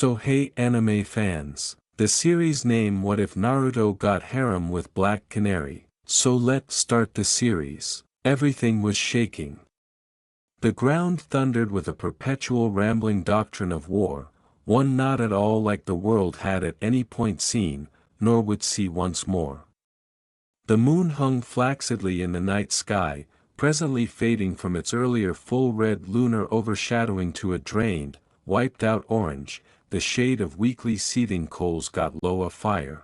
So hey anime fans, the series name What If Naruto Got Harem with Black Canary, so let's start the series. Everything was shaking. The ground thundered with a perpetual rambling doctrine of war, one not at all like the world had at any point seen, nor would see once more. The moon hung flacidly in the night sky, presently fading from its earlier full red lunar overshadowing to a drained, wiped-out orange. The shade of weakly seething coals got low afire.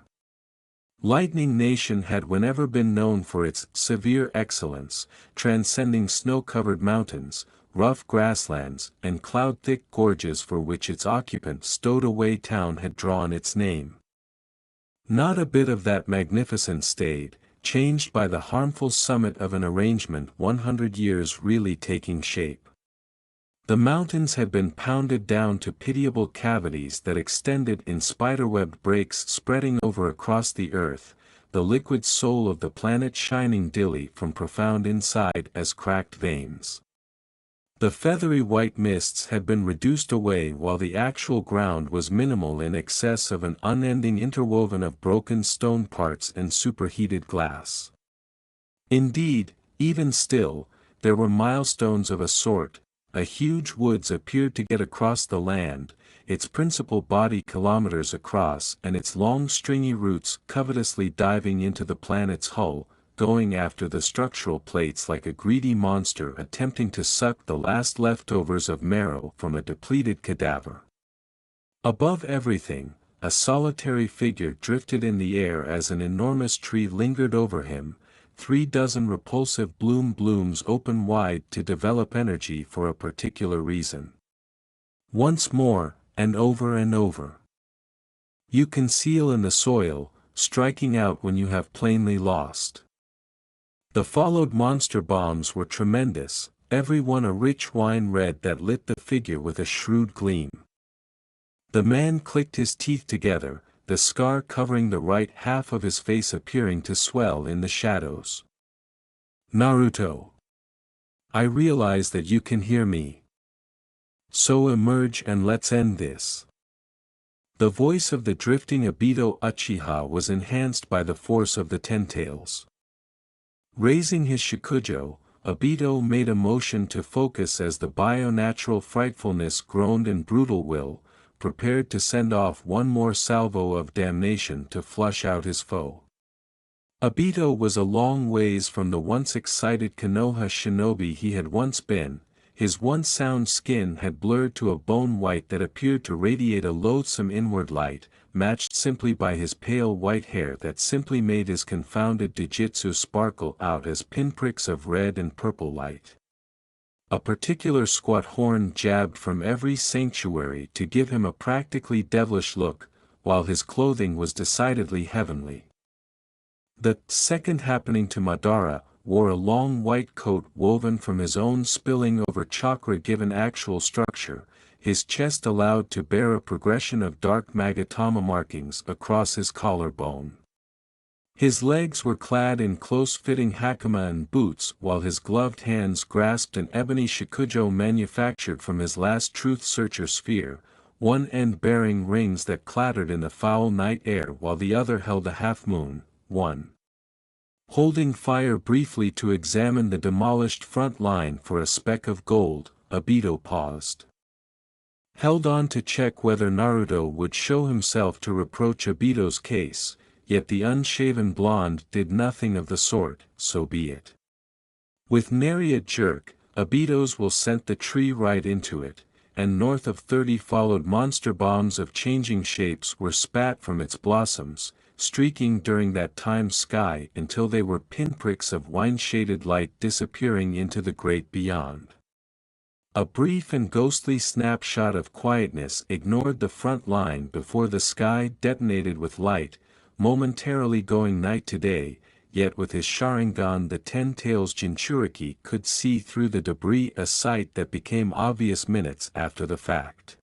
Lightning Nation had whenever been known for its severe excellence, transcending snow-covered mountains, rough grasslands, and cloud-thick gorges for which its occupant stowed-away town had drawn its name. Not a bit of that magnificence stayed, changed by the harmful summit of an arrangement 100 years really taking shape. The mountains had been pounded down to pitiable cavities that extended in spiderwebbed breaks spreading over across the earth, the liquid soul of the planet shining dilly from profound inside as cracked veins. The feathery white mists had been reduced away while the actual ground was minimal in excess of an unending interwoven of broken stone parts and superheated glass. Indeed, even still, there were milestones of a sort. A huge woods appeared to get across the land, its principal body kilometers across and its long stringy roots covetously diving into the planet's hull, going after the structural plates like a greedy monster attempting to suck the last leftovers of marrow from a depleted cadaver. Above everything, a solitary figure drifted in the air as an enormous tree lingered over him. 36 repulsive blooms open wide to develop energy for a particular reason. Once more, and over. You conceal in the soil, striking out when you have plainly lost. The followed monster bombs were tremendous, every one a rich wine red that lit the figure with a shrewd gleam. The man clicked his teeth together, the scar covering the right half of his face appearing to swell in the shadows. Naruto. I realize that you can hear me. So emerge and let's end this. The voice of the drifting Obito Uchiha was enhanced by the force of the Ten Tails. Raising his shikujo, Obito made a motion to focus as the bio-natural frightfulness groaned in brutal will, prepared to send off one more salvo of damnation to flush out his foe. Obito was a long ways from the once excited Konoha shinobi he had once been. His once sound skin had blurred to a bone white that appeared to radiate a loathsome inward light, matched simply by his pale white hair that simply made his confounded Dujitsu sparkle out as pinpricks of red and purple light. A particular squat horn jabbed from every sanctuary to give him a practically devilish look, while his clothing was decidedly heavenly. The second happening to Madara wore a long white coat woven from his own spilling over chakra-given actual structure, his chest allowed to bear a progression of dark Magatama markings across his collarbone. His legs were clad in close-fitting hakama and boots while his gloved hands grasped an ebony shikujo manufactured from his last truth-searcher sphere, one end bearing rings that clattered in the foul night air while the other held a half-moon, one. Holding fire briefly to examine the demolished front line for a speck of gold, Obito paused. Held on to check whether Naruto would show himself to reproach Obito's case. Yet the unshaven blonde did nothing of the sort, so be it. With nary a jerk, Obito's will sent the tree right into it, and north of 30 followed monster bombs of changing shapes were spat from its blossoms, streaking during that time's sky until they were pinpricks of wine-shaded light disappearing into the great beyond. A brief and ghostly snapshot of quietness ignored the front line before the sky detonated with light, momentarily going night to day, yet with his Sharingan the Ten Tails Jinchuriki could see through the debris, a sight that became obvious minutes after the fact.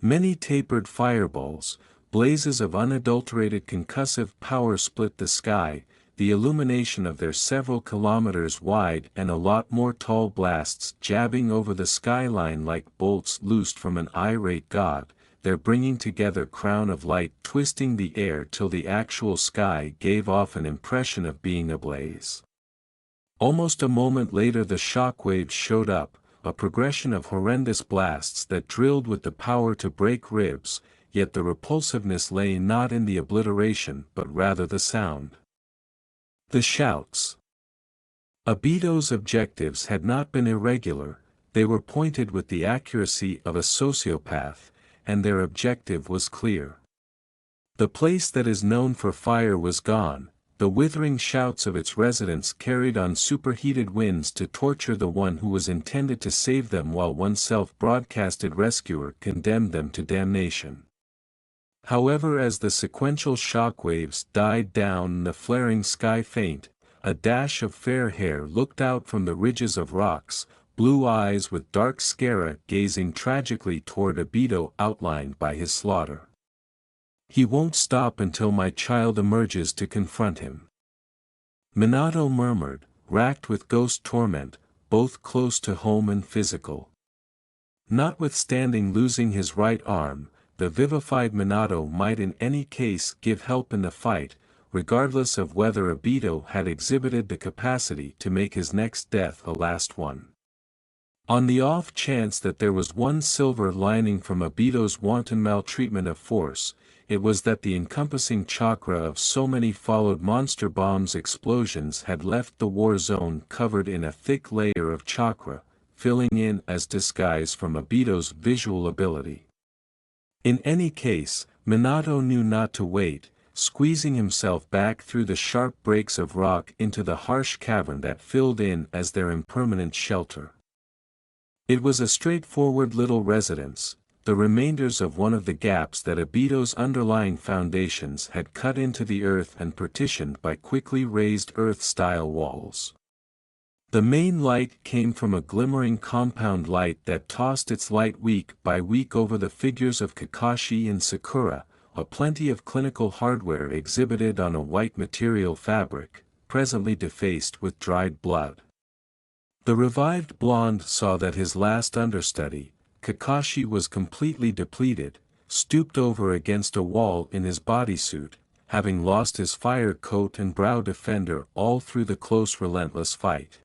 Many tapered fireballs, blazes of unadulterated concussive power split the sky, the illumination of their several kilometers wide and a lot more tall blasts jabbing over the skyline like bolts loosed from an irate god, their bringing together crown of light twisting the air till the actual sky gave off an impression of being ablaze. Almost a moment later the shock waves showed up, a progression of horrendous blasts that drilled with the power to break ribs, yet the repulsiveness lay not in the obliteration but rather the sound. The shouts. Obito's objectives had not been irregular, they were pointed with the accuracy of a sociopath, and their objective was clear. The place that is known for fire was gone, the withering shouts of its residents carried on superheated winds to torture the one who was intended to save them while one self-broadcasted rescuer condemned them to damnation. However, as the sequential shock waves died down and the flaring sky faint, a dash of fair hair looked out from the ridges of rocks, blue eyes with dark sclera gazing tragically toward Obito outlined by his slaughter. "He won't stop until my child emerges to confront him," Minato murmured, racked with ghost torment, both close to home and physical. Notwithstanding losing his right arm, the vivified Minato might in any case give help in the fight, regardless of whether Obito had exhibited the capacity to make his next death a last one. On the off chance that there was one silver lining from Obito's wanton maltreatment of force, it was that the encompassing chakra of so many followed monster bombs explosions had left the war zone covered in a thick layer of chakra, filling in as disguise from Obito's visual ability. In any case, Minato knew not to wait, squeezing himself back through the sharp breaks of rock into the harsh cavern that filled in as their impermanent shelter. It was a straightforward little residence, the remainders of one of the gaps that Obito's underlying foundations had cut into the earth and partitioned by quickly raised earth-style walls. The main light came from a glimmering compound light that tossed its light week by week over the figures of Kakashi and Sakura, a plenty of clinical hardware exhibited on a white material fabric, presently defaced with dried blood. The revived blonde saw that his last understudy, Kakashi, was completely depleted, stooped over against a wall in his bodysuit, having lost his fire coat and brow defender all through the close relentless fight.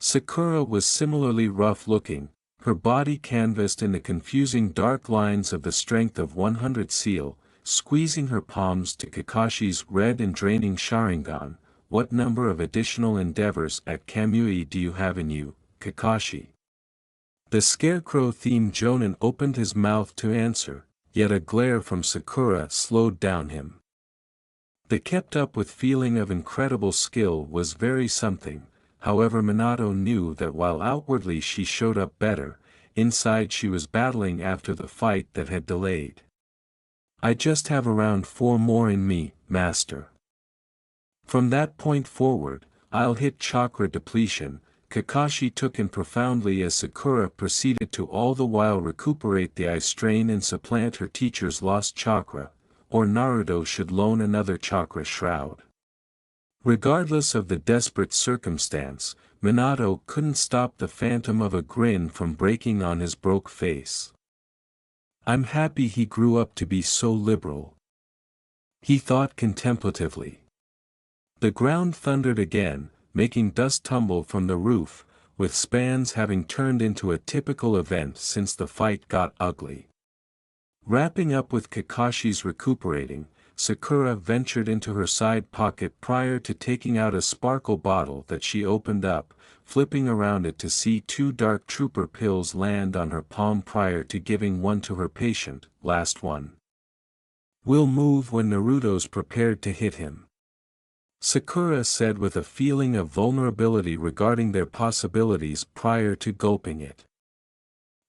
Sakura was similarly rough-looking, her body canvassed in the confusing dark lines of the strength of 100 seal, squeezing her palms to Kakashi's red and draining Sharingan. "What number of additional endeavors at Kamui do you have in you, Kakashi?" The scarecrow-themed Jonin opened his mouth to answer, yet a glare from Sakura slowed down him. The kept-up with feeling of incredible skill was very something, however Minato knew that while outwardly she showed up better, inside she was battling after the fight that had delayed. "I just have around 4 more in me, master. From that point forward, I'll hit chakra depletion," Kakashi took in profoundly as Sakura proceeded to all the while recuperate the eye strain and supplant her teacher's lost chakra, or Naruto should loan another chakra shroud. Regardless of the desperate circumstance, Minato couldn't stop the phantom of a grin from breaking on his broke face. "I'm happy he grew up to be so liberal," he thought contemplatively. The ground thundered again, making dust tumble from the roof, with spans having turned into a typical event since the fight got ugly. Wrapping up with Kakashi's recuperating, Sakura ventured into her side pocket prior to taking out a sparkle bottle that she opened up, flipping around it to see 2 dark trooper pills land on her palm prior to giving one to her patient. "Last one. We'll move when Naruto's prepared to hit him," Sakura said with a feeling of vulnerability regarding their possibilities prior to gulping it.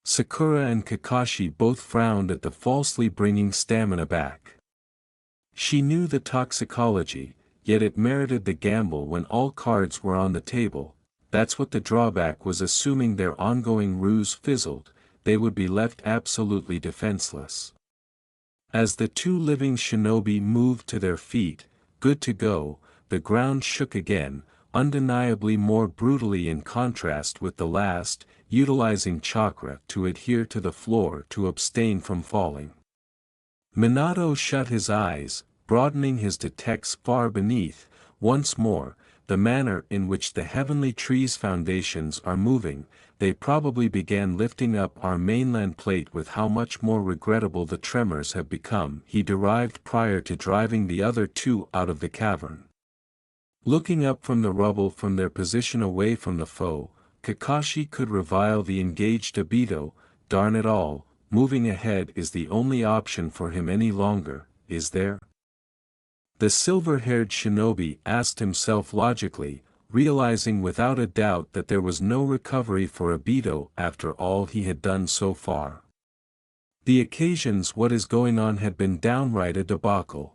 Sakura and Kakashi both frowned at the falsely bringing stamina back. She knew the toxicology, yet it merited the gamble when all cards were on the table. That's what the drawback was. Assuming their ongoing ruse fizzled, they would be left absolutely defenseless. As the 2 living shinobi moved to their feet, good to go, the ground shook again, undeniably more brutally in contrast with the last, utilizing chakra to adhere to the floor to abstain from falling. Minato shut his eyes, broadening his detects far beneath, once more, the manner in which the heavenly tree's foundations are moving. They probably began lifting up our mainland plate with how much more regrettable the tremors have become, he derived prior to driving the other two out of the cavern. Looking up from the rubble from their position away from the foe, Kakashi could revile the engaged Obito. Darn it all, moving ahead is the only option for him any longer, is there? The silver-haired shinobi asked himself logically, realizing without a doubt that there was no recovery for Obito after all he had done so far. The occasions what is going on had been downright a debacle.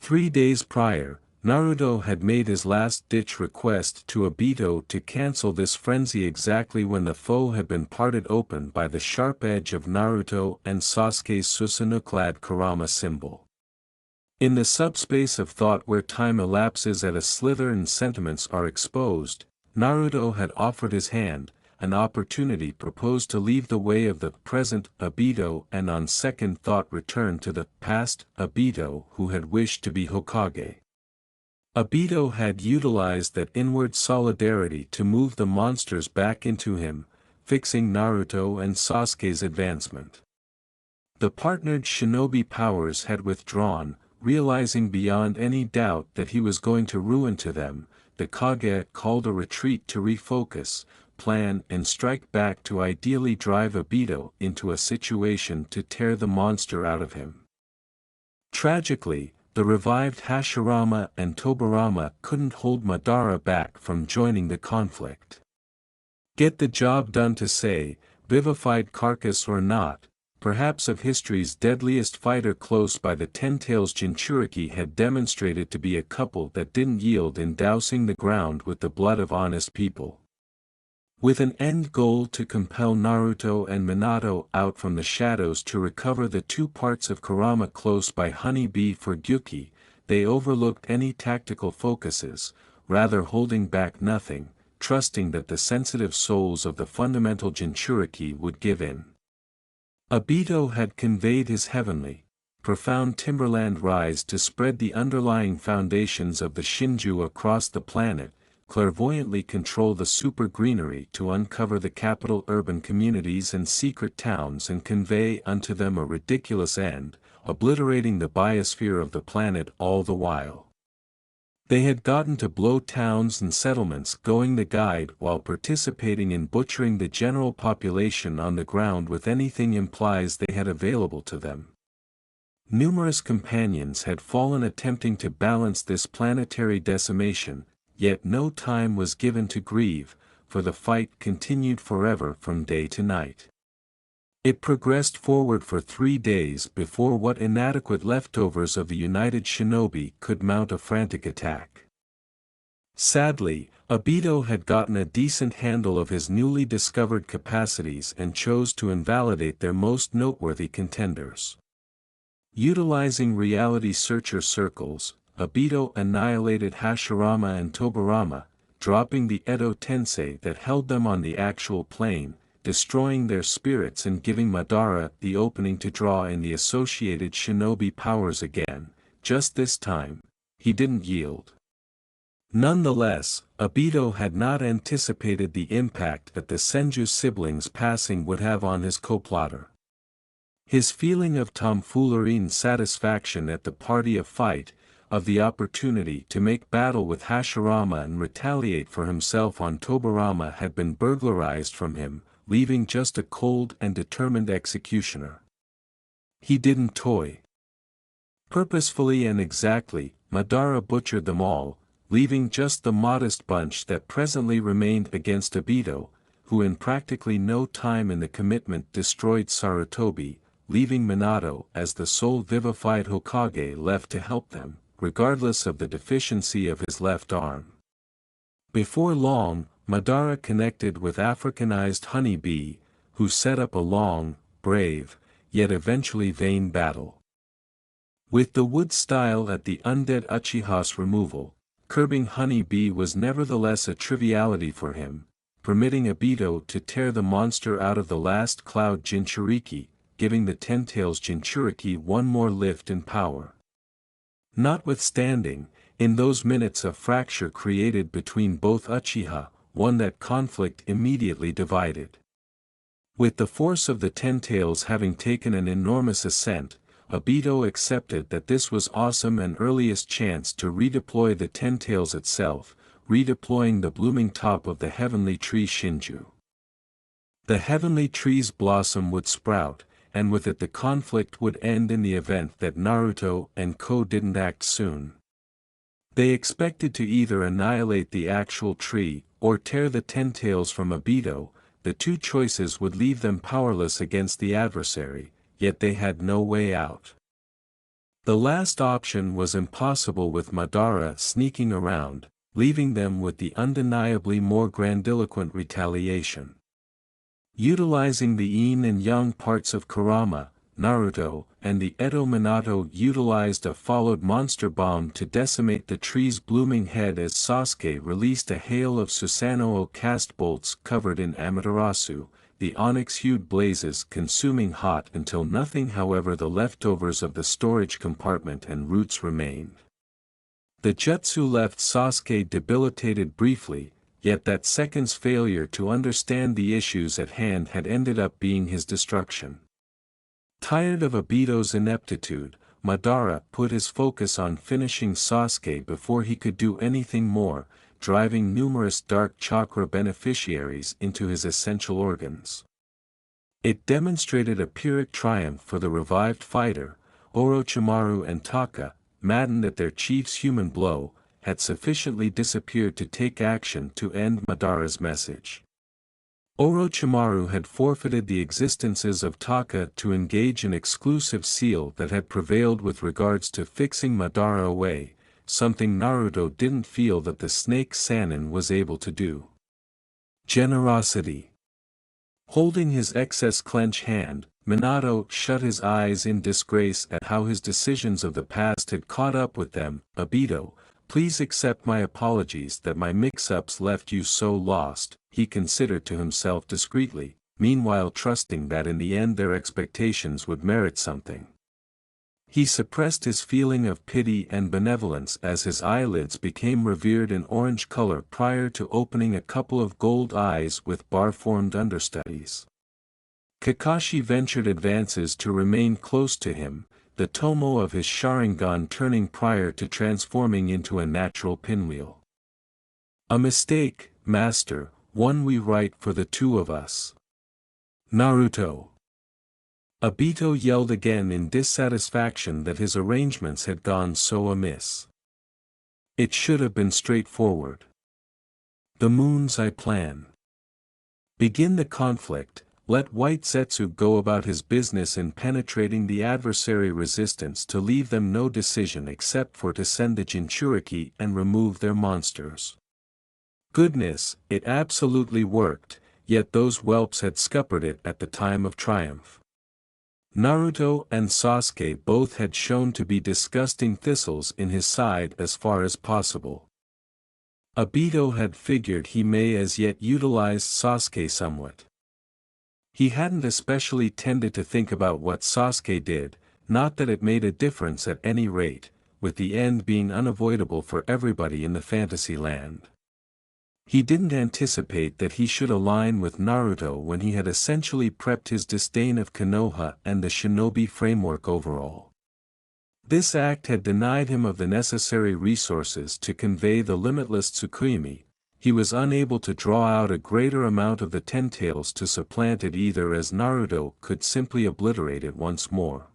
3 days prior, Naruto had made his last-ditch request to Obito to cancel this frenzy exactly when the foe had been parted open by the sharp edge of Naruto and Sasuke's Susanoo-clad Kurama symbol. In the subspace of thought where time elapses at a slither and sentiments are exposed, Naruto had offered his hand, an opportunity proposed to leave the way of the present Obito and on second thought return to the past Obito who had wished to be Hokage. Obito had utilized that inward solidarity to move the monsters back into him, fixing Naruto and Sasuke's advancement. The partnered shinobi powers had withdrawn, realizing beyond any doubt that he was going to ruin to them. The Kage called a retreat to refocus, plan and strike back to ideally drive Obito into a situation to tear the monster out of him. Tragically, the revived Hashirama and Tobirama couldn't hold Madara back from joining the conflict. Get the job done to say, vivified carcass or not, perhaps of history's deadliest fighter close by the Ten-Tails Jinchuriki had demonstrated to be a couple that didn't yield in dousing the ground with the blood of honest people. With an end goal to compel Naruto and Minato out from the shadows to recover the 2 parts of Kurama close by Honey Bee for Gyuki, they overlooked any tactical focuses, rather holding back nothing, trusting that the sensitive souls of the fundamental Jinchuriki would give in. Obito had conveyed his heavenly, profound timberland rise to spread the underlying foundations of the Shinju across the planet, clairvoyantly control the super greenery to uncover the capital urban communities and secret towns and convey unto them a ridiculous end, obliterating the biosphere of the planet all the while. They had gotten to blow towns and settlements going the guide while participating in butchering the general population on the ground with anything implies they had available to them. Numerous companions had fallen attempting to balance this planetary decimation, yet no time was given to grieve, for the fight continued forever from day to night. It progressed forward for 3 days before what inadequate leftovers of the United Shinobi could mount a frantic attack. Sadly, Obito had gotten a decent handle of his newly discovered capacities and chose to invalidate their most noteworthy contenders. Utilizing reality searcher circles, Obito annihilated Hashirama and Tobirama, dropping the Edo Tensei that held them on the actual plane, destroying their spirits and giving Madara the opening to draw in the associated shinobi powers again. Just this time, he didn't yield. Nonetheless, Obito had not anticipated the impact that the Senju siblings' passing would have on his co-plotter. His feeling of tomfoolery and satisfaction at the party of fight, of the opportunity to make battle with Hashirama and retaliate for himself on Tobirama had been burglarized from him, leaving just a cold and determined executioner. He didn't toy. Purposefully and exactly, Madara butchered them all, leaving just the modest bunch that presently remained against Obito, who in practically no time in the commitment destroyed Sarutobi, leaving Minato as the sole vivified Hokage left to help them, regardless of the deficiency of his left arm. Before long, Madara connected with Africanized Honey Bee, who set up a long, brave, yet eventually vain battle. With the wood style at the undead Uchiha's removal, curbing Honey Bee was nevertheless a triviality for him, permitting Obito to tear the monster out of the last cloud Jinchuriki, giving the Ten-Tails Jinchuriki one more lift in power. Notwithstanding, in those minutes a fracture created between both Uchiha, one that conflict immediately divided. With the force of the Ten-Tails having taken an enormous ascent, Obito accepted that this was awesome and earliest chance to redeploy the Ten-Tails itself, redeploying the blooming top of the heavenly tree Shinju. The heavenly tree's blossom would sprout, and with it the conflict would end in the event that Naruto and Ko didn't act soon. They expected to either annihilate the actual tree, or tear the Ten-Tails from Obito. The two choices would leave them powerless against the adversary, yet they had no way out. The last option was impossible with Madara sneaking around, leaving them with the undeniably more grandiloquent retaliation. Utilizing the yin and yang parts of Kurama, Naruto, and the Edo Minato utilized a followed monster bomb to decimate the tree's blooming head as Sasuke released a hail of Susanoo cast bolts covered in Amaterasu, the onyx-hued blazes consuming hot until nothing however the leftovers of the storage compartment and roots remained. The jutsu left Sasuke debilitated briefly, yet that second's failure to understand the issues at hand had ended up being his destruction. Tired of Obito's ineptitude, Madara put his focus on finishing Sasuke before he could do anything more, driving numerous dark chakra beneficiaries into his essential organs. It demonstrated a Pyrrhic triumph for the revived fighter. Orochimaru and Taka, maddened at their chief's human blow, had sufficiently disappeared to take action to end Madara's message. Orochimaru had forfeited the existences of Taka to engage an exclusive seal that had prevailed with regards to fixing Madara away, something Naruto didn't feel that the Snake Sannin was able to do. Generosity. Holding his excess clenched hand, Minato shut his eyes in disgrace at how his decisions of the past had caught up with them. Obito, please accept my apologies that my mix-ups left you so lost, he considered to himself discreetly, meanwhile trusting that in the end their expectations would merit something. He suppressed his feeling of pity and benevolence as his eyelids became revered in orange color prior to opening a couple of gold eyes with bar-formed understudies. Kakashi ventured advances to remain close to him, the tomo of his Sharingan turning prior to transforming into a natural pinwheel. A mistake, master, one we write for the two of us. Naruto. Obito yelled again in dissatisfaction that his arrangements had gone so amiss. It should have been straightforward. The moon's eye plan. Begin the conflict. Let White Zetsu go about his business in penetrating the adversary resistance to leave them no decision except for to send the Jinchuriki and remove their monsters. Goodness, it absolutely worked, yet those whelps had scuppered it at the time of triumph. Naruto and Sasuke both had shown to be disgusting thistles in his side as far as possible. Obito had figured he may as yet utilize Sasuke somewhat. He hadn't especially tended to think about what Sasuke did, not that it made a difference at any rate, with the end being unavoidable for everybody in the fantasy land. He didn't anticipate that he should align with Naruto when he had essentially prepped his disdain of Konoha and the shinobi framework overall. This act had denied him of the necessary resources to convey the limitless Tsukuyomi. He was unable to draw out a greater amount of the Ten-Tails to supplant it either, as Naruto could simply obliterate it once more.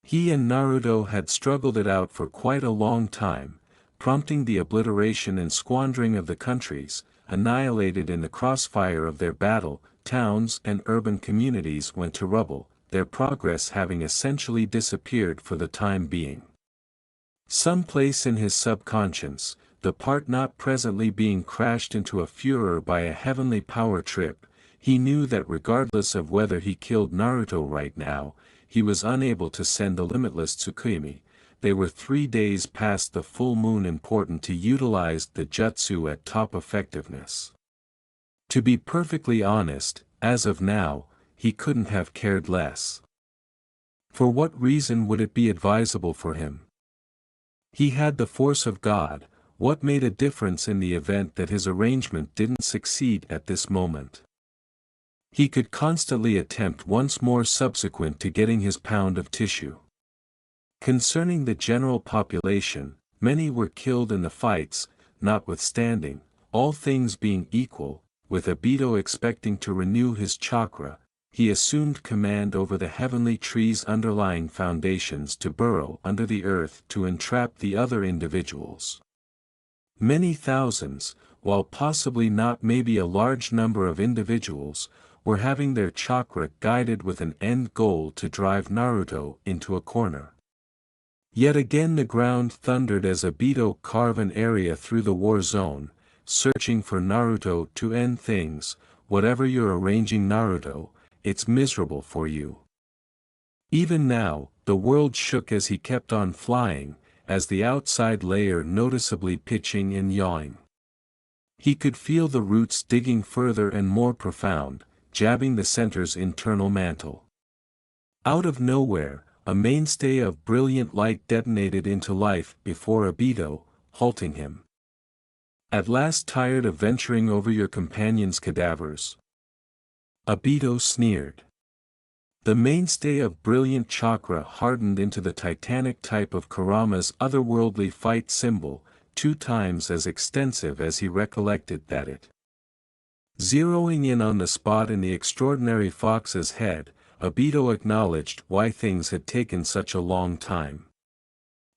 He and Naruto had struggled it out for quite a long time, prompting the obliteration and squandering of the countries, annihilated in the crossfire of their battle. Towns and urban communities went to rubble, their progress having essentially disappeared for the time being. Someplace in his subconscious, the part not presently being crashed into a furor by a heavenly power trip, he knew that regardless of whether he killed Naruto right now, he was unable to send the limitless Tsukuyomi. They were 3 days past the full moon, important to utilize the jutsu at top effectiveness. To be perfectly honest, as of now, he couldn't have cared less. For what reason would it be advisable for him? He had the force of God. What made a difference in the event that his arrangement didn't succeed at this moment? He could constantly attempt once more subsequent to getting his pound of tissue. Concerning the general population, many were killed in the fights, notwithstanding, all things being equal, with Obito expecting to renew his chakra, he assumed command over the heavenly tree's underlying foundations to burrow under the earth to entrap the other individuals. Many thousands, while possibly not maybe a large number of individuals, were having their chakra guided with an end goal to drive Naruto into a corner. Yet again the ground thundered as Obito carved an area through the war zone, searching for Naruto to end things. Whatever you're arranging, Naruto, it's miserable for you. Even now, the world shook as he kept on flying, as the outside layer noticeably pitching and yawing. He could feel the roots digging further and more profound, jabbing the center's internal mantle. Out of nowhere, a mainstay of brilliant light detonated into life before Obito, halting him. At last tired of venturing over your companions' cadavers? Obito sneered. The mainstay of brilliant chakra hardened into the titanic type of Kurama's otherworldly fight symbol, 2 times as extensive as he recollected that it. Zeroing in on the spot in the extraordinary fox's head, Obito acknowledged why things had taken such a long time.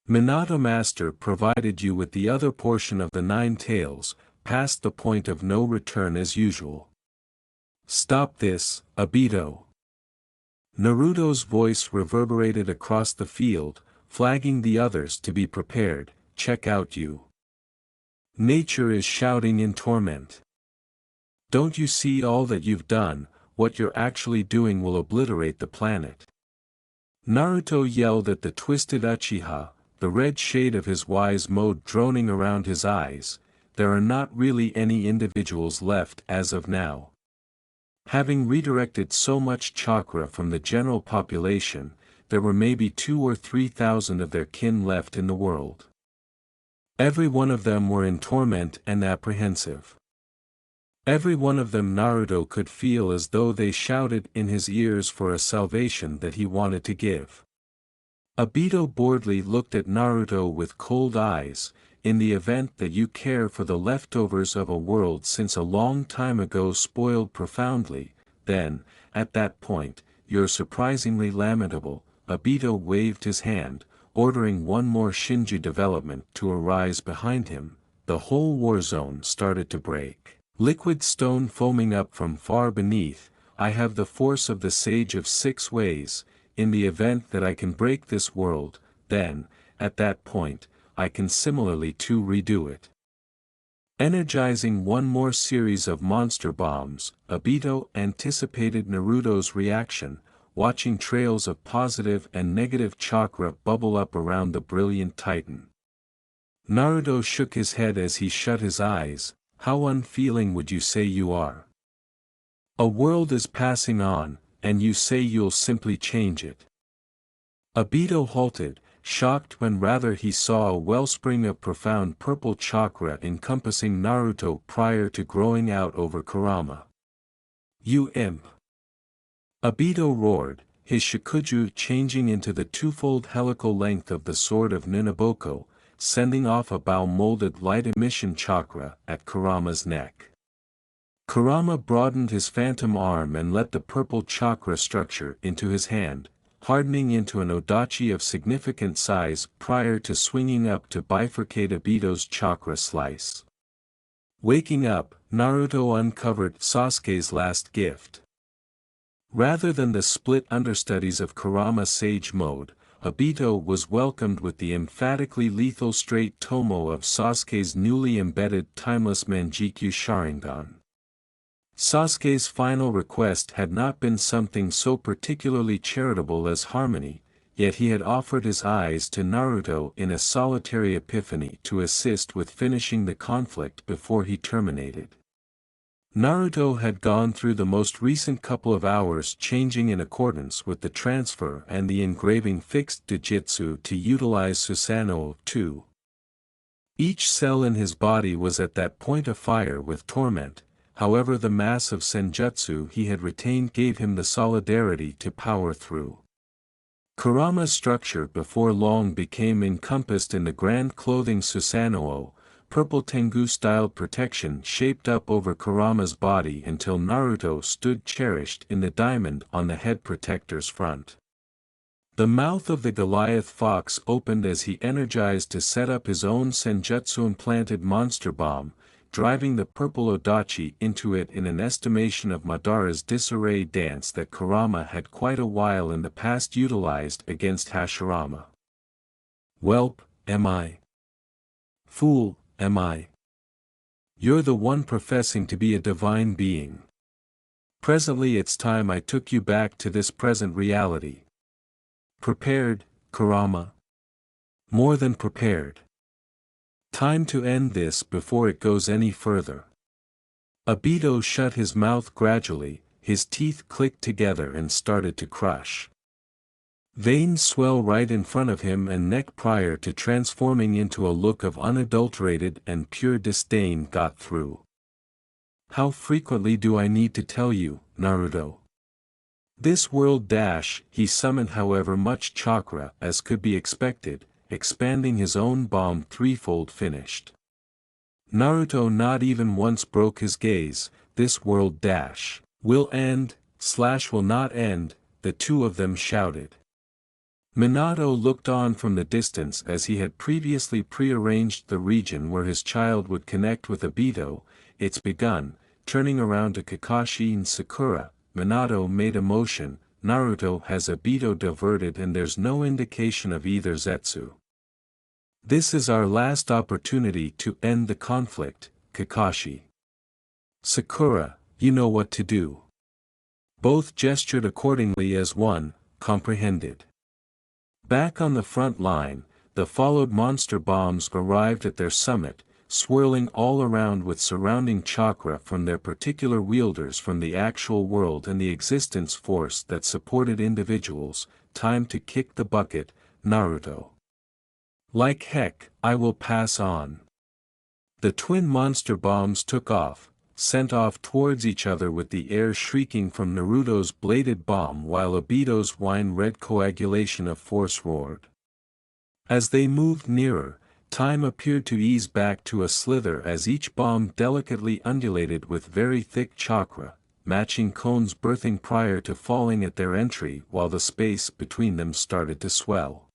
Minato Master provided you with the other portion of the 9 tails, past the point of no return as usual. Stop this, Obito. Naruto's voice reverberated across the field, flagging the others to be prepared. Check out you. Nature is shouting in torment. Don't you see all that you've done? What you're actually doing will obliterate the planet. Naruto yelled at the twisted Uchiha, the red shade of his wise mode droning around his eyes. There are not really any individuals left as of now. Having redirected so much chakra from the general population, there were maybe 2,000 or 3,000 of their kin left in the world. Every one of them were in torment and apprehensive. Every one of them Naruto could feel as though they shouted in his ears for a salvation that he wanted to give. Obito boredly looked at Naruto with cold eyes. In the event that you care for the leftovers of a world since a long time ago spoiled profoundly, then, at that point, you're surprisingly lamentable. Obito waved his hand, ordering one more Shinji development to arise behind him. The whole war zone started to break. Liquid stone foaming up from far beneath. I have the force of the Sage of 6 Ways. In the event that I can break this world, then, at that point, I can similarly too redo it. Energizing one more series of monster bombs, Obito anticipated Naruto's reaction, watching trails of positive and negative chakra bubble up around the brilliant titan. Naruto shook his head as he shut his eyes. How unfeeling would you say you are? A world is passing on, and you say you'll simply change it. Obito halted, shocked when rather he saw a wellspring of profound purple chakra encompassing Naruto prior to growing out over Kurama. You imp! Obito roared, his shikuju changing into the 2-fold helical length of the sword of Ninaboko, sending off a bow-molded light emission chakra at Kurama's neck. Kurama broadened his phantom arm and let the purple chakra structure into his hand, hardening into an odachi of significant size prior to swinging up to bifurcate Obito's chakra slice. Waking up, Naruto uncovered Sasuke's last gift. Rather than the split understudies of Kurama Sage Mode, Obito was welcomed with the emphatically lethal straight tomo of Sasuke's newly embedded timeless Manjikyu Sharingan. Sasuke's final request had not been something so particularly charitable as harmony, yet he had offered his eyes to Naruto in a solitary epiphany to assist with finishing the conflict before he terminated. Naruto had gone through the most recent couple of hours changing in accordance with the transfer and the engraving fixed Jujutsu to utilize Susanoo 2. Each cell in his body was at that point afire with torment, however the mass of senjutsu he had retained gave him the solidarity to power through. Kurama's structure before long became encompassed in the grand clothing Susanoo, purple Tengu-styled protection shaped up over Kurama's body until Naruto stood cherished in the diamond on the head protector's front. The mouth of the Goliath fox opened as he energized to set up his own senjutsu-implanted monster bomb, driving the purple Odachi into it in an estimation of Madara's disarray dance that Kurama had quite a while in the past utilized against Hashirama. Whelp, am I? Fool, am I? You're the one professing to be a divine being. Presently it's time I took you back to this present reality. Prepared, Kurama? More than prepared. Time to end this before it goes any further. Obito shut his mouth gradually, his teeth clicked together and started to crush. Veins swell right in front of him and neck prior to transforming into a look of unadulterated and pure disdain got through. How frequently do I need to tell you, Naruto? This world dash, he summoned however much chakra as could be expected, expanding his own bomb threefold finished. Naruto not even once broke his gaze, this world dash, will end, / will not end, the two of them shouted. Minato looked on from the distance as he had previously prearranged the region where his child would connect with Obito. It's begun. Turning around to Kakashi and Sakura, Minato made a motion. Naruto has Obito diverted and there's no indication of either Zetsu. This is our last opportunity to end the conflict, Kakashi. Sakura, you know what to do. Both gestured accordingly as one, comprehended. Back on the front line, the followed monster bombs arrived at their summit, swirling all around with surrounding chakra from their particular wielders from the actual world and the existence force that supported individuals. Time to kick the bucket, Naruto. Like heck, I will pass on. The twin monster bombs took off, sent off towards each other with the air shrieking from Naruto's bladed bomb while Obito's wine-red coagulation of force roared. As they moved nearer, time appeared to ease back to a slither as each bomb delicately undulated with very thick chakra, matching cones birthing prior to falling at their entry while the space between them started to swell.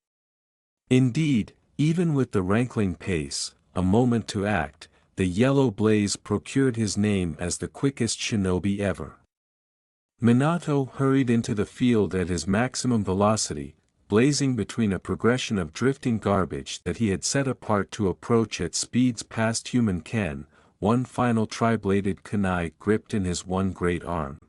Indeed, even with the rankling pace, a moment to act, the yellow blaze procured his name as the quickest shinobi ever. Minato hurried into the field at his maximum velocity, blazing between a progression of drifting garbage that he had set apart to approach at speeds past human ken, one final tri-bladed kunai gripped in his one great arm.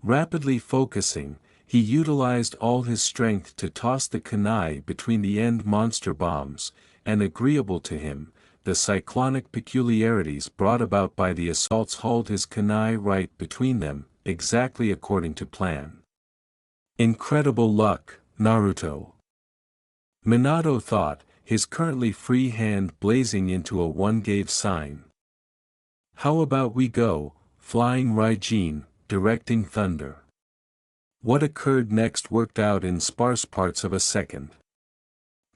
Rapidly focusing, he utilized all his strength to toss the kunai between the end monster bombs, and agreeable to him, the cyclonic peculiarities brought about by the assaults hauled his kunai right between them, exactly according to plan. Incredible luck, Naruto. Minato thought, his currently free hand blazing into a one-gave sign. How about we go, flying Raijin, directing thunder. What occurred next worked out in sparse parts of a second.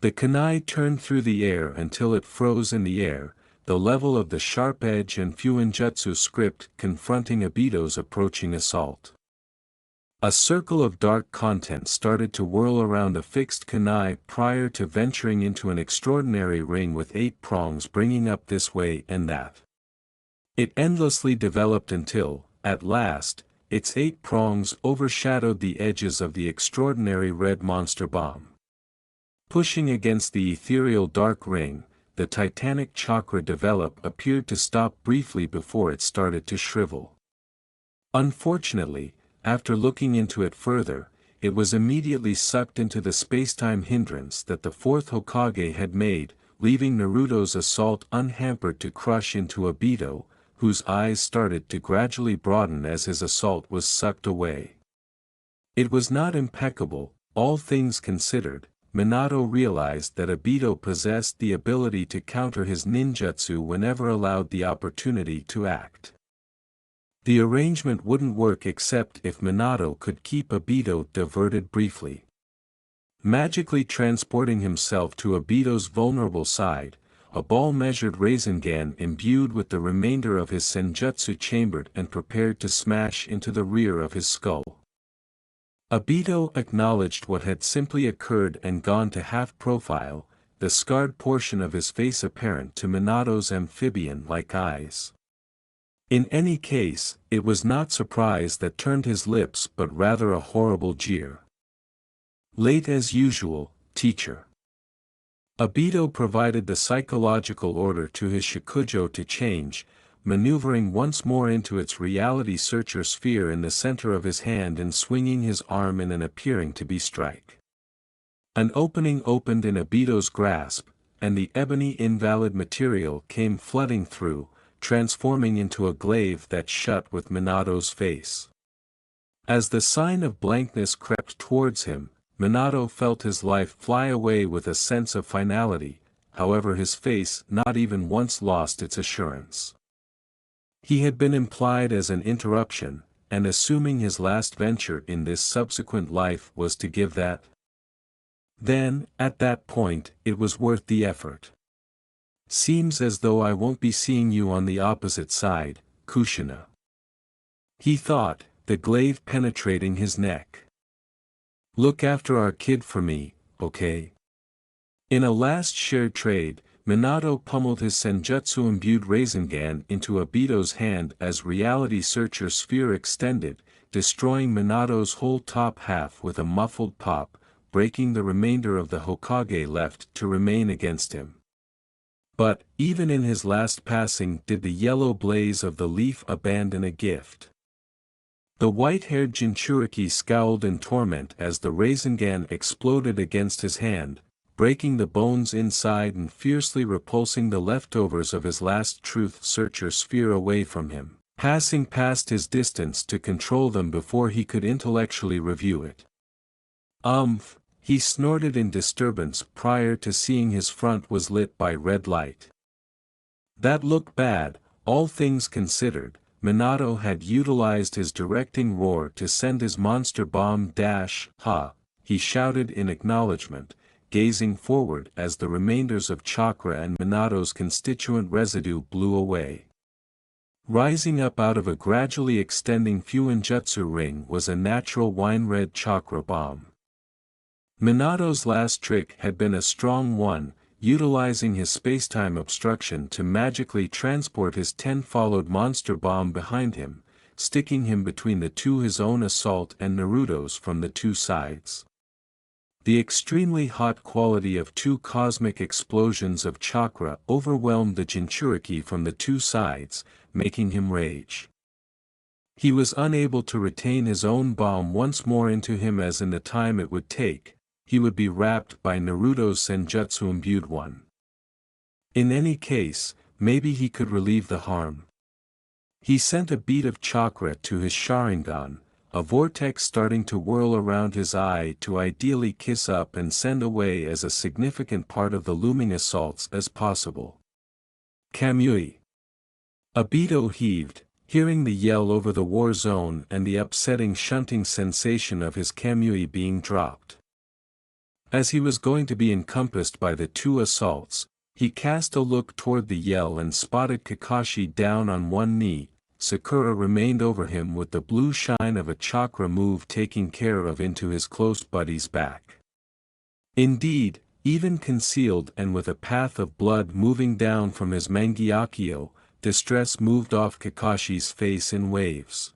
The kunai turned through the air until it froze in the air, the level of the sharp edge and Fuinjutsu script confronting Obito's approaching assault. A circle of dark content started to whirl around a fixed kunai prior to venturing into an extraordinary ring with 8 prongs bringing up this way and that. It endlessly developed until, at last, its 8 prongs overshadowed the edges of the extraordinary red monster bomb. Pushing against the ethereal dark ring, the titanic chakra develop appeared to stop briefly before it started to shrivel. Unfortunately, after looking into it further, it was immediately sucked into the spacetime hindrance that the fourth Hokage had made, leaving Naruto's assault unhampered to crush into Obito, whose eyes started to gradually broaden as his assault was sucked away. It was not impeccable, all things considered. Minato realized that Obito possessed the ability to counter his ninjutsu whenever allowed the opportunity to act. The arrangement wouldn't work except if Minato could keep Obito diverted briefly. Magically transporting himself to Obito's vulnerable side, a ball-measured Rasengan imbued with the remainder of his senjutsu chambered and prepared to smash into the rear of his skull. Obito acknowledged what had simply occurred and gone to half-profile, the scarred portion of his face apparent to Minato's amphibian-like eyes. In any case, it was not surprise that turned his lips but rather a horrible jeer. Late as usual, teacher. Obito provided the psychological order to his Shikujo to change, maneuvering once more into its reality searcher sphere in the center of his hand and swinging his arm in an appearing to be strike. An opening opened in Obito's grasp, and the ebony invalid material came flooding through, transforming into a glaive that shut with Minato's face. As the sign of blankness crept towards him, Minato felt his life fly away with a sense of finality, however his face not even once lost its assurance. He had been implied as an interruption, and assuming his last venture in this subsequent life was to give that. Then, at that point, it was worth the effort. Seems as though I won't be seeing you on the opposite side, Kushina. He thought, the glaive penetrating his neck. Look after our kid for me, okay? In a last shared trade, Minato pummeled his senjutsu-imbued Rasengan into Obito's hand as reality searcher sphere extended, destroying Minato's whole top half with a muffled pop, breaking the remainder of the Hokage left to remain against him. But, even in his last passing did the yellow blaze of the leaf abandon a gift. The white-haired Jinchuriki scowled in torment as the Rasengan exploded against his hand, breaking the bones inside and fiercely repulsing the leftovers of his last truth searcher sphere away from him, passing past his distance to control them before he could intellectually review it. He snorted in disturbance prior to seeing his front was lit by red light. That looked bad, all things considered. Minato had utilized his directing roar to send his monster bomb dash, ha, he shouted in acknowledgement, gazing forward as the remainders of chakra and Minato's constituent residue blew away. Rising up out of a gradually extending Fuinjutsu ring was a natural wine-red chakra bomb. Minato's last trick had been a strong one, utilizing his spacetime obstruction to magically transport his ten-followed monster bomb behind him, sticking him between the two his own assault and Naruto's from the two sides. The extremely hot quality of two cosmic explosions of chakra overwhelmed the Jinchuriki from the two sides, making him rage. He was unable to retain his own bomb once more into him as in the time it would take. He would be wrapped by Naruto's senjutsu-imbued one. In any case, maybe he could relieve the harm. He sent a bead of chakra to his Sharingan, a vortex starting to whirl around his eye to ideally kiss up and send away as a significant part of the looming assaults as possible. Kamui. Obito heaved, hearing the yell over the war zone and the upsetting shunting sensation of his Kamui being dropped. As he was going to be encompassed by the two assaults, he cast a look toward the yell and spotted Kakashi down on one knee. Sakura remained over him with the blue shine of a chakra move taking care of into his close buddy's back. Indeed, even concealed and with a path of blood moving down from his Mangyakyo, distress moved off Kakashi's face in waves.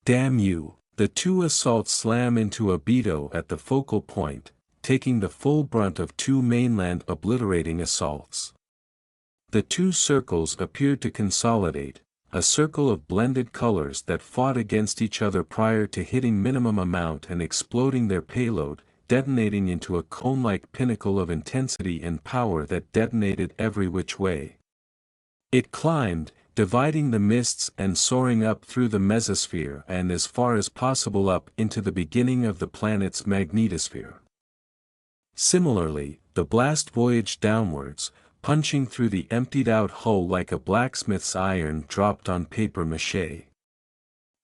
Damn you! The two assaults slam into Obito at the focal point, taking the full brunt of two mainland obliterating assaults. The two circles appeared to consolidate, a circle of blended colors that fought against each other prior to hitting minimum amount and exploding their payload, detonating into a cone-like pinnacle of intensity and power that detonated every which way. It climbed, dividing the mists and soaring up through the mesosphere and as far as possible up into the beginning of the planet's magnetosphere. Similarly, the blast voyaged downwards, punching through the emptied-out hull like a blacksmith's iron dropped on papier-mâché.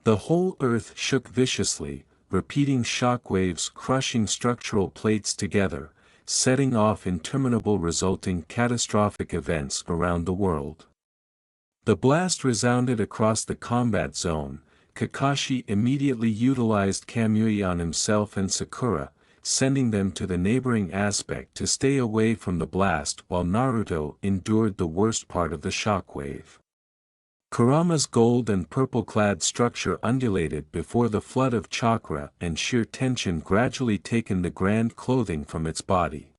The whole Earth shook viciously, repeating shock waves crushing structural plates together, setting off interminable resulting catastrophic events around the world. The blast resounded across the combat zone. Kakashi immediately utilized Kamui on himself and Sakura, sending them to the neighboring aspect to stay away from the blast while Naruto endured the worst part of the shockwave. Kurama's gold and purple-clad structure undulated before the flood of chakra and sheer tension gradually taken the grand clothing from its body.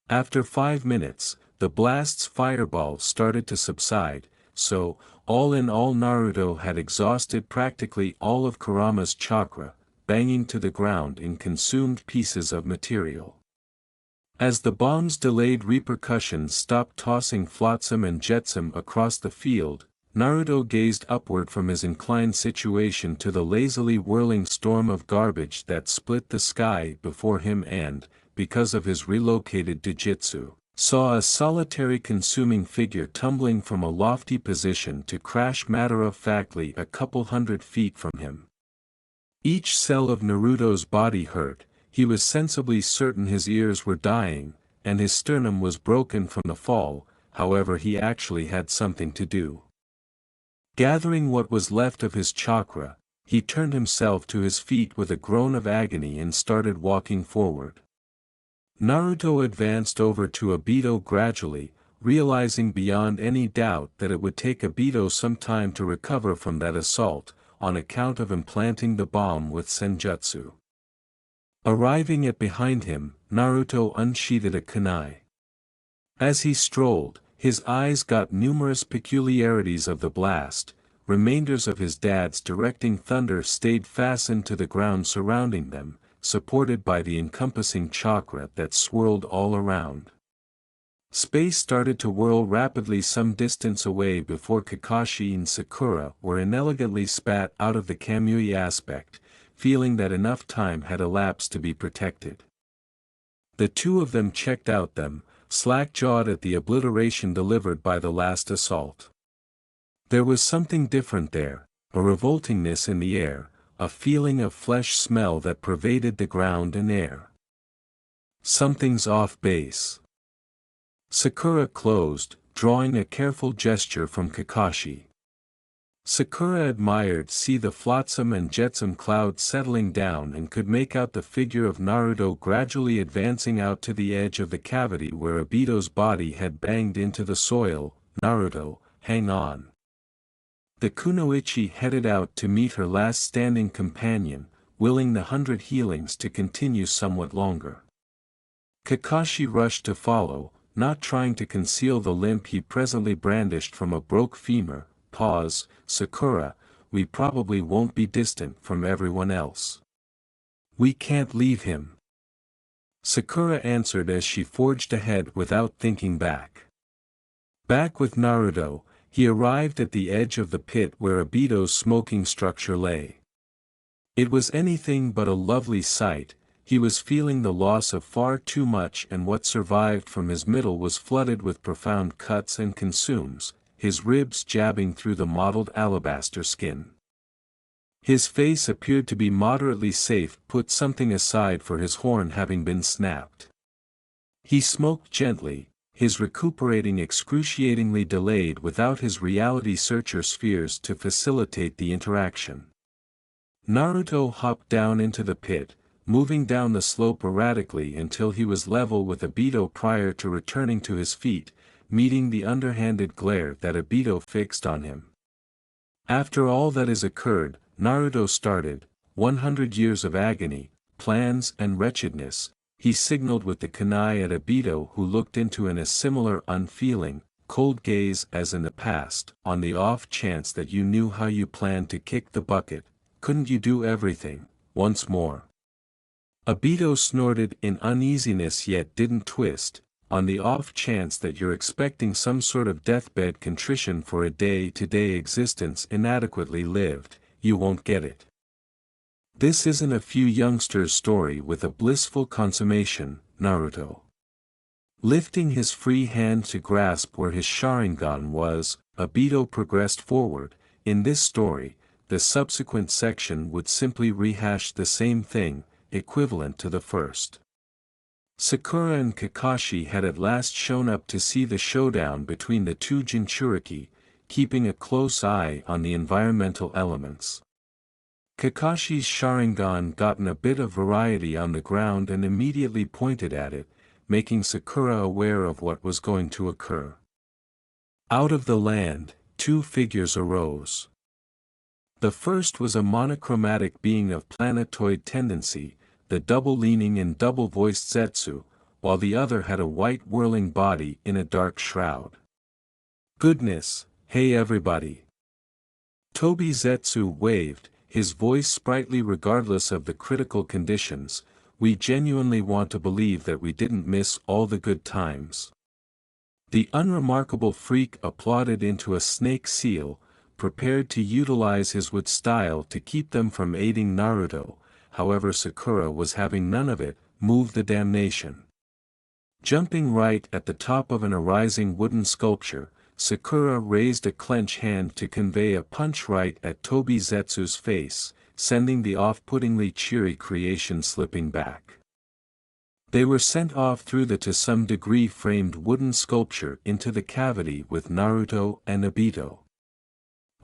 After 5 minutes, the blast's fireball started to subside, so, all in all Naruto had exhausted practically all of Kurama's chakra, banging to the ground in consumed pieces of material. As the bomb's delayed repercussions stopped tossing flotsam and jetsam across the field, Naruto gazed upward from his inclined situation to the lazily whirling storm of garbage that split the sky before him and, because of his relocated Jujutsu, saw a solitary consuming figure tumbling from a lofty position to crash matter-of-factly a couple 100 feet from him. Each cell of Naruto's body hurt, he was sensibly certain his ears were dying, and his sternum was broken from the fall, however he actually had something to do. Gathering what was left of his chakra, he turned himself to his feet with a groan of agony and started walking forward. Naruto advanced over to Obito gradually, realizing beyond any doubt that it would take Obito some time to recover from that assault, on account of implanting the bomb with senjutsu. Arriving at behind him, Naruto unsheathed a kunai. As he strolled, his eyes got numerous peculiarities of the blast. Remainders of his dad's directing thunder stayed fastened to the ground surrounding them, supported by the encompassing chakra that swirled all around. Space started to whirl rapidly some distance away before Kakashi and Sakura were inelegantly spat out of the Kamui aspect, feeling that enough time had elapsed to be protected. The two of them checked out them, slack-jawed at the obliteration delivered by the last assault. There was something different there, a revoltingness in the air, a feeling of flesh smell that pervaded the ground and air. Something's off base. Sakura closed, drawing a careful gesture from Kakashi. Sakura admired the flotsam and jetsam cloud settling down and could make out the figure of Naruto gradually advancing out to the edge of the cavity where Obito's body had banged into the soil. Naruto, hang on. The kunoichi headed out to meet her last standing companion, willing the 100 healings to continue somewhat longer. Kakashi rushed to follow, not trying to conceal the limp he presently brandished from a broke femur. Pause, Sakura, we probably won't be distant from everyone else. We can't leave him. Sakura answered as she forged ahead without thinking back. Back with Naruto, he arrived at the edge of the pit where Obito's smoking structure lay. It was anything but a lovely sight. He was feeling the loss of far too much and what survived from his middle was flooded with profound cuts and consumes, his ribs jabbing through the mottled alabaster skin. His face appeared to be moderately safe, put something aside for his horn having been snapped. He smoked gently, his recuperating excruciatingly delayed without his reality searcher spheres to facilitate the interaction. Naruto hopped down into the pit, moving down the slope erratically until he was level with Obito prior to returning to his feet, meeting the underhanded glare that Obito fixed on him. After all that has occurred, Naruto started, 100 years of agony, plans and wretchedness. He signaled with the kunai at Obito, who looked into a similar unfeeling, cold gaze as in the past. On the off chance that you knew how you planned to kick the bucket, couldn't you do everything, once more? Obito snorted in uneasiness yet didn't twist. on the off chance that you're expecting some sort of deathbed contrition for a day-to-day existence inadequately lived, you won't get it. This isn't a few youngsters' story with a blissful consummation, Naruto. Lifting his free hand to grasp where his Sharingan was, Obito progressed forward. In this story, the subsequent section would simply rehash the same thing, equivalent to the first. Sakura and Kakashi had at last shown up to see the showdown between the two Jinchuriki, keeping a close eye on the environmental elements. Kakashi's Sharingan gotten a bit of variety on the ground and immediately pointed at it, making Sakura aware of what was going to occur. Out of the land, two figures arose. The first was a monochromatic being of planetoid tendency, the double-leaning and double-voiced Zetsu, while the other had a white whirling body in a dark shroud. Goodness, hey everybody! Toby Zetsu waved, his voice sprightly regardless of the critical conditions. We genuinely want to believe that we didn't miss all the good times. The unremarkable freak applauded into a snake seal, prepared to utilize his wit style to keep them from aiding Naruto. However, Sakura was having none of it. Move the damnation. Jumping right at the top of an arising wooden sculpture, Sakura raised a clenched hand to convey a punch right at Toby Zetsu's face, sending the off-puttingly cheery creation slipping back. They were sent off through the to some degree framed wooden sculpture into the cavity with Naruto and Obito.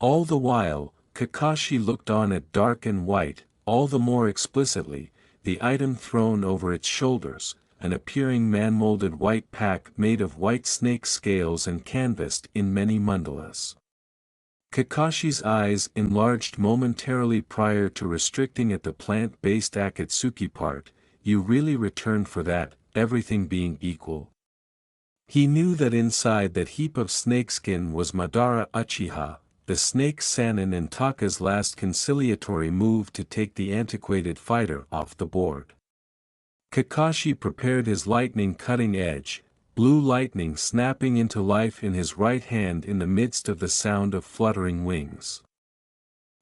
All the while, Kakashi looked on at dark and white, all the more explicitly, the item thrown over its shoulders, an appearing man-molded white pack made of white snake scales and canvassed in many mandalas. Kakashi's eyes enlarged momentarily prior to restricting at the plant-based Akatsuki part. You really returned for that, everything being equal. He knew that inside that heap of snakeskin was Madara Uchiha, the snake Sannin and Taka's last conciliatory move to take the antiquated fighter off the board. Kakashi prepared his lightning cutting edge, blue lightning snapping into life in his right hand in the midst of the sound of fluttering wings.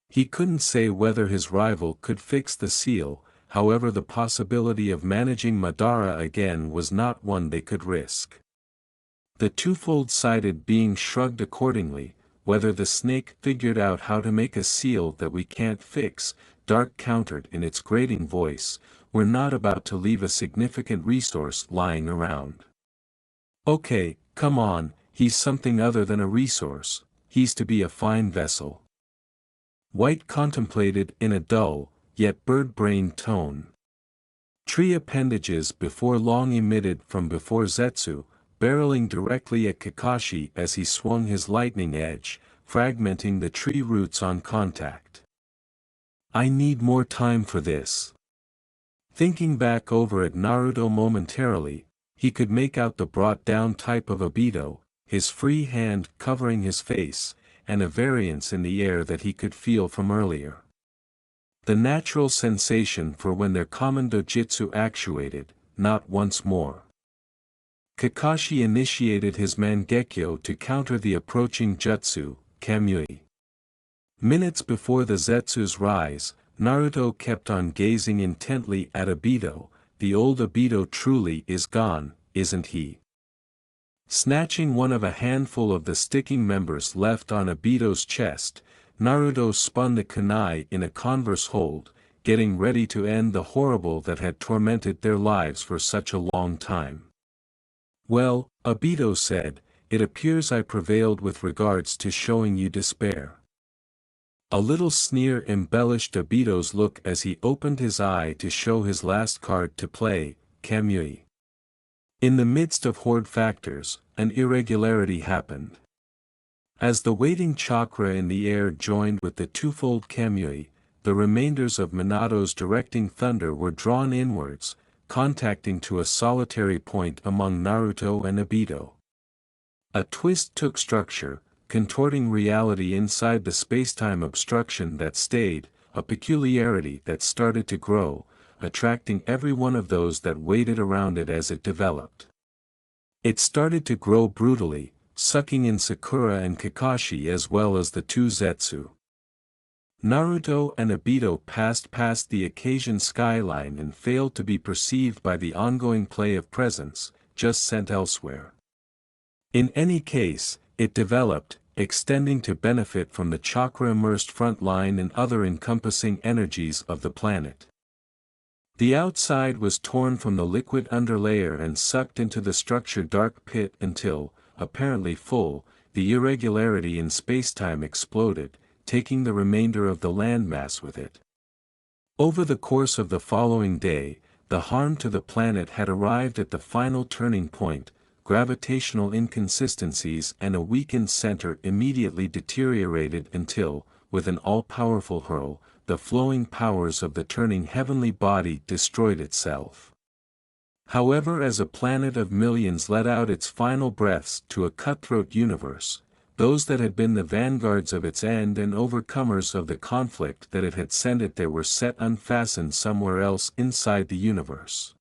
He couldn't say whether his rival could fix the seal, however the possibility of managing Madara again was not one they could risk. The twofold-sided being shrugged accordingly. Whether the snake figured out how to make a seal that we can't fix, Dark countered in its grating voice, we're not about to leave a significant resource lying around. Okay, come on, he's something other than a resource, he's to be a fine vessel. White contemplated in a dull, yet bird-brained tone. Tree appendages before long emitted from before Zetsu, barreling directly at Kakashi as he swung his lightning edge, fragmenting the tree roots on contact. I need more time for this. Thinking back over at Naruto momentarily, he could make out the brought-down type of Obito, his free hand covering his face, and a variance in the air that he could feel from earlier. The natural sensation for when their common dojutsu actuated, not once more. Kakashi initiated his Mangekyo to counter the approaching jutsu, Kamui. Minutes before the Zetsu's rise, Naruto kept on gazing intently at Obito. The old Obito truly is gone, isn't he? Snatching one of a handful of the sticking members left on Obito's chest, Naruto spun the kunai in a converse hold, getting ready to end the horrible that had tormented their lives for such a long time. Well, Obito said, it appears I prevailed with regards to showing you despair. A little sneer embellished Obito's look as he opened his eye to show his last card to play, Kamui. In the midst of horde factors, an irregularity happened. As the waiting chakra in the air joined with the twofold Kamui, the remainders of Minato's directing thunder were drawn inwards, contacting to a solitary point among Naruto and Obito. A twist took structure, contorting reality inside the spacetime obstruction that stayed, a peculiarity that started to grow, attracting every one of those that waited around it as it developed. It started to grow brutally, sucking in Sakura and Kakashi as well as the two Zetsu. Naruto and Obito passed past the occasion skyline and failed to be perceived by the ongoing play of presence, just sent elsewhere. In any case, it developed, extending to benefit from the chakra-immersed front line and other encompassing energies of the planet. The outside was torn from the liquid underlayer and sucked into the structured dark pit until, apparently full, the irregularity in spacetime exploded, taking the remainder of the landmass with it. Over the course of the following day, the harm to the planet had arrived at the final turning point. Gravitational inconsistencies and a weakened center immediately deteriorated until, with an all-powerful hurl, the flowing powers of the turning heavenly body destroyed itself. However, as a planet of millions let out its final breaths to a cutthroat universe, those that had been the vanguards of its end and overcomers of the conflict that it had sent it there were set unfastened somewhere else inside the universe.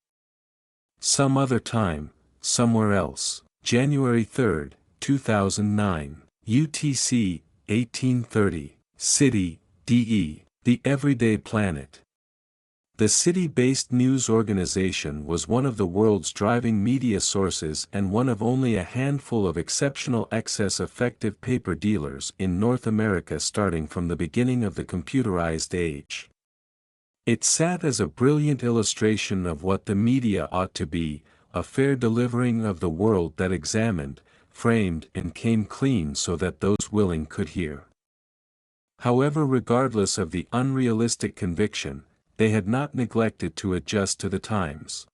Some other time, somewhere else. January 3, 2009. UTC, 1830. City, DE. The Everyday Planet. The city-based news organization was one of the world's driving media sources and one of only a handful of exceptional excess-effective paper dealers in North America starting from the beginning of the computerized age. It sat as a brilliant illustration of what the media ought to be, a fair delivering of the world that examined, framed and came clean so that those willing could hear. However, regardless of the unrealistic conviction, they had not neglected to adjust to the times.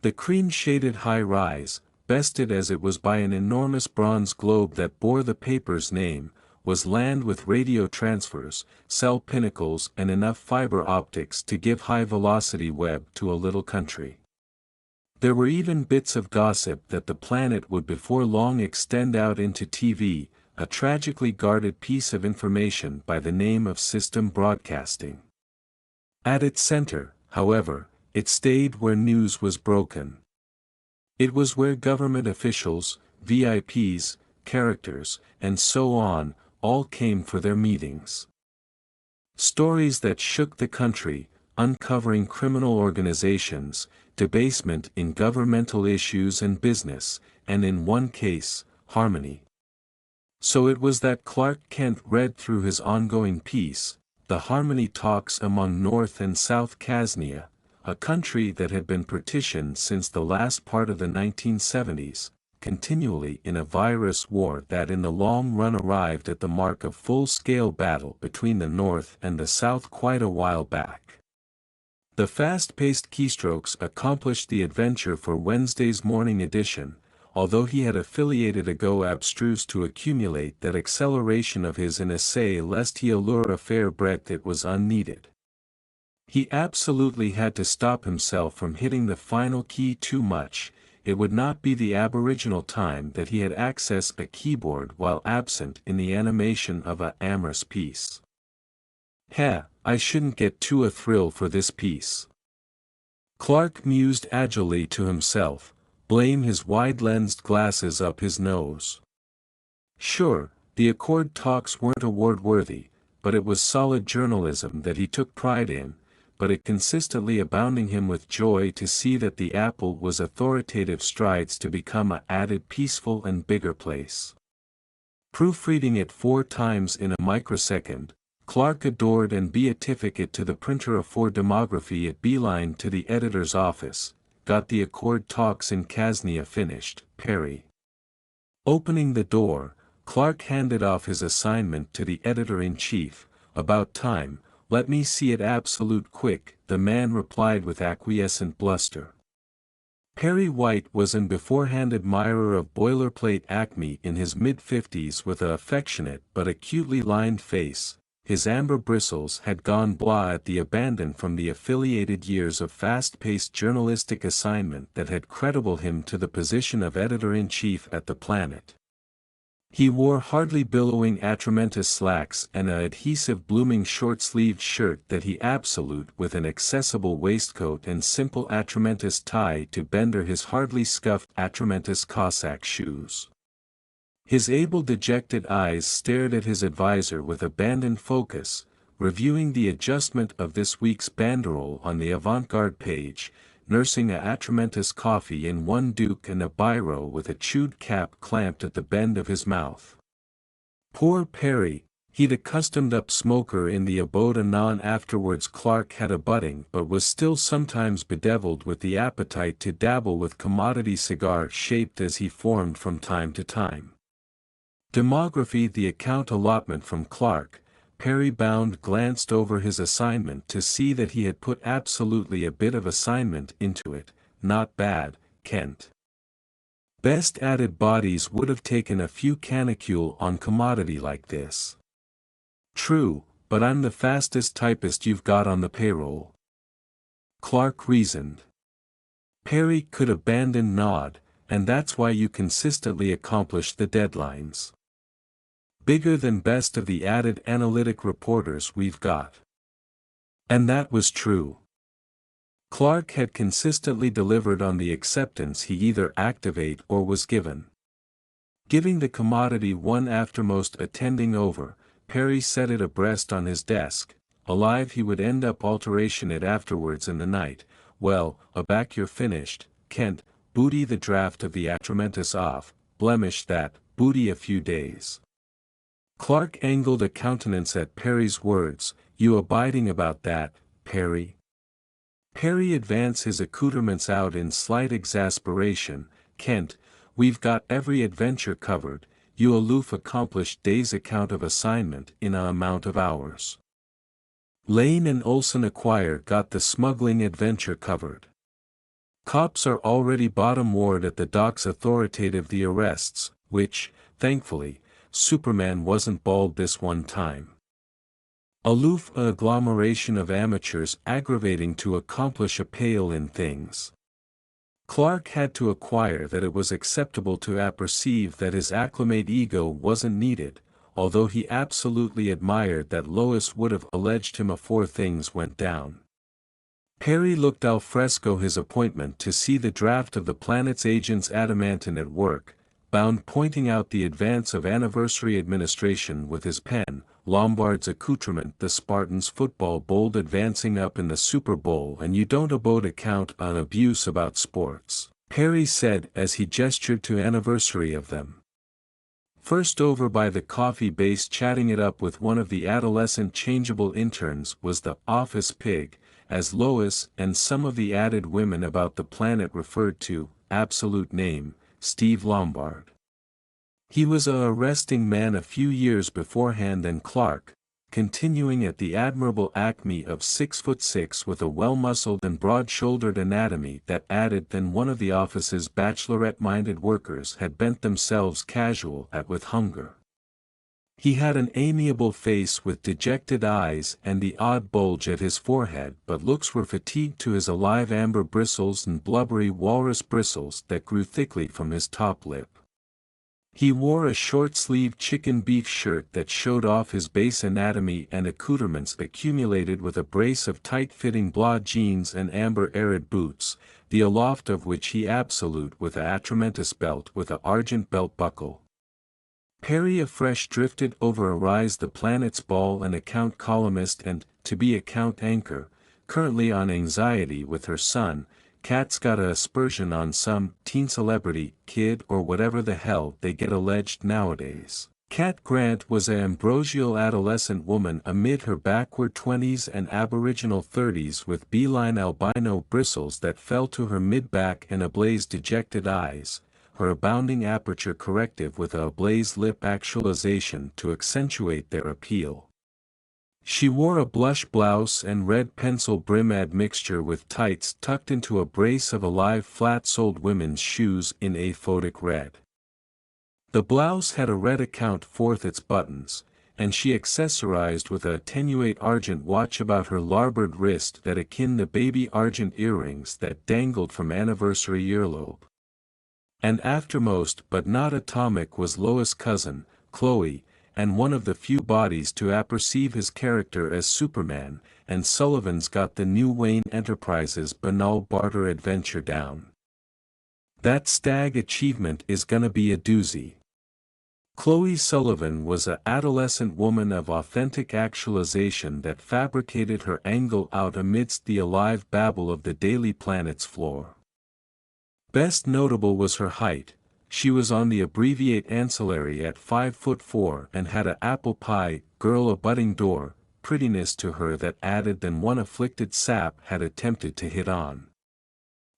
The cream-shaded high-rise, bested as it was by an enormous bronze globe that bore the paper's name, was land with radio transfers, cell pinnacles and enough fiber optics to give high-velocity web to a little country. There were even bits of gossip that the planet would before long extend out into TV, a tragically guarded piece of information by the name of system broadcasting. At its center, however, it stayed where news was broken. It was where government officials, VIPs, characters, and so on, all came for their meetings. Stories that shook the country, uncovering criminal organizations, debasement in governmental issues and business, and in one case, harmony. So it was that Clark Kent read through his ongoing piece, The Harmony Talks Among North and South Casnia, a country that had been partitioned since the last part of the 1970s, continually in a virus war that in the long run arrived at the mark of full-scale battle between the North and the South quite a while back. The fast-paced keystrokes accomplished the adventure for Wednesday's morning edition, although he had affiliated a go abstruse to accumulate that acceleration of his in essay lest he allure a fair breadth it was unneeded. He absolutely had to stop himself from hitting the final key too much. It would not be the aboriginal time that he had accessed a keyboard while absent in the animation of a amorous piece. I shouldn't get too a thrill for this piece. Clark mused agilely to himself, blame his wide-lensed glasses up his nose. Sure, the Accord talks weren't award-worthy, but it was solid journalism that he took pride in, but it consistently abounding him with joy to see that the Apple was authoritative strides to become a added peaceful and bigger place. Proofreading it 4 times in a microsecond, Clark adored and beatificate to the printer of 4 demography at beeline to the editor's office, got the Accord talks in Casnia finished, Perry. Opening the door, Clark handed off his assignment to the editor-in-chief. About time, let me see it absolute quick, the man replied with acquiescent bluster. Perry White was an beforehand admirer of boilerplate Acme in his mid-50s with a affectionate but acutely lined face. His amber bristles had gone blah at the abandon from the affiliated years of fast-paced journalistic assignment that had credited him to the position of editor-in-chief at the Planet. He wore hardly billowing atramentous slacks and a adhesive blooming short-sleeved shirt that he absolute with an accessible waistcoat and simple atramentous tie to bender his hardly scuffed atramentous Cossack shoes. His able dejected eyes stared at his advisor with abandoned focus, reviewing the adjustment of this week's banderole on the avant-garde page, nursing a atramentous coffee in one duke and a biro with a chewed cap clamped at the bend of his mouth. Poor Perry, he'd accustomed up smoker in the abode anon. Afterwards Clark had a budding but was still sometimes bedeviled with the appetite to dabble with commodity cigar shaped as he formed from time to time. Demography. The account allotment from Clark. Perry Bound glanced over his assignment to see that he had put absolutely a bit of assignment into it. Not bad, Kent. Best added bodies would have taken a few canicule on commodity like this. True, but I'm the fastest typist you've got on the payroll. Clark reasoned. Perry could abandon nod, and that's why you consistently accomplish the deadlines. Bigger than best of the added analytic reporters we've got. And that was true. Clark had consistently delivered on the acceptance he either activate or was given. Giving the commodity one aftermost attending over, Perry set it abreast on his desk. Alive he would end up alteration it afterwards in the night. Well, aback you're finished, Kent, booty the draft of the atramentous off, blemish that, booty a few days. Clark angled a countenance at Perry's words. You abiding about that, Perry? Perry advanced his accoutrements out in slight exasperation. Kent, we've got every adventure covered, you aloof accomplished day's account of assignment in a amount of hours. Lane and Olson Acquire got the smuggling adventure covered. Cops are already bottom ward at the docks authoritative the arrests, which, thankfully, Superman wasn't bald this one time. Aloof a agglomeration of amateurs aggravating to accomplish a pale in things. Clark had to acquire that it was acceptable to apperceive that his acclimate ego wasn't needed, although he absolutely admired that Lois would have alleged him afore things went down. Perry looked al fresco his appointment to see the draft of the planet's agents adamantine at work, Bound pointing out the advance of anniversary administration with his pen, Lombard's accoutrement the Spartans football bold advancing up in the Super Bowl and you don't abode account on abuse about sports, Perry said as he gestured to anniversary of them. First over by the coffee base chatting it up with one of the adolescent changeable interns was the office pig, as Lois and some of the added women about the planet referred to, absolute name, Steve Lombard. He was a arresting man a few years beforehand and Clark, continuing at the admirable acme of 6'6" with a well-muscled and broad-shouldered anatomy that added than one of the office's bachelorette-minded workers had bent themselves casual at with hunger. He had an amiable face with dejected eyes and the odd bulge at his forehead, but looks were fatigued to his alive amber bristles and blubbery walrus bristles that grew thickly from his top lip. He wore a short-sleeved chicken beef shirt that showed off his base anatomy and accoutrements accumulated with a brace of tight-fitting blonde jeans and amber arid boots, the aloft of which he absolute with a atramentous belt with a argent belt buckle. Perry afresh drifted over Arise the Planet's ball and account columnist and, to be account anchor, currently on anxiety with her son. Kat's got a aspersion on some teen celebrity, kid or whatever the hell they get alleged nowadays. Kat Grant was an ambrosial adolescent woman amid her backward 20s and aboriginal 30s with beeline albino bristles that fell to her mid-back and ablaze dejected eyes, her abounding aperture corrective with a ablaze lip actualization to accentuate their appeal. She wore a blush blouse and red pencil brim admixture with tights tucked into a brace of alive flat-soled women's shoes in aphotic red. The blouse had a red account forth its buttons, and she accessorized with a attenuate argent watch about her larboard wrist that akin the baby argent earrings that dangled from anniversary earlobe. And aftermost but not atomic was Lois' cousin, Chloe, and one of the few bodies to apperceive his character as Superman, and Sullivan's got the new Wayne Enterprises banal barter adventure down. That stag achievement is gonna be a doozy. Chloe Sullivan was a adolescent woman of authentic actualization that fabricated her angle out amidst the alive babble of the Daily Planet's floor. Best notable was her height. She was on the abbreviate ancillary at 5'4" and had a apple pie, girl a budding door, prettiness to her that added than one afflicted sap had attempted to hit on.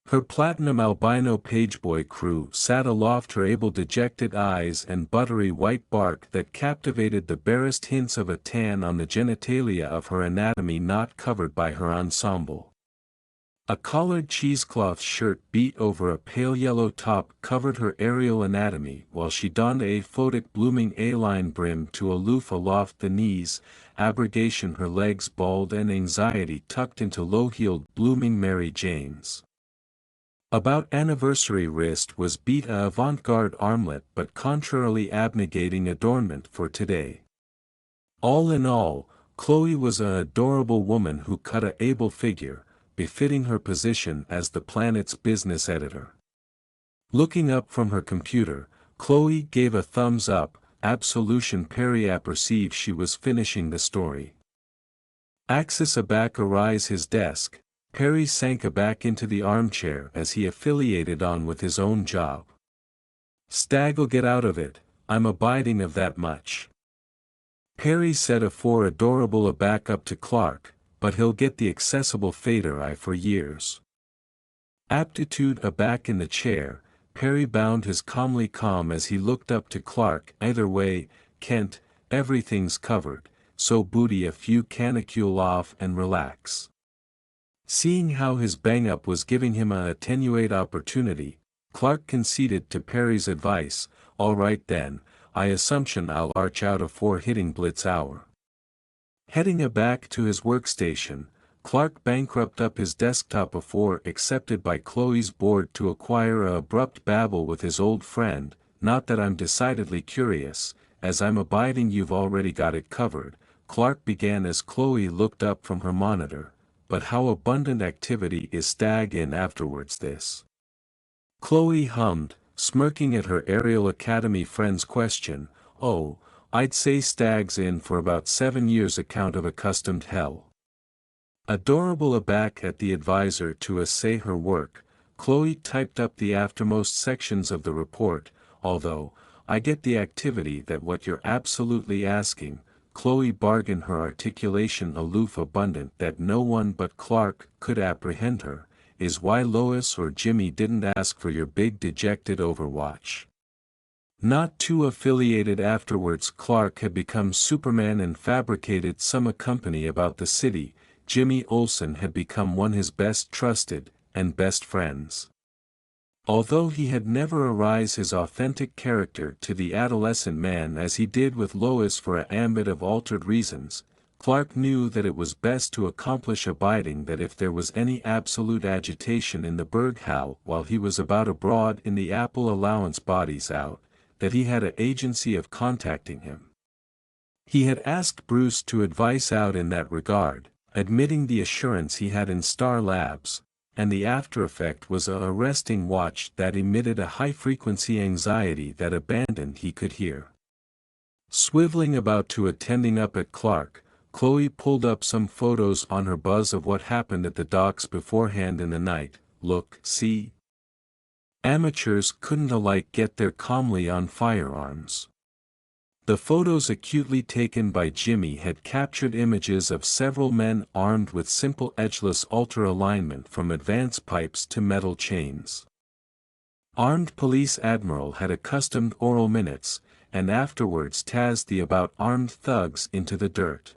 Her platinum albino pageboy crew sat aloft her able dejected eyes and buttery white bark that captivated the barest hints of a tan on the genitalia of her anatomy not covered by her ensemble. A collared cheesecloth shirt beat over a pale yellow top covered her aerial anatomy while she donned a photic blooming A-line brim to aloof aloft the knees, abrogation her legs bald and anxiety tucked into low-heeled blooming Mary Janes. About anniversary wrist was beat a avant-garde armlet but contrarily abnegating adornment for today. All in all, Chloe was an adorable woman who cut a able figure, befitting her position as the planet's business editor. Looking up from her computer, Chloe gave a thumbs up, absolution Perry apperceived she was finishing the story. Axis aback arise his desk, Perry sank aback into the armchair as he affiliated on with his own job. Stag'll get out of it, I'm abiding of that much. Perry said afore adorable aback up to Clark, but he'll get the accessible fader eye for years. Aptitude aback in the chair, Perry bound his calmly calm as he looked up to Clark. Either way, Kent, everything's covered, so booty a few canicule off and relax. Seeing how his bang-up was giving him a attenuate opportunity, Clark conceded to Perry's advice, all right then, I assumption I'll arch out afore hitting blitz hour. Heading aback to his workstation, Clark bankrupt up his desktop before accepted by Chloe's board to acquire a abrupt babble with his old friend, not that I'm decidedly curious, as I'm abiding you've already got it covered, Clark began as Chloe looked up from her monitor, but how abundant activity is stag in afterwards this. Chloe hummed, smirking at her Aerial Academy friend's question, oh, I'd say stag's in for about 7 years account of accustomed hell. Adorable aback at the advisor to essay her work, Chloe typed up the aftermost sections of the report, although, I get the activity that what you're absolutely asking, Chloe bargained her articulation aloof abundant that no one but Clark could apprehend her, is why Lois or Jimmy didn't ask for your big dejected overwatch. Not too affiliated afterwards Clark had become Superman and fabricated some company about the city, Jimmy Olsen had become one his best trusted, and best friends. Although he had never arise his authentic character to the adolescent man as he did with Lois for a ambit of altered reasons, Clark knew that it was best to accomplish abiding that if there was any absolute agitation in the Berghaus while he was about abroad in the Apple allowance bodies out, that he had an agency of contacting him. He had asked Bruce to advise out in that regard, admitting the assurance he had in Star Labs, and the after effect was a arresting watch that emitted a high-frequency anxiety that abandoned he could hear. Swiveling about to attending up at Clark, Chloe pulled up some photos on her buzz of what happened at the docks beforehand in the night. Look, see? Amateurs couldn't alike get there calmly on firearms. The photos acutely taken by Jimmy had captured images of several men armed with simple edgeless altar alignment from advance pipes to metal chains. Armed police admiral had accustomed oral minutes, and afterwards tazzed the about armed thugs into the dirt.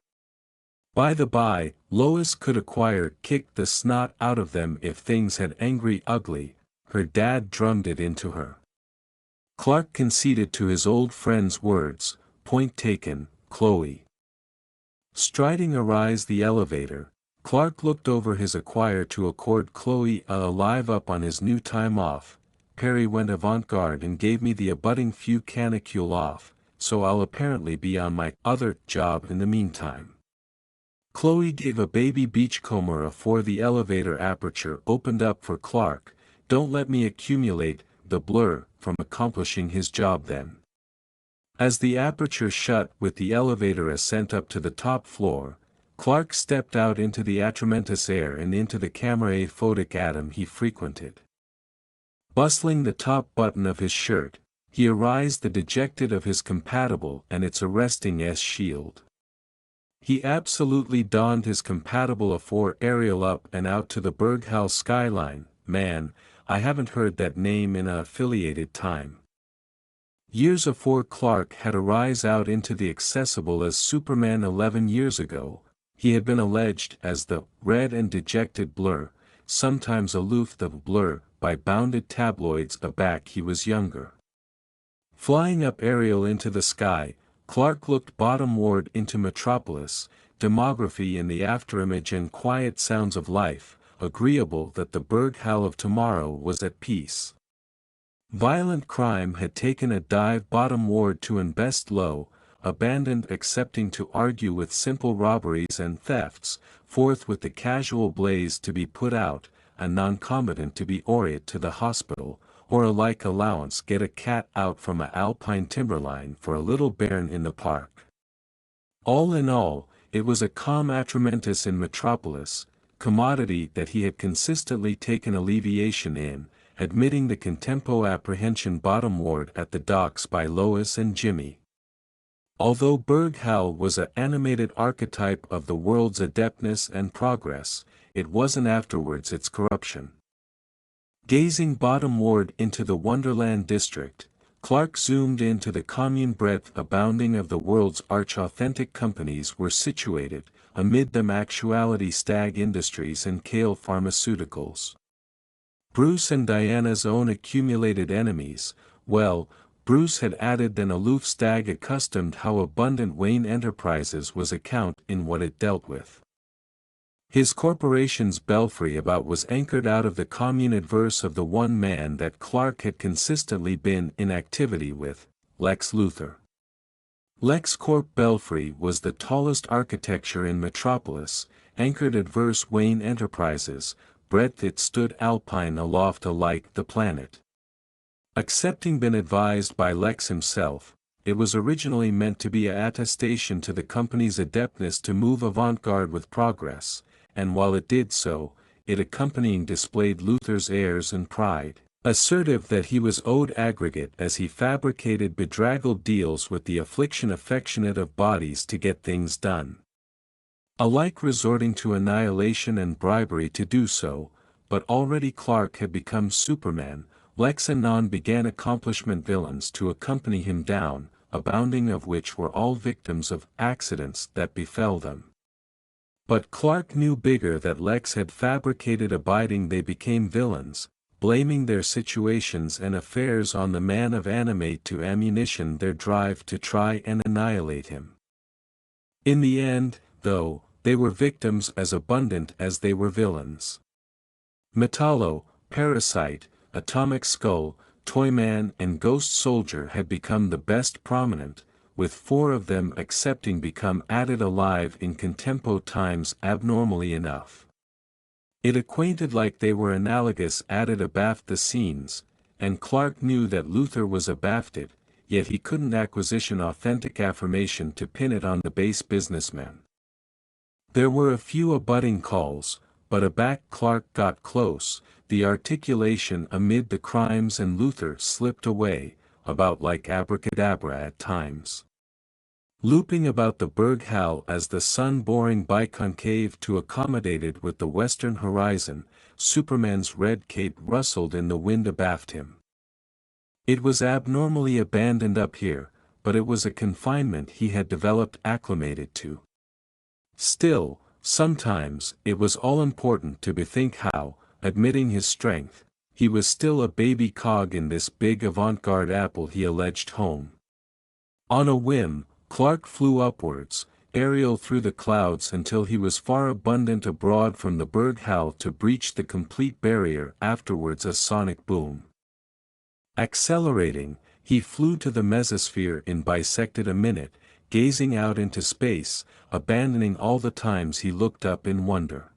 By the by, Lois could acquire kicked the snot out of them if things had angry ugly, her dad drummed it into her. Clark conceded to his old friend's words, point taken, Chloe. Striding arise the elevator, Clark looked over his acquire to accord Chloe a live up on his new time off, Perry went avant-garde and gave me the abutting few canicule off, so I'll apparently be on my other job in the meantime. Chloe gave a baby beachcomber afore the elevator aperture opened up for Clark. Don't let me accumulate the blur from accomplishing his job then. As the aperture shut with the elevator ascent up to the top floor, Clark stepped out into the atramentus air and into the camera photic atom he frequented. Bustling the top button of his shirt, he arised the dejected of his compatible and its arresting shield. He absolutely donned his compatible afore aerial up and out to the Berghaus skyline. Man, I haven't heard that name in a affiliated time. Years afore Clark had arise out into the accessible as Superman 11 years ago, he had been alleged as the red and dejected Blur, sometimes aloof the Blur, by bounded tabloids aback he was younger. Flying up aerial into the sky, Clark looked bottomward into Metropolis, demography in the afterimage and quiet sounds of life, agreeable that the Berghaus of tomorrow was at peace. Violent crime had taken a dive bottomward to invest low, abandoned accepting to argue with simple robberies and thefts, forth with the casual blaze to be put out, a non-combatant to be orate to the hospital, or a like allowance get a cat out from a alpine timberline for a little bairn in the park. All in all, it was a calm atramentus in Metropolis, commodity that he had consistently taken alleviation in, admitting the contempo apprehension bottomward at the docks by Lois and Jimmy. Although Berghaus was an animated archetype of the world's adeptness and progress, it wasn't afterwards its corruption. Gazing bottomward into the Wonderland district, Clark zoomed into the commune breadth abounding of the world's arch-authentic companies were situated, amid them Actuality Stag Industries and Kale Pharmaceuticals. Bruce and Diana's own accumulated enemies, well, Bruce had added an aloof Stag accustomed how abundant Wayne Enterprises was account in what it dealt with. His corporation's belfry about was anchored out of the commune adverse of the one man that Clark had consistently been in activity with, Lex Luthor. LexCorp belfry was the tallest architecture in Metropolis, anchored adverse Wayne Enterprises, breadth it stood alpine aloft alike the planet. Accepting been advised by Lex himself, it was originally meant to be a attestation to the company's adeptness to move avant-garde with progress, and while it did so, it accompanying displayed Luthor's airs and pride, assertive that he was owed aggregate as he fabricated bedraggled deals with the affliction affectionate of bodies to get things done. Alike resorting to annihilation and bribery to do so, but already Clark had become Superman, Lex anon began accomplishment villains to accompany him down, abounding of which were all victims of accidents that befell them. But Clark knew bigger that Lex had fabricated abiding they became villains, blaming their situations and affairs on the man of animate to ammunition their drive to try and annihilate him. In the end, though, they were victims as abundant as they were villains. Metallo, Parasite, Atomic Skull, Toyman and Ghost Soldier had become the best prominent, with 4 of them accepting become added alive in contempo times abnormally enough. It acquainted like they were analogous added abaft the scenes, and Clark knew that Luthor was abafted, yet he couldn't acquisition authentic affirmation to pin it on the base businessman. There were a few abutting calls, but aback Clark got close, the articulation amid the crimes and Luthor slipped away, about like abracadabra at times. Looping about the Berghaus as the sun boring biconcave to accommodate it with the western horizon, Superman's red cape rustled in the wind abaft him. It was abnormally abandoned up here, but it was a confinement he had developed acclimated to. Still, sometimes, it was all-important to bethink how, admitting his strength, he was still a baby cog in this big avant-garde apple he alleged home. On a whim, Clark flew upwards, aerial through the clouds until he was far abundant abroad from the Berghaus to breach the complete barrier afterwards a sonic boom. Accelerating, he flew to the mesosphere in bisected a minute, gazing out into space, abandoning all the times he looked up in wonder.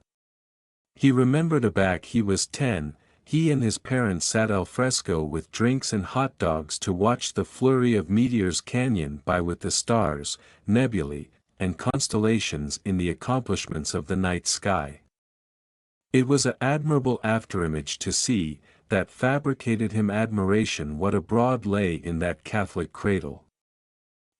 He remembered back he was 10, he and his parents sat al fresco with drinks and hot dogs to watch the flurry of meteors canyon by with the stars, nebulae, and constellations in the accomplishments of the night sky. It was an admirable afterimage to see, that fabricated him admiration what abroad lay in that Catholic cradle.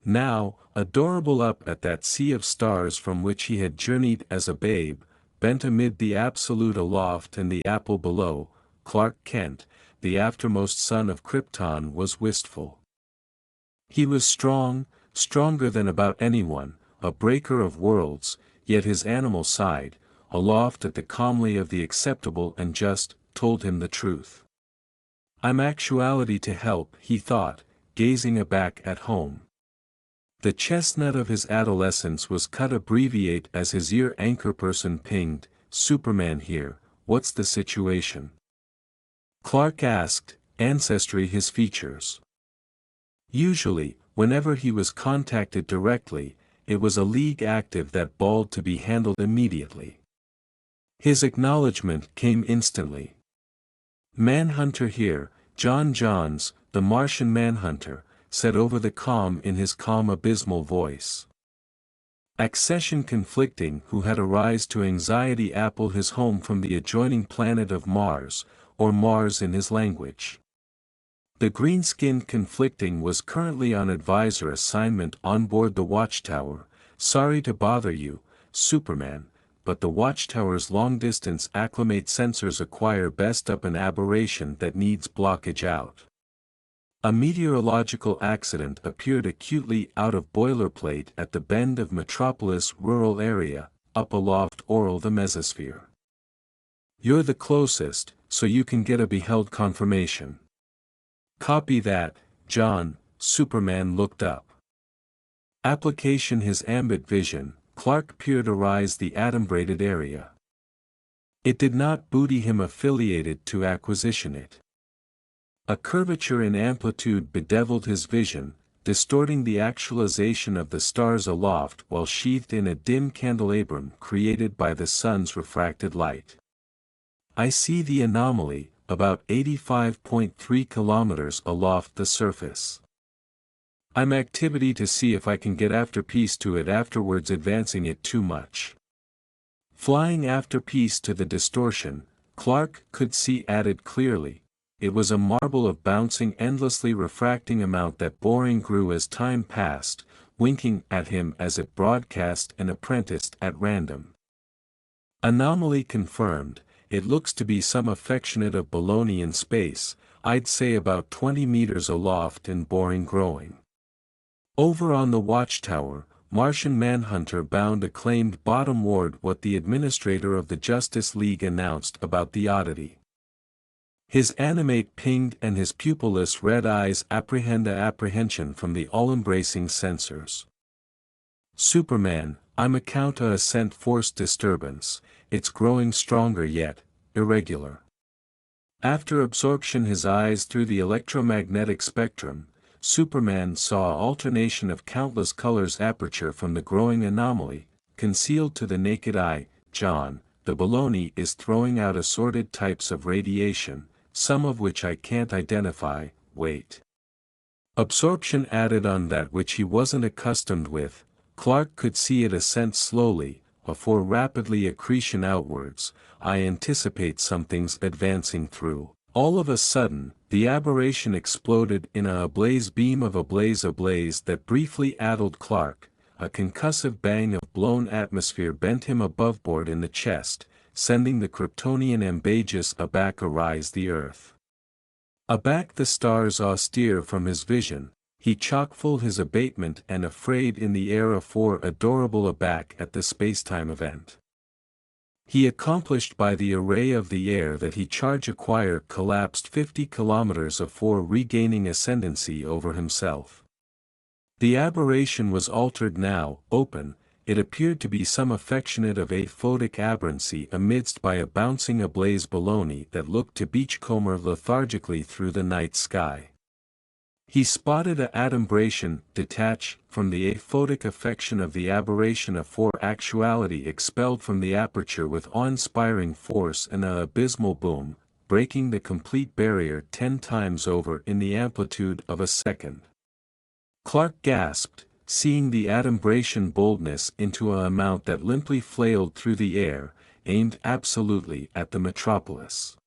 Now, adorable up at that sea of stars from which he had journeyed as a babe, bent amid the absolute aloft and the apple below, Clark Kent, the aftermost son of Krypton, was wistful. He was strong, stronger than about anyone, a breaker of worlds, yet his animal side, aloft at the calmly of the acceptable and just, told him the truth. I'm actuality to help, he thought, gazing aback at home. The chestnut of his adolescence was cut abbreviate as his ear anchorperson pinged, Superman here, what's the situation? Clark asked, ancestry his features. Usually, whenever he was contacted directly, it was a league active that bawled to be handled immediately. His acknowledgement came instantly. Manhunter here, John Johns, the Martian Manhunter, said over the comm in his calm abysmal voice. Accession conflicting who had arise to anxiety apple his home from the adjoining planet of Mars, or Mars in his language. The green-skinned conflicting was currently on advisor assignment on board the Watchtower, sorry to bother you, Superman, but the Watchtower's long-distance acclimate sensors acquire best up an aberration that needs blockage out. A meteorological accident appeared acutely out of boilerplate at the bend of Metropolis rural area, up aloft oral the mesosphere. You're the closest, so you can get a beheld confirmation. Copy that, John. Superman looked up. Application his ambit vision, Clark peered arise the adumbrated area. It did not booty him affiliated to acquisition it. A curvature in amplitude bedeviled his vision, distorting the actualization of the stars aloft while sheathed in a dim candelabrum created by the sun's refracted light. I see the anomaly, about 85.3 kilometers aloft the surface. I'm activity to see if I can get after piece to it afterwards advancing it too much. Flying after piece to the distortion, Clark could see added clearly. It was a marble of bouncing endlessly refracting amount that boring grew as time passed, winking at him as it broadcast and apprenticed at random. Anomaly confirmed, it looks to be some affectionate of baloney in space, I'd say about 20 meters aloft and boring growing. Over on the Watchtower, Martian Manhunter bound acclaimed bottom ward what the administrator of the Justice League announced about the oddity. His animate pinged and his pupilless red eyes apprehension from the all-embracing sensors. Superman, I'm account a ascent force disturbance, it's growing stronger yet, irregular. After absorption his eyes through the electromagnetic spectrum, Superman saw alternation of countless colors aperture from the growing anomaly, concealed to the naked eye. John, the baloney is throwing out assorted types of radiation, some of which I can't identify, wait. Absorption added on that which he wasn't accustomed with, Clark could see it ascend slowly, before rapidly accretion outwards. I anticipate something's advancing through. All of a sudden, the aberration exploded in a ablaze beam of ablaze that briefly addled Clark. A concussive bang of blown atmosphere bent him aboveboard in the chest, sending the Kryptonian Ambagus aback arise the earth. Aback the stars austere from his vision, he chock-full his abatement and afraid in the air afore adorable aback at the spacetime event. He accomplished by the array of the air that he charge acquire collapsed 50 kilometers afore regaining ascendancy over himself. The aberration was altered now, open, it appeared to be some affectionate of aphotic aberrancy amidst by a bouncing ablaze baloney that looked to beachcomber lethargically through the night sky. He spotted a adumbration detach from the aphotic affection of the aberration a for actuality expelled from the aperture with awe-inspiring force and a abysmal boom, breaking the complete barrier 10 times over in the amplitude of a second. Clark gasped, seeing the adumbration boldness into a amount that limply flailed through the air, aimed absolutely at the Metropolis.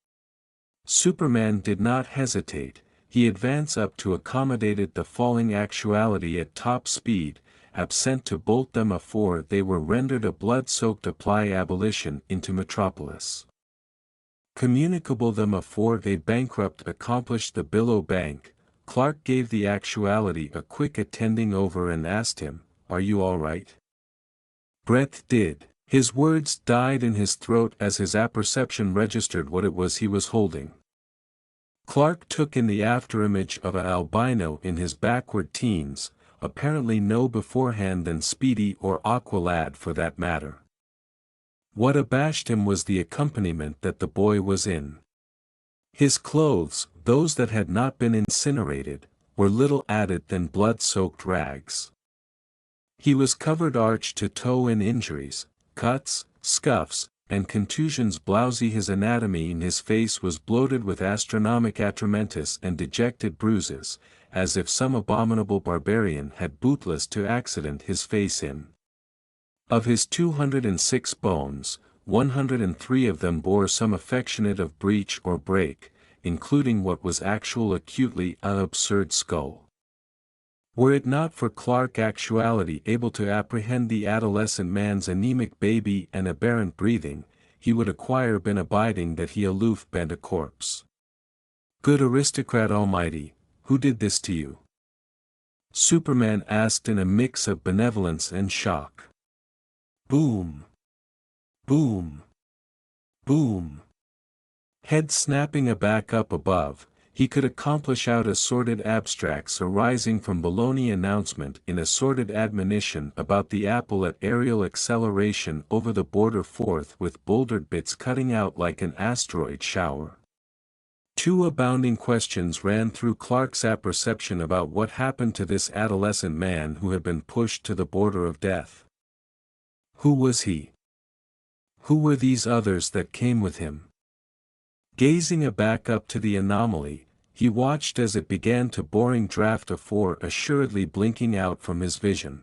Superman did not hesitate. He advanced up to accommodate the falling actuality at top speed, absent to bolt them afore they were rendered a blood-soaked apply abolition into Metropolis. Communicable them afore they bankrupt accomplished the billow bank, Clark gave the actuality a quick attending over and asked him, "Are you all right?" Brett did. His words died in his throat as his apperception registered what it was he was holding. Clark took in the afterimage of an albino in his backward teens, apparently no beforehand than Speedy or Aqualad for that matter. What abashed him was the accompaniment that the boy was in. His clothes, those that had not been incinerated, were little added than blood-soaked rags. He was covered arch to toe in injuries, cuts, scuffs, and contusions blousy his anatomy and his face was bloated with astronomic atramentus and dejected bruises, as if some abominable barbarian had bootless to accident his face in. Of his 206 bones, 103 of them bore some affectionate of breach or break, including what was actual acutely an absurd skull. Were it not for Clark actuality able to apprehend the adolescent man's anemic baby and aberrant breathing, he would acquire been abiding that he aloof bent a corpse. "Good aristocrat almighty, who did this to you?" Superman asked in a mix of benevolence and shock. Boom! Boom! Boom! Head snapping aback up above, he could accomplish out assorted abstracts arising from baloney announcement in assorted admonition about the apple at aerial acceleration over the border forth with bouldered bits cutting out like an asteroid shower. Two abounding questions ran through Clark's apperception about what happened to this adolescent man who had been pushed to the border of death. Who was he? Who were these others that came with him? Gazing aback up to the anomaly, he watched as it began to boring draft afore assuredly blinking out from his vision.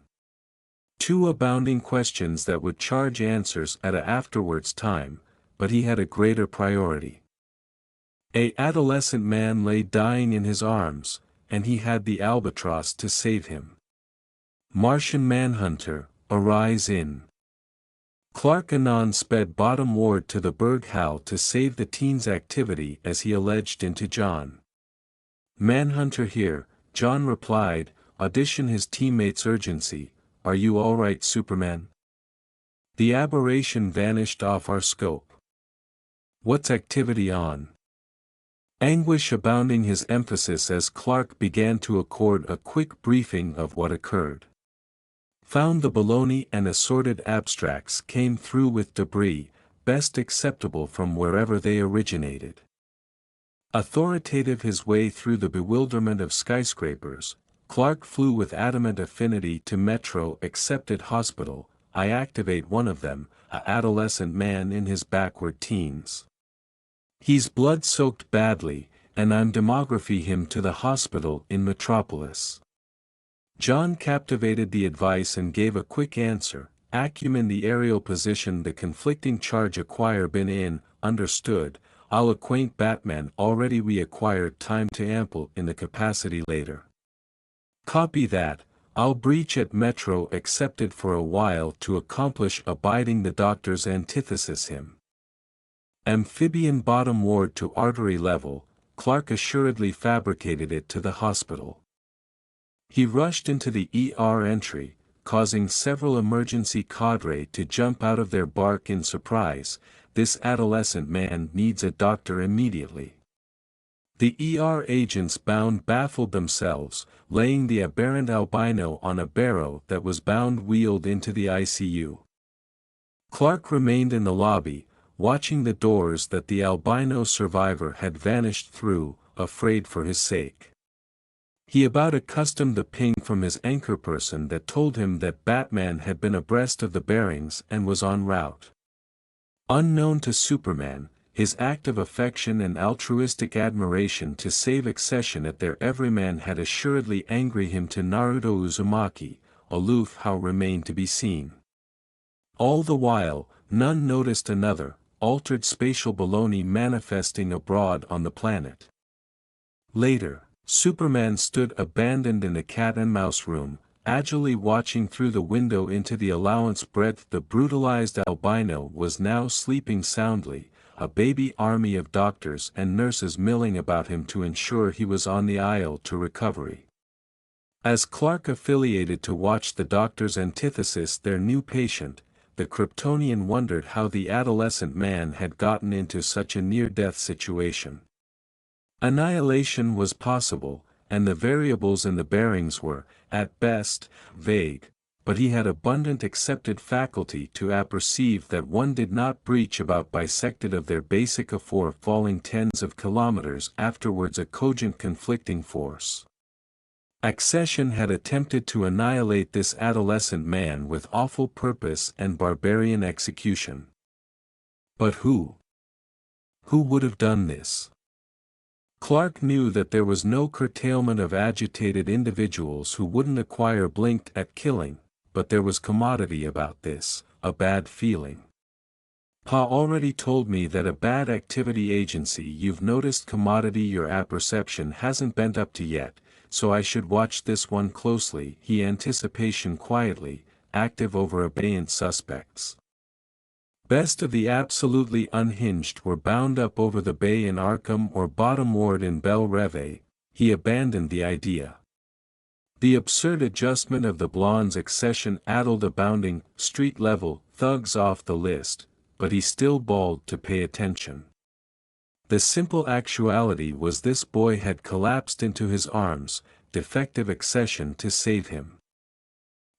Two abounding questions that would charge answers at a afterwards time, but he had a greater priority. A adolescent man lay dying in his arms, and he had the albatross to save him. Martian Manhunter, arise in. Clark anon sped bottomward to the Berghaus to save the teen's activity as he alleged into John. "Manhunter here," John replied, audition his teammate's urgency, "Are you all right, Superman?" The aberration vanished off our scope. What's activity on? Anguish abounding his emphasis as Clark began to accord a quick briefing of what occurred. Found the baloney and assorted abstracts came through with debris, best acceptable from wherever they originated. Authoritative his way through the bewilderment of skyscrapers, Clark flew with adamant affinity to Metro accepted hospital. I activate one of them, a adolescent man in his backward teens. He's blood-soaked badly, and I'm demography him to the hospital in Metropolis. John captivated the advice and gave a quick answer, acumen the aerial position the conflicting charge acquire been in, understood, I'll acquaint Batman already we acquired time to ample in the capacity later. Copy that, I'll breach at Metro accepted for a while to accomplish abiding the doctor's antithesis him. Amphibian bottom ward to artery level, Clark assuredly fabricated it to the hospital. He rushed into the ER entry, causing several emergency cadre to jump out of their bark in surprise. This adolescent man needs a doctor immediately. The agents bound baffled themselves, laying the aberrant albino on a barrow that was bound wheeled into the ICU. Clark remained in the lobby, watching the doors that the albino survivor had vanished through, afraid for his sake. He about accustomed the ping from his anchor person that told him that Batman had been abreast of the bearings and was en route. Unknown to Superman, his act of affection and altruistic admiration to save accession at their everyman had assuredly angered him to Naruto Uzumaki, aloof how remained to be seen. All the while, none noticed another, altered spatial baloney manifesting abroad on the planet. Later, Superman stood abandoned in a cat-and-mouse room, agilely watching through the window into the allowance breadth. The brutalized albino was now sleeping soundly, a baby army of doctors and nurses milling about him to ensure he was on the aisle to recovery. As Clark affiliated to watch the doctor's antithesis, their new patient, the Kryptonian wondered how the adolescent man had gotten into such a near-death situation. Annihilation was possible, and the variables in the bearings were, at best, vague, but he had abundant accepted faculty to apperceive that one did not breach about bisected of their basic afore falling tens of kilometers afterwards a cogent conflicting force. Accession had attempted to annihilate this adolescent man with awful purpose and barbarian execution. But who? Who would have done this? Clark knew that there was no curtailment of agitated individuals who wouldn't acquire blinked at killing, but there was commodity about this, a bad feeling. Pa already told me that a bad activity agency you've noticed commodity your apperception hasn't bent up to yet, so I should watch this one closely. He anticipation quietly, active over abeyant suspects. Best of the absolutely unhinged were bound up over the bay in Arkham or bottom ward in Belle Reve. He abandoned the idea. The absurd adjustment of the blonde's accession addled abounding, street-level, thugs off the list, but he still bawled to pay attention. The simple actuality was this boy had collapsed into his arms, defective accession to save him.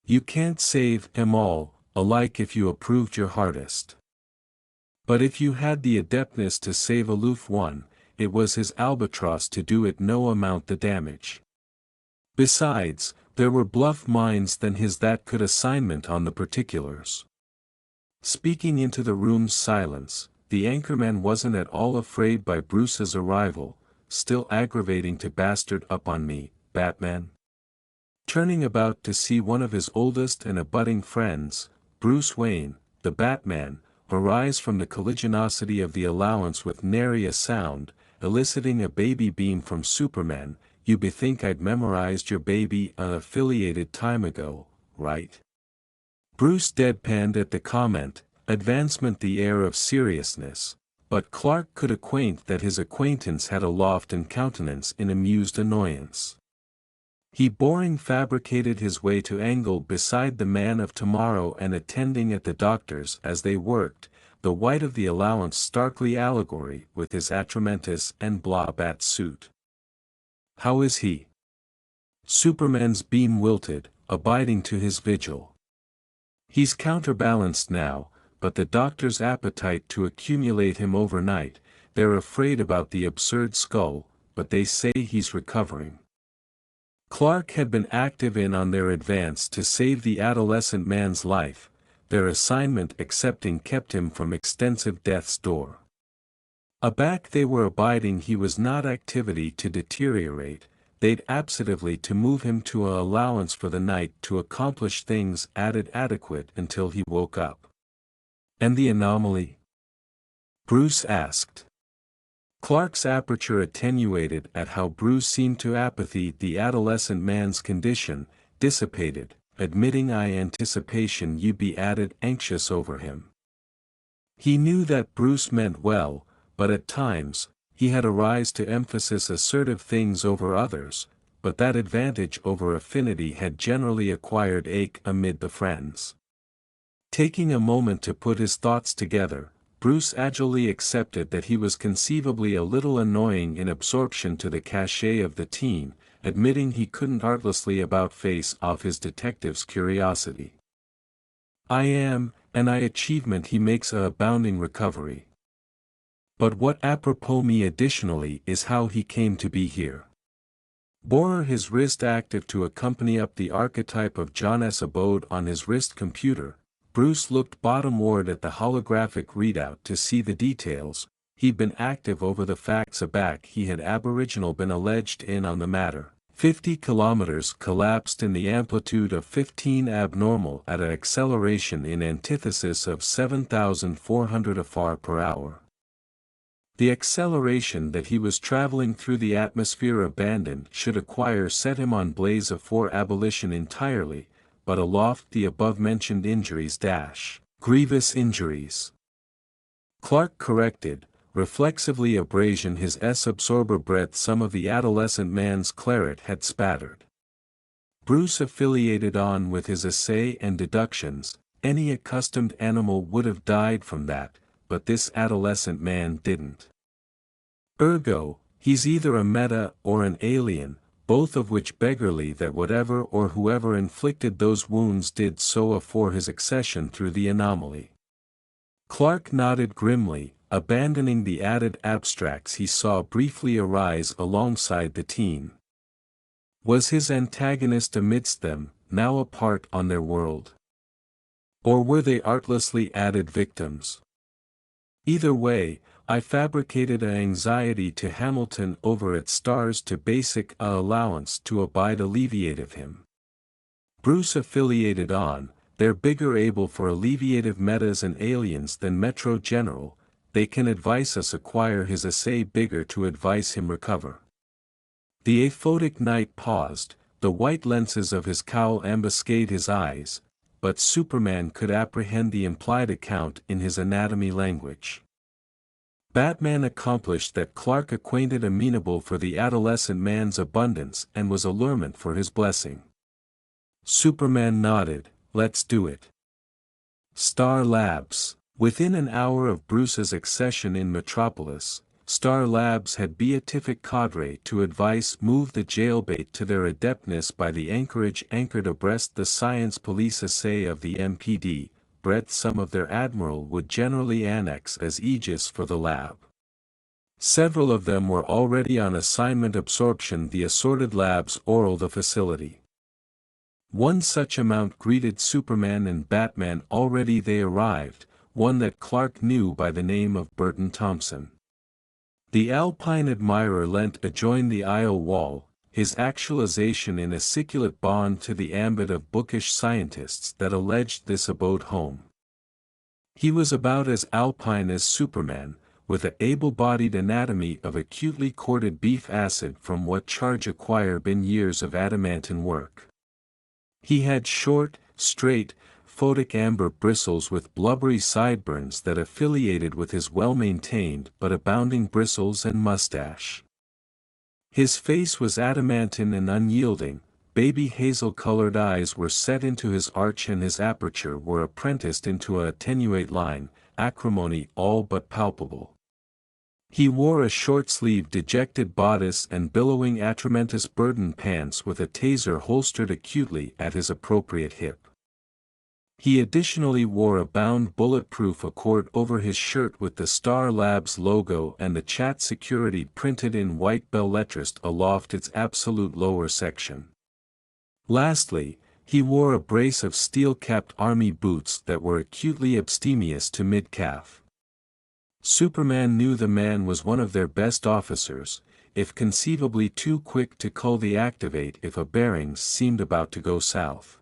You can't save them all, alike if you approved your hardest. But if you had the adeptness to save aloof one, it was his albatross to do it no amount the damage. Besides, there were bluff minds than his that could assignment on the particulars. Speaking into the room's silence, the anchorman wasn't at all afraid by Bruce's arrival, still aggravating to bastard up on me, Batman. Turning about to see one of his oldest and abutting friends, Bruce Wayne, the Batman, arise from the colligiosity of the allowance with nary a sound, eliciting a baby beam from Superman. You bethink I'd memorized your baby unaffiliated time ago, right? Bruce deadpanned at the comment, advancement the air of seriousness, but Clark could acquaint that his acquaintance had a loft and countenance in amused annoyance. He boring fabricated his way to angle beside the man of tomorrow and attending at the doctors as they worked, the white of the allowance starkly allegory with his atramentus and blah-bat suit. How is he? Superman's beam wilted, abiding to his vigil. He's counterbalanced now, but the doctor's appetite to accumulate him overnight. They're afraid about the absurd skull, but they say he's recovering. Clark had been active in on their advance to save the adolescent man's life, their assignment accepting kept him from extensive death's door. Aback they were abiding he was not activity to deteriorate, they'd absentatively to move him to a allowance for the night to accomplish things added adequate until he woke up. And the anomaly? Bruce asked. Clark's aperture attenuated at how Bruce seemed to apathy the adolescent man's condition, dissipated, admitting anticipation you'd be added anxious over him. He knew that Bruce meant well, but at times, he had a rise to emphasis assertive things over others, but that advantage over affinity had generally acquired ache amid the friends. Taking a moment to put his thoughts together, Bruce agilely accepted that he was conceivably a little annoying in absorption to the cachet of the team, admitting he couldn't artlessly about-face off his detective's curiosity. I achievement he makes a abounding recovery. But what apropos me additionally is how he came to be here. Bore his wrist active to accompany up the archetype of John S. Abode on his wrist computer. Bruce looked bottomward at the holographic readout to see the details. He'd been active over the facts aback he had aboriginal been alleged in on the matter. 50 kilometers collapsed in the amplitude of 15 abnormal at an acceleration in antithesis of 7,400 afar per hour. The acceleration that he was traveling through the atmosphere abandoned should acquire set him on blaze of for abolition entirely, but aloft the above-mentioned injuries grievous injuries. Clark corrected, reflexively abrasion his S-absorber breath some of the adolescent man's claret had spattered. Bruce affiliated on with his essay and deductions, any accustomed animal would have died from that, but this adolescent man didn't. Ergo, he's either a meta or an alien, both of which beggarly that whatever or whoever inflicted those wounds did so afore his accession through the anomaly. Clark nodded grimly, abandoning the added abstracts he saw briefly arise alongside the team. Was his antagonist amidst them, now apart on their world? Or were they artlessly added victims? Either way, I fabricated an anxiety to Hamilton over at stars to basic a allowance to abide alleviative him. Bruce affiliated on, they're bigger able for alleviative metas and aliens than Metro General, they can advise us acquire his essay bigger to advise him recover. The aphotic knight paused, the white lenses of his cowl ambuscade his eyes, but Superman could apprehend the implied account in his anatomy language. Batman accomplished that Clark acquainted amenable for the adolescent man's abundance and was allurement for his blessing. Superman nodded, let's do it. Star Labs. Within an hour of Bruce's accession in Metropolis, Star Labs had beatific cadre to advise move the jailbait to their adeptness by the anchorage anchored abreast the science police essay of the MPD, breadth some of their admiral would generally annex as aegis for the lab. Several of them were already on assignment absorption the assorted labs oral the facility. One such amount greeted Superman and Batman already they arrived, one that Clark knew by the name of Burton Thompson. The Alpine admirer leant adjoin the aisle wall, his actualization in a siculate bond to the ambit of bookish scientists that alleged this abode home. He was about as alpine as Superman, with a able-bodied anatomy of acutely corded beef acid from what charge acquire been years of adamantine work. He had short, straight, photic amber bristles with blubbery sideburns that affiliated with his well-maintained but abounding bristles and mustache. His face was adamantine and unyielding, baby hazel-colored eyes were set into his arch and his aperture were apprenticed into a attenuate line, acrimony all but palpable. He wore a short-sleeved dejected bodice and billowing atramentous burden pants with a taser holstered acutely at his appropriate hip. He additionally wore a bound bulletproof accord over his shirt with the Star Labs logo and the chat security printed in white bell-lettrist aloft its absolute lower section. Lastly, he wore a brace of steel-capped army boots that were acutely abstemious to mid-calf. Superman knew the man was one of their best officers, if conceivably too quick to cull the activate if a bearings seemed about to go south.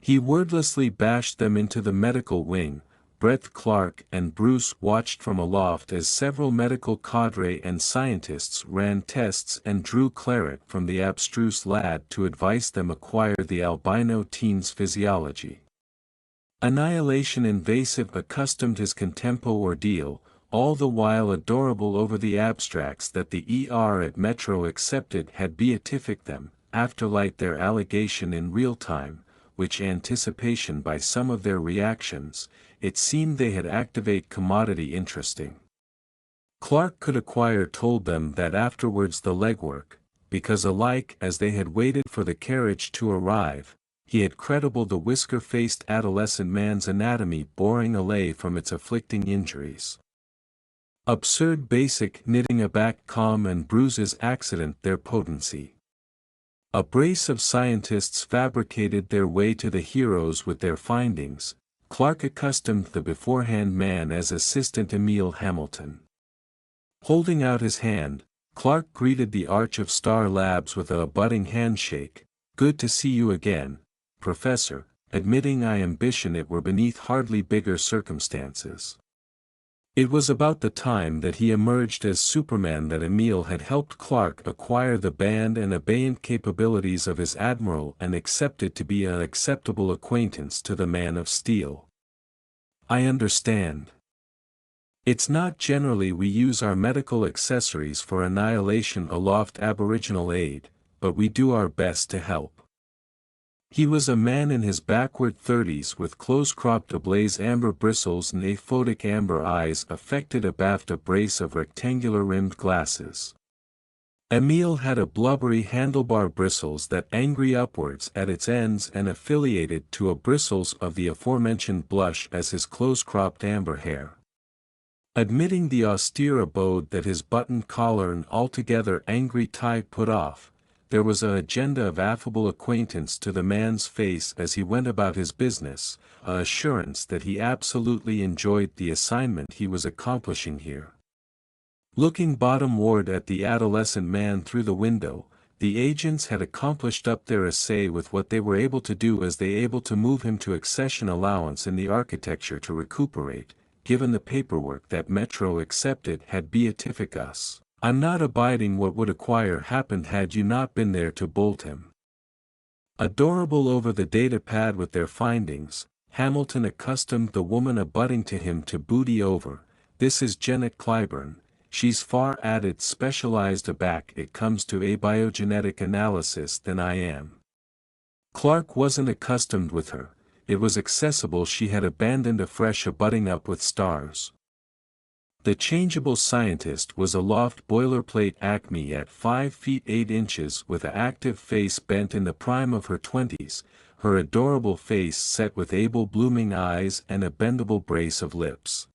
He wordlessly bashed them into the medical wing. Brett Clark and Bruce watched from aloft as several medical cadre and scientists ran tests and drew claret from the abstruse lad to advise them acquire the albino teen's physiology. Annihilation invasive accustomed his contempo ordeal, all the while adorable over the abstracts that the ER at Metro accepted had beatific them, afterlight their allegation in real time, which anticipation by some of their reactions, it seemed they had activate commodity interesting. Clark could acquire told them that afterwards the legwork, because alike as they had waited for the carriage to arrive, he had credible the whisker-faced adolescent man's anatomy boring away from its afflicting injuries. Absurd basic knitting aback calm and bruises accident their potency. A brace of scientists fabricated their way to the heroes with their findings. Clark accustomed the beforehand man as Assistant Emil Hamilton. Holding out his hand, Clark greeted the Arch of Star Labs with a budding handshake. "Good to see you again, Professor," admitting I ambition it were beneath hardly bigger circumstances. It was about the time that he emerged as Superman that Emil had helped Clark acquire the band and abeyant capabilities of his admiral and accepted to be an acceptable acquaintance to the Man of Steel. "I understand. It's not generally we use our medical accessories for annihilation aloft aboriginal aid, but we do our best to help." He was a man in his backward 30s with close-cropped ablaze amber bristles and aphotic amber eyes affected abaft a brace of rectangular-rimmed glasses. Emil had a blubbery handlebar bristles that angry upwards at its ends and affiliated to a bristles of the aforementioned blush as his close-cropped amber hair. Admitting the austere abode that his buttoned collar and altogether angry tie put off, there was an agenda of affable acquaintance to the man's face as he went about his business, a assurance that he absolutely enjoyed the assignment he was accomplishing here. Looking bottomward at the adolescent man through the window, the agents had accomplished up their essay with what they were able to do as they able to move him to accession allowance in the architecture to recuperate, given the paperwork that Metro accepted had beatific us. "I'm not abiding what would acquire happened had you not been there to bolt him." Adorable over the data pad with their findings, Hamilton accustomed the woman abutting to him to booty over. "This is Janet Clyburn, she's far added specialized aback it comes to abiogenetic analysis than I am." Clark wasn't accustomed with her, it was accessible she had abandoned afresh a butting up with stars. The changeable scientist was a loft boilerplate acme at 5 feet 8 inches with a active face bent in the prime of her 20s, her adorable face set with able blooming eyes and a bendable brace of lips.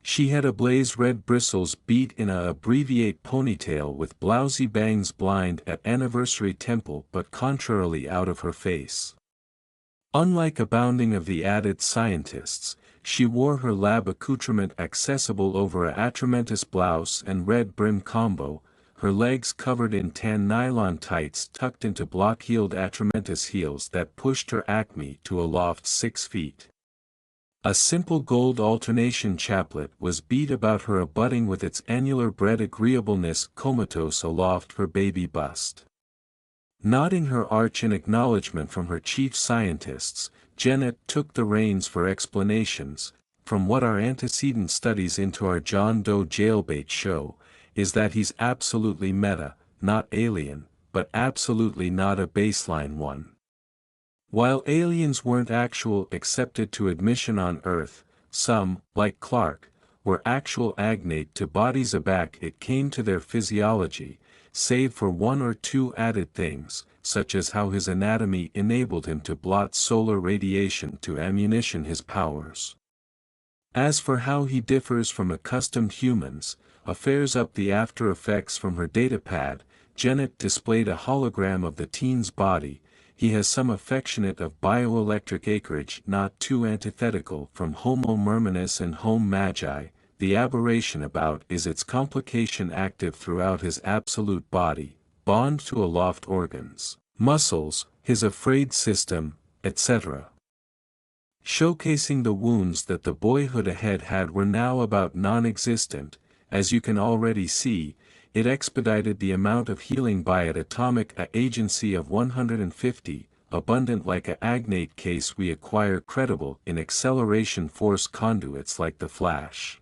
She had a blaze red bristles beat in a abbreviate ponytail with blousy bangs blind at anniversary temple but contrarily out of her face. Unlike abounding of the added scientists, she wore her lab accoutrement accessible over a atramentous blouse and red brim combo, her legs covered in tan nylon tights tucked into block-heeled atramentous heels that pushed her acme to a loft 6 feet. A simple gold alternation chaplet was beat about her abutting with its annular bred agreeableness comatose aloft her baby bust. Nodding her arch in acknowledgement from her chief scientists, Janet took the reins for explanations. "From what our antecedent studies into our John Doe jailbait show, is that he's absolutely meta, not alien, but absolutely not a baseline one. While aliens weren't actual accepted to admission on Earth, some, like Clark, were actual agnate to bodies aback it came to their physiology, save for one or two added things, such as how his anatomy enabled him to blot solar radiation to ammunition his powers. As for how he differs from accustomed humans, affairs up the after effects from her datapad, Janet displayed a hologram of the teen's body. He has some affectionate of bioelectric acreage not too antithetical from Homo myrminus and Home Magi. The aberration about is its complication active throughout his absolute body, bond to aloft organs, muscles, his afraid system, etc. Showcasing the wounds that the boyhood ahead had were now about non-existent, as you can already see, it expedited the amount of healing by an atomic agency of 150, abundant like a agnate case we acquire credible in acceleration force conduits like the Flash.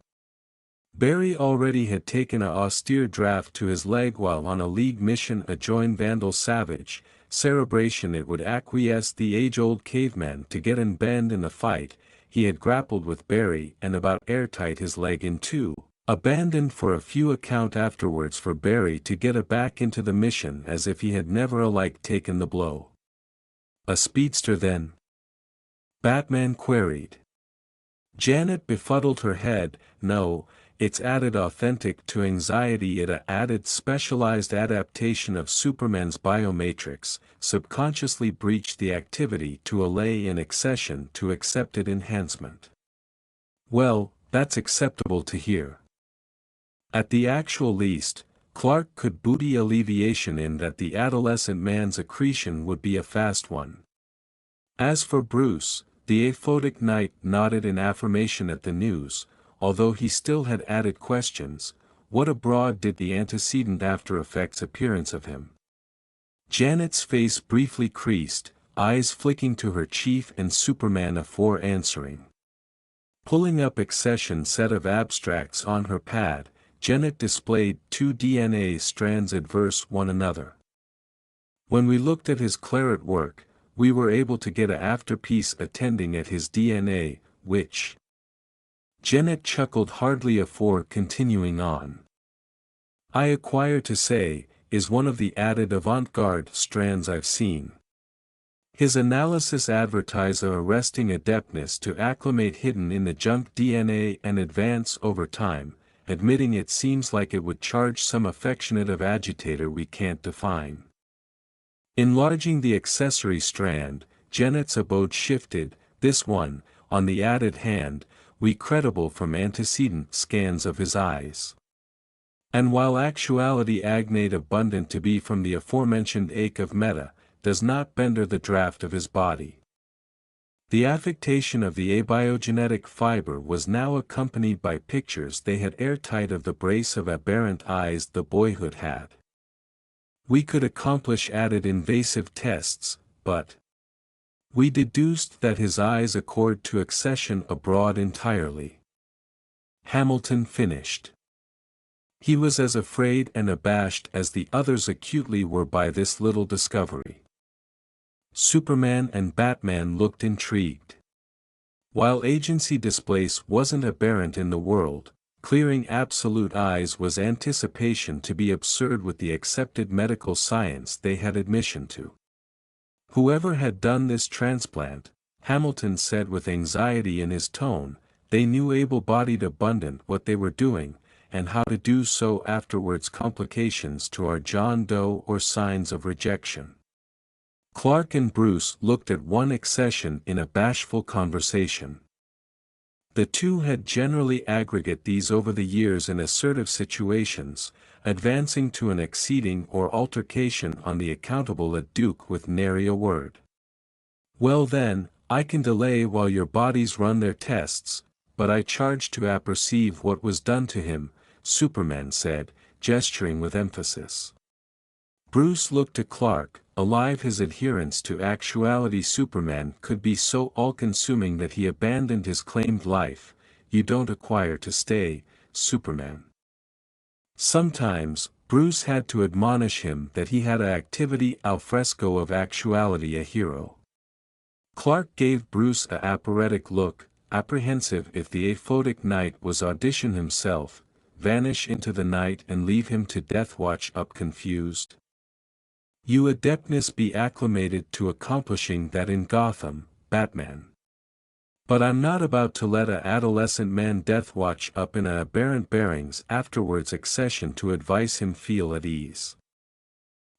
Barry already had taken a austere draft to his leg while on a league mission join Vandal Savage, Cerebration it would acquiesce the age-old caveman to get and bend in the fight. He had grappled with Barry and about airtight his leg in two, abandoned for a few account afterwards for Barry to get back into the mission as if he had never alike taken the blow. A speedster then? Batman queried. Janet befuddled her head. No, it's added authentic to anxiety. It added specialized adaptation of Superman's biomatrix, subconsciously breached the activity to allay in accession to accepted enhancement. Well, that's acceptable to hear. At the actual least, Clark could booty alleviation in that the adolescent man's accretion would be a fast one. As for Bruce, the aphotic knight nodded in affirmation at the news, although he still had added questions. What abroad did the antecedent after-effects appearance of him? Janet's face briefly creased, eyes flicking to her chief and Superman afore answering. Pulling up accession set of abstracts on her pad, Janet displayed two DNA strands adverse one another. When we looked at his claret work, we were able to get a afterpiece attending at his DNA, which... Janet chuckled hardly afore continuing on. I acquire to say, is one of the added avant-garde strands I've seen. His analysis advertise a arresting adeptness to acclimate hidden in the junk DNA and advance over time, admitting it seems like it would charge some affectionate of agitator we can't define. Enlarging the accessory strand, Janet's abode shifted, this one, on the added hand, we credible from antecedent scans of his eyes. And while actuality agnate abundant to be from the aforementioned ache of meta, does not bender the draft of his body. The affectation of the abiogenetic fiber was now accompanied by pictures they had airtight of the brace of aberrant eyes the boyhood had. We could accomplish added invasive tests, but we deduced that his eyes accord to accession abroad entirely. Hamilton finished. He was as afraid and abashed as the others acutely were by this little discovery. Superman and Batman looked intrigued. While agency displace wasn't aberrant in the world, clearing absolute eyes was anticipation to be absurd with the accepted medical science they had admission to. Whoever had done this transplant, Hamilton said with anxiety in his tone, they knew able-bodied abundant what they were doing, and how to do so afterwards complications to our John Doe or signs of rejection. Clark and Bruce looked at one accession in a bashful conversation. The two had generally aggregate these over the years in assertive situations, advancing to an exceeding or altercation on the accountable at Duke with nary a word. Well then, I can delay while your bodies run their tests, but I charge to apperceive what was done to him, Superman said, gesturing with emphasis. Bruce looked to Clark, alive his adherence to actuality. Superman could be so all-consuming that he abandoned his claimed life. You don't acquire to stay, Superman. Sometimes, Bruce had to admonish him that he had a activity al fresco of actuality a hero. Clark gave Bruce a apparetic look, apprehensive if the aphotic knight was audition himself, vanish into the night and leave him to death watch up confused. You adeptness be acclimated to accomplishing that in Gotham, Batman. But I'm not about to let a adolescent man death watch up in a aberrant bearings afterwards accession to advise him feel at ease.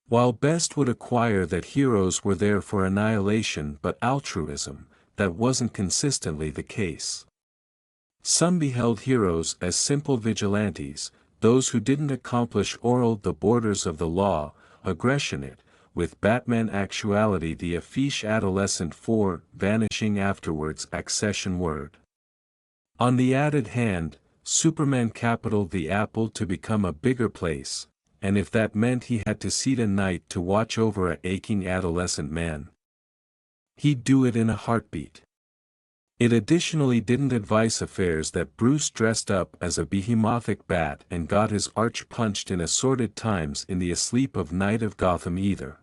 While best would acquire that heroes were there for annihilation but altruism, that wasn't consistently the case. Some beheld heroes as simple vigilantes, those who didn't accomplish oral the borders of the law, aggression it, with Batman actuality the affiche adolescent for, vanishing afterwards accession word. On the added hand, Superman capitaled the apple to become a bigger place, and if that meant he had to seat a night to watch over a aching adolescent man, he'd do it in a heartbeat. It additionally didn't advise affairs that Bruce dressed up as a behemothhic bat and got his arch punched in assorted times in the asleep of night of Gotham either.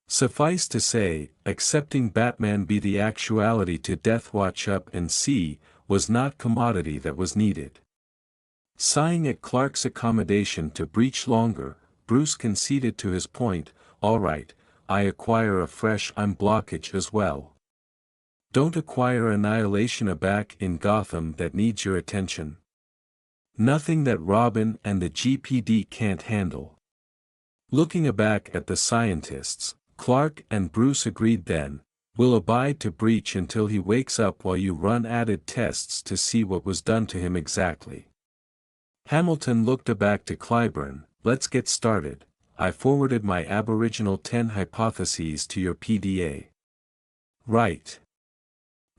Suffice to say, accepting Batman be the actuality to death watch up and see, was not commodity that was needed. Sighing at Clark's accommodation to breach longer, Bruce conceded to his point, "All right, I acquire a fresh blockage as well. Don't acquire Annihilation back in Gotham that needs your attention. Nothing that Robin and the GPD can't handle." Looking back at the scientists, Clark and Bruce agreed then, "We'll abide to breach until he wakes up while you run added tests to see what was done to him exactly." Hamilton looked back to Clyburn, "Let's get started. I forwarded my aboriginal 10 hypotheses to your PDA. Right.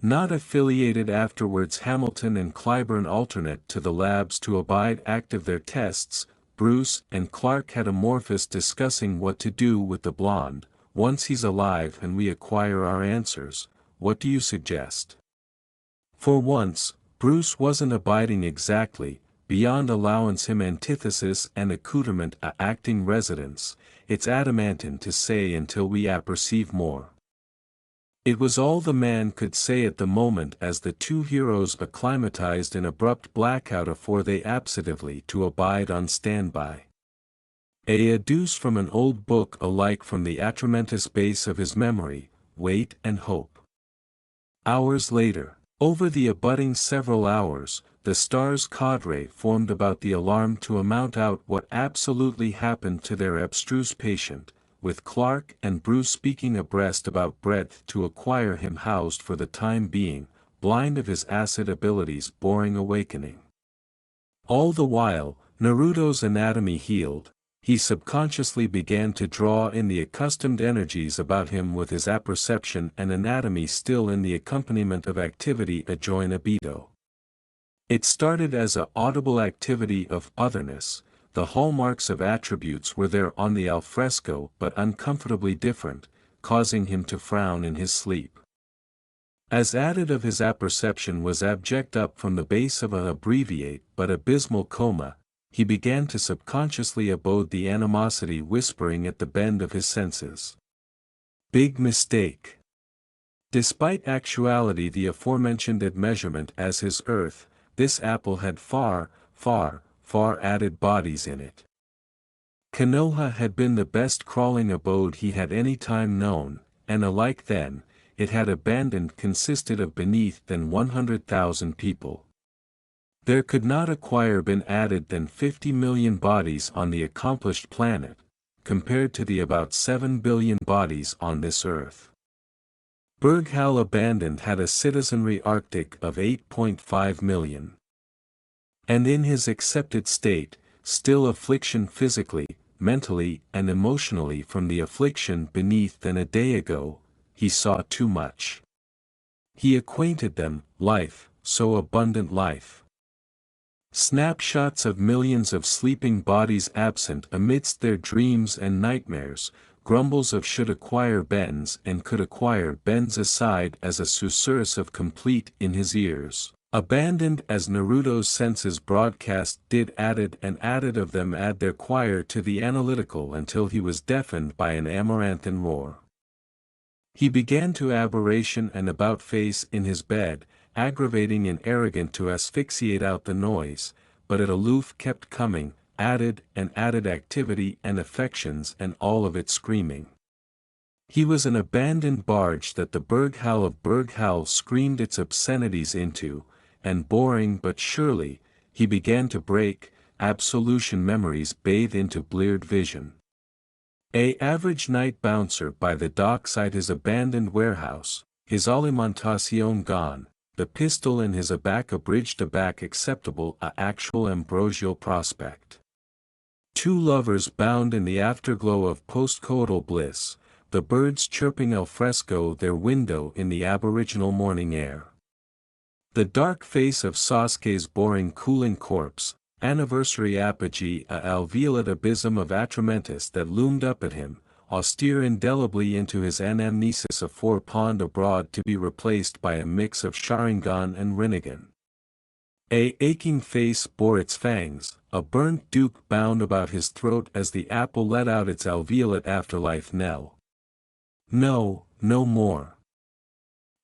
Not affiliated." Afterwards Hamilton and Clyburn alternate to the labs to abide active their tests. Bruce and Clark had amorphous discussing what to do with the blonde. "Once he's alive and we acquire our answers, what do you suggest?" For once, Bruce wasn't abiding exactly, beyond allowance him antithesis and accoutrement a acting residence, it's adamantine to say until we apperceive more. It was all the man could say at the moment as the two heroes acclimatized in abrupt blackout afore they absently to abide on standby. A deuce from an old book alike from the atramentus base of his memory, wait and hope. Hours later, over the abutting several hours, the Stars cadre formed about the alarm to amount out what absolutely happened to their abstruse patient, with Clark and Bruce speaking abreast about breadth to acquire him housed for the time being, blind of his acid abilities boring awakening. All the while, Naruto's anatomy healed, he subconsciously began to draw in the accustomed energies about him with his apperception and anatomy still in the accompaniment of activity adjoin Obito. It started as a audible activity of otherness. The hallmarks of attributes were there on the alfresco but uncomfortably different, causing him to frown in his sleep. As added of his apperception was abject up from the base of an abbreviate but abysmal coma, he began to subconsciously abode the animosity whispering at the bend of his senses. Big mistake. Despite actuality the aforementioned admeasurement as his earth, this apple had far added bodies in it. Konoha had been the best crawling abode he had any time known, and alike then, it had abandoned consisted of beneath than 100,000 people. There could not acquire been added than 50 million bodies on the accomplished planet, compared to the about 7 billion bodies on this earth. Berghal abandoned had a citizenry Arctic of 8.5 million. And in his accepted state, still affliction physically, mentally and emotionally from the affliction beneath than a day ago, he saw too much. He acquainted them, life, so abundant life. Snapshots of millions of sleeping bodies absent amidst their dreams and nightmares, grumbles of should acquire bends and could acquire bends aside as a susurrus of complete in his ears, abandoned as Naruto's senses broadcast did added of them add their choir to the analytical until he was deafened by an amaranthan roar. He began to aberration and about face in his bed, aggravating and arrogant to asphyxiate out the noise, but at aloof kept coming, added activity and affections and all of it screaming. He was an abandoned barge that the Berghal of Berghal screamed its obscenities into, and boring but surely, he began to break, absolution memories bathe into bleared vision. A average night bouncer by the dockside his abandoned warehouse, his alimentación gone, the pistol in his abac abridged abac acceptable a actual ambrosial prospect. Two lovers bound in the afterglow of postcoital bliss, the birds chirping al fresco their window in the aboriginal morning air. The dark face of Sasuke's boring cooling corpse, anniversary apogee a alveolate abysm of atramentus that loomed up at him, austere indelibly into his anamnesis a four-pawned abroad to be replaced by a mix of Sharingan and Rinnegan. A aching face bore its fangs, a burnt duke bound about his throat as the apple let out its alveolate afterlife knell. No, no more.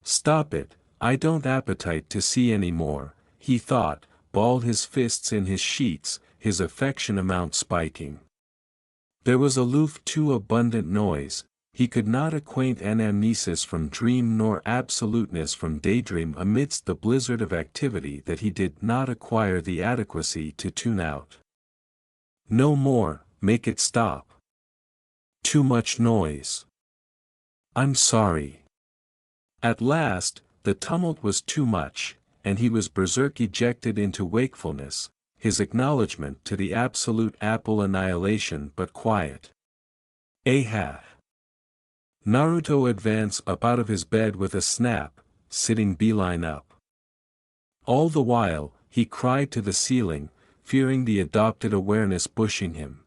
Stop it, I don't appetite to see any more, he thought, balled his fists in his sheets, his affection amount spiking. There was aloof too abundant noise, he could not acquaint anamnesis from dream nor absoluteness from daydream amidst the blizzard of activity that he did not acquire the adequacy to tune out. No more, make it stop. Too much noise. I'm sorry. At last, the tumult was too much, and he was berserk ejected into wakefulness, his acknowledgment to the absolute apple annihilation but quiet. Aha! Naruto advanced up out of his bed with a snap, sitting beeline up. All the while, he cried to the ceiling, fearing the adopted awareness pushing him.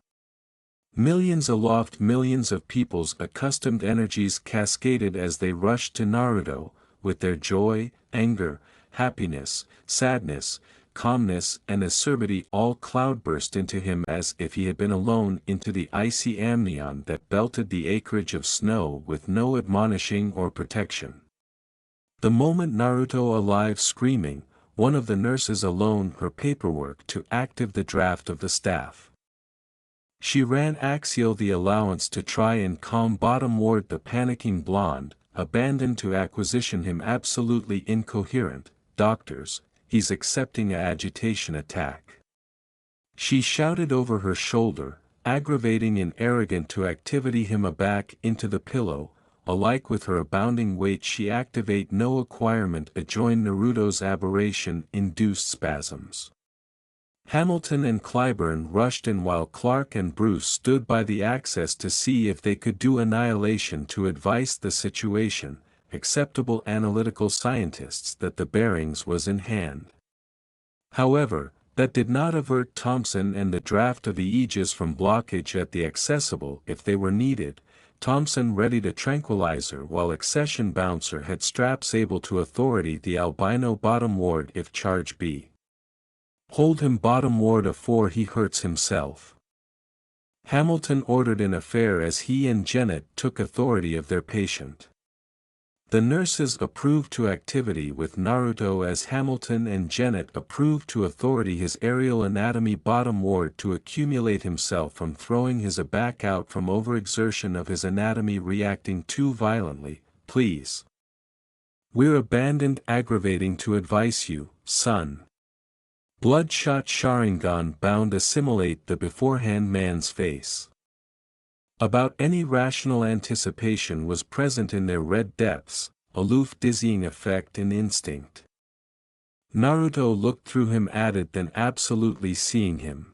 Millions aloft, millions of people's accustomed energies cascaded as they rushed to Naruto, with their joy, anger, happiness, sadness, calmness and acerbity all cloudburst into him as if he had been alone into the icy amnion that belted the acreage of snow with no admonishing or protection. The moment Naruto alive screaming, one of the nurses alone her paperwork to active the draft of the staff. She ran axial the allowance to try and calm bottom ward the panicking blonde, abandoned to acquisition him absolutely incoherent, doctors, he's accepting a agitation attack. She shouted over her shoulder, aggravating and arrogant to activity him aback into the pillow, alike with her abounding weight she activate no acquirement adjoin Naruto's aberration-induced spasms. Hamilton and Clyburn rushed in while Clark and Bruce stood by the access to see if they could do annihilation to advise the situation, acceptable analytical scientists that the bearings was in hand. However, that did not avert Thompson and the draft of the Aegis from blockage at the accessible if they were needed, Thompson readied a tranquilizer while Accession Bouncer had straps able to authority the albino bottom ward if charge be. Hold him bottom ward afore he hurts himself. Hamilton ordered an affair as he and Janet took authority of their patient. The nurses approved to activity with Naruto as Hamilton and Janet approved to authority his aerial anatomy bottom ward to accumulate himself from throwing his aback out from overexertion of his anatomy reacting too violently, please. We're abandoned aggravating to advise you, son. Bloodshot Sharingan bound assimilate the beforehand man's face. About any rational anticipation was present in their red depths, aloof dizzying effect and instinct. Naruto looked through him added than absolutely seeing him.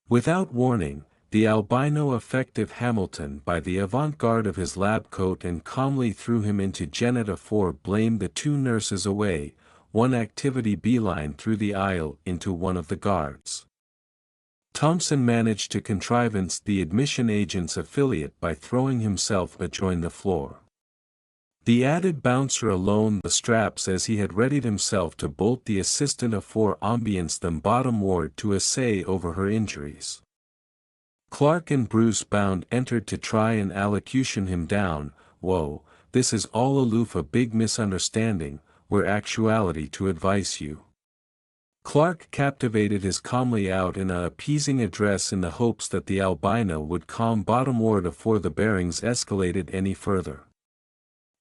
Without warning, the albino effective Hamilton by the avant-garde of his lab coat and calmly threw him into Janet afore blamed the two nurses away, one activity beeline through the aisle into one of the guards. Thompson managed to contrivance the admission agent's affiliate by throwing himself adjoin the floor. The added bouncer alone the straps as he had readied himself to bolt the assistant afore ambience them bottom ward to essay over her injuries. Clark and Bruce bound entered to try and allocution him down, whoa, this is all aloof a big misunderstanding, where actuality to advise you. Clark captivated his calmly out in a appeasing address in the hopes that the albino would calm bottom ward afore the bearings escalated any further.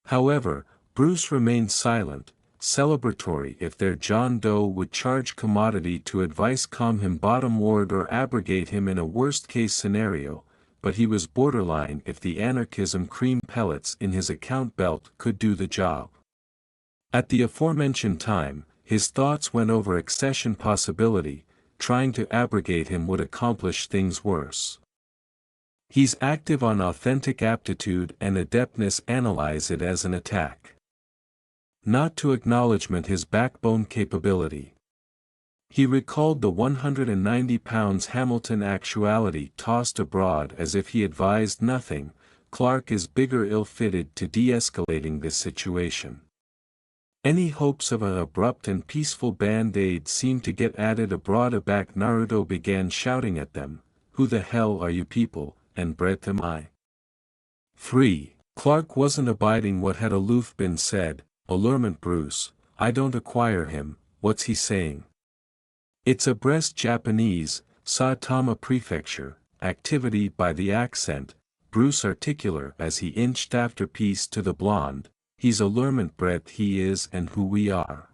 However, Bruce remained silent, celebratory if their John Doe would charge commodity to advice calm him bottom ward or abrogate him in a worst-case scenario, but he was borderline if the anarchism cream pellets in his account belt could do the job. At the aforementioned time, his thoughts went over accession possibility, trying to abrogate him would accomplish things worse. He's active on authentic aptitude and adeptness analyze it as an attack. Not to acknowledgement his backbone capability. He recalled the 190 pounds Hamilton actuality tossed abroad as if he advised nothing, Clark is bigger ill-fitted to de-escalating this situation. Any hopes of an abrupt and peaceful band-aid seemed to get added aback. Naruto began shouting at them, "Who the hell are you people, and breath am I?" 3. Clark wasn't abiding what had aloof been said. "Allurement Bruce, I don't acquire him, what's he saying?" "It's a Brest Japanese, Saitama Prefecture, activity by the accent," Bruce articular as he inched after peace to the blonde. "He's allurement breath he is and who we are."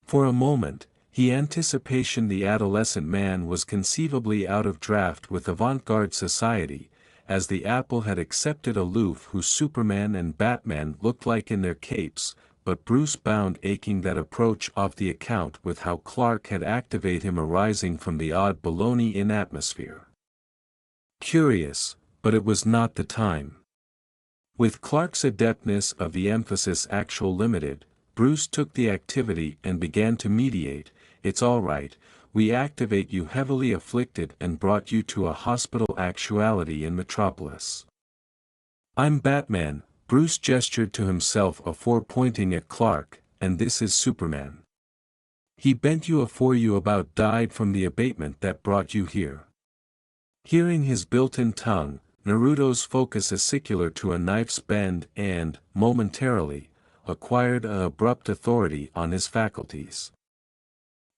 For a moment, he anticipation the adolescent man was conceivably out of draft with avant-garde society, as the apple had accepted aloof who Superman and Batman looked like in their capes, but Bruce bound aching that approach off the account with how Clark had activate him arising from the odd baloney in atmosphere. Curious, but it was not the time. With Clark's adeptness of the emphasis actual limited, Bruce took the activity and began to mediate. "It's all right, we activate you heavily afflicted and brought you to a hospital actuality in Metropolis. I'm Batman," Bruce gestured to himself afore pointing at Clark, "and this is Superman. He bent you afore you about died from the abatement that brought you here." Hearing his built-in tongue, Naruto's focus acicular to a knife's bend and, momentarily, acquired an abrupt authority on his faculties.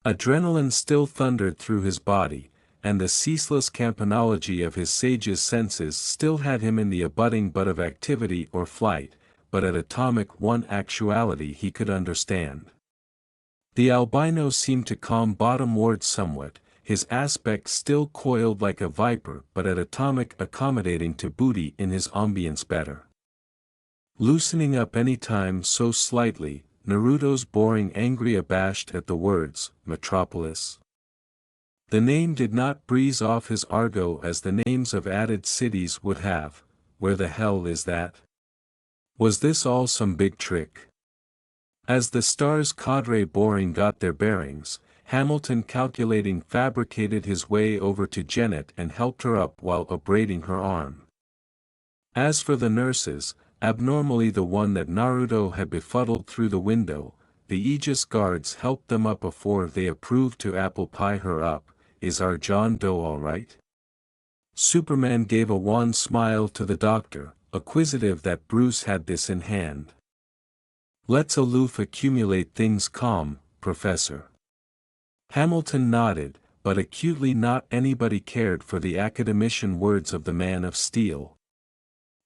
Adrenaline still thundered through his body, and the ceaseless campanology of his sage's senses still had him in the abutting butt of activity or flight, but at atomic one actuality he could understand. The albino seemed to calm bottomward somewhat, his aspect still coiled like a viper but at atomic accommodating to booty in his ambience better. Loosening up any time so slightly, Naruto's boring angry abashed at the words, "Metropolis." The name did not breeze off his argot as the names of added cities would have. Where the hell is that? Was this all some big trick? As the Stars cadre boring got their bearings, Hamilton calculating fabricated his way over to Janet and helped her up while abrading her arm. As for the nurses, abnormally the one that Naruto had befuddled through the window, the Aegis guards helped them up before they approved to apple pie her up. "Is our John Doe all right?" Superman gave a wan smile to the doctor, acquisitive that Bruce had this in hand. "Let's aloof accumulate things calm, Professor." Hamilton nodded, but acutely not anybody cared for the academician words of the Man of Steel.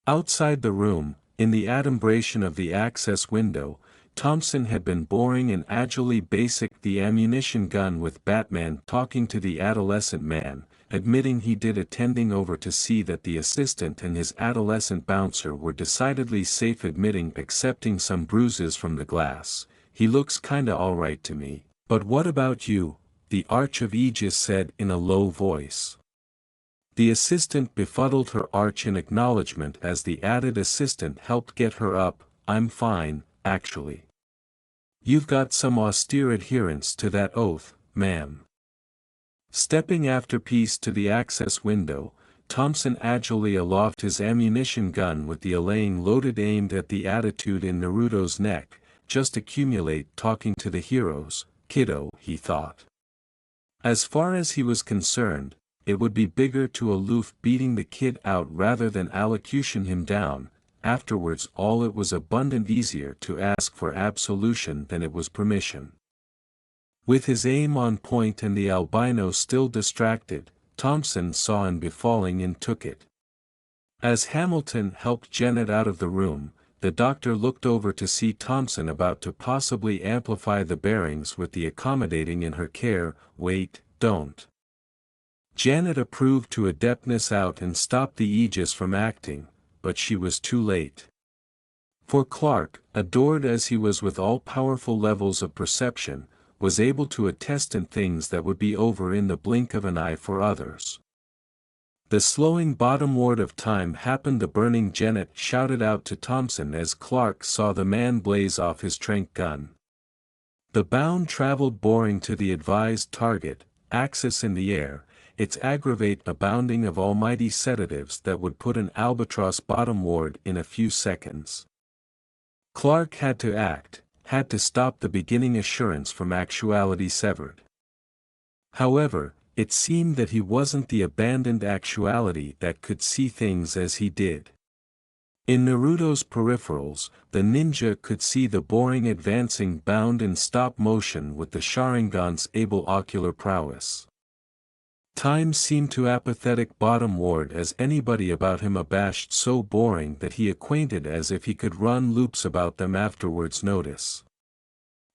Outside the room, in the adumbration of the access window, Thompson had been boring and agilely basic the ammunition gun with Batman talking to the adolescent man, admitting he did attending over to see that the assistant and his adolescent bouncer were decidedly safe admitting accepting some bruises from the glass. "He looks kinda alright to me, but what about you?" the Arch of Aegis said in a low voice. The assistant befuddled her arch in acknowledgement as the added assistant helped get her up. "I'm fine, actually." "You've got some austere adherence to that oath, ma'am." Stepping after peace to the access window, Thompson agilely aloft his ammunition gun with the allaying loaded aimed at the attitude in Naruto's neck. "Just accumulate talking to the heroes, kiddo," he thought. As far as he was concerned, it would be bigger to aloof beating the kid out rather than allocution him down. Afterwards it was abundant easier to ask for absolution than it was permission. With his aim on point and the albino still distracted, Thompson saw an befalling and took it. As Hamilton helped Janet out of the room, the doctor looked over to see Thompson about to possibly amplify the bearings with the accommodating in her care. "Wait, don't." Janet approved to adeptness out and stopped the Aegis from acting, but she was too late. For Clark, adored as he was with all-powerful levels of perception, was able to attest in things that would be over in the blink of an eye for others. The slowing bottomward of time happened. The burning Janet shouted out to Thompson as Clark saw the man blaze off his tranq gun. The bound traveled boring to the advised target, axis in the air, its aggravate abounding of almighty sedatives that would put an albatross bottom ward in a few seconds. Clark had to act, had to stop the beginning assurance from actuality severed. However, it seemed that he wasn't the abandoned actuality that could see things as he did. In Naruto's peripherals, the ninja could see the boring advancing bound in stop motion with the Sharingan's able ocular prowess. Time seemed to apathetic bottom ward as anybody about him abashed so boring that he acquainted as if he could run loops about them afterwards notice.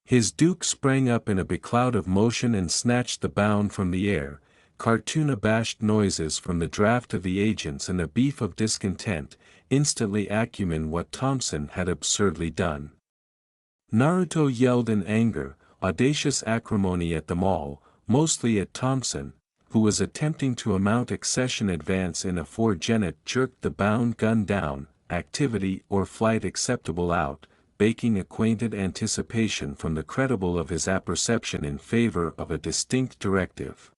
His duke sprang up in a becloud of motion and snatched the bound from the air, cartoon abashed noises from the draft of the agents and a beef of discontent, instantly acumen what Thompson had absurdly done. Naruto yelled in anger, audacious acrimony at them all, mostly at Thompson, who was attempting to mount accession advance in a 4-genet jerked the bound gun down, activity or flight acceptable out, baking acquainted anticipation from the credible of his apperception in favor of a distinct directive.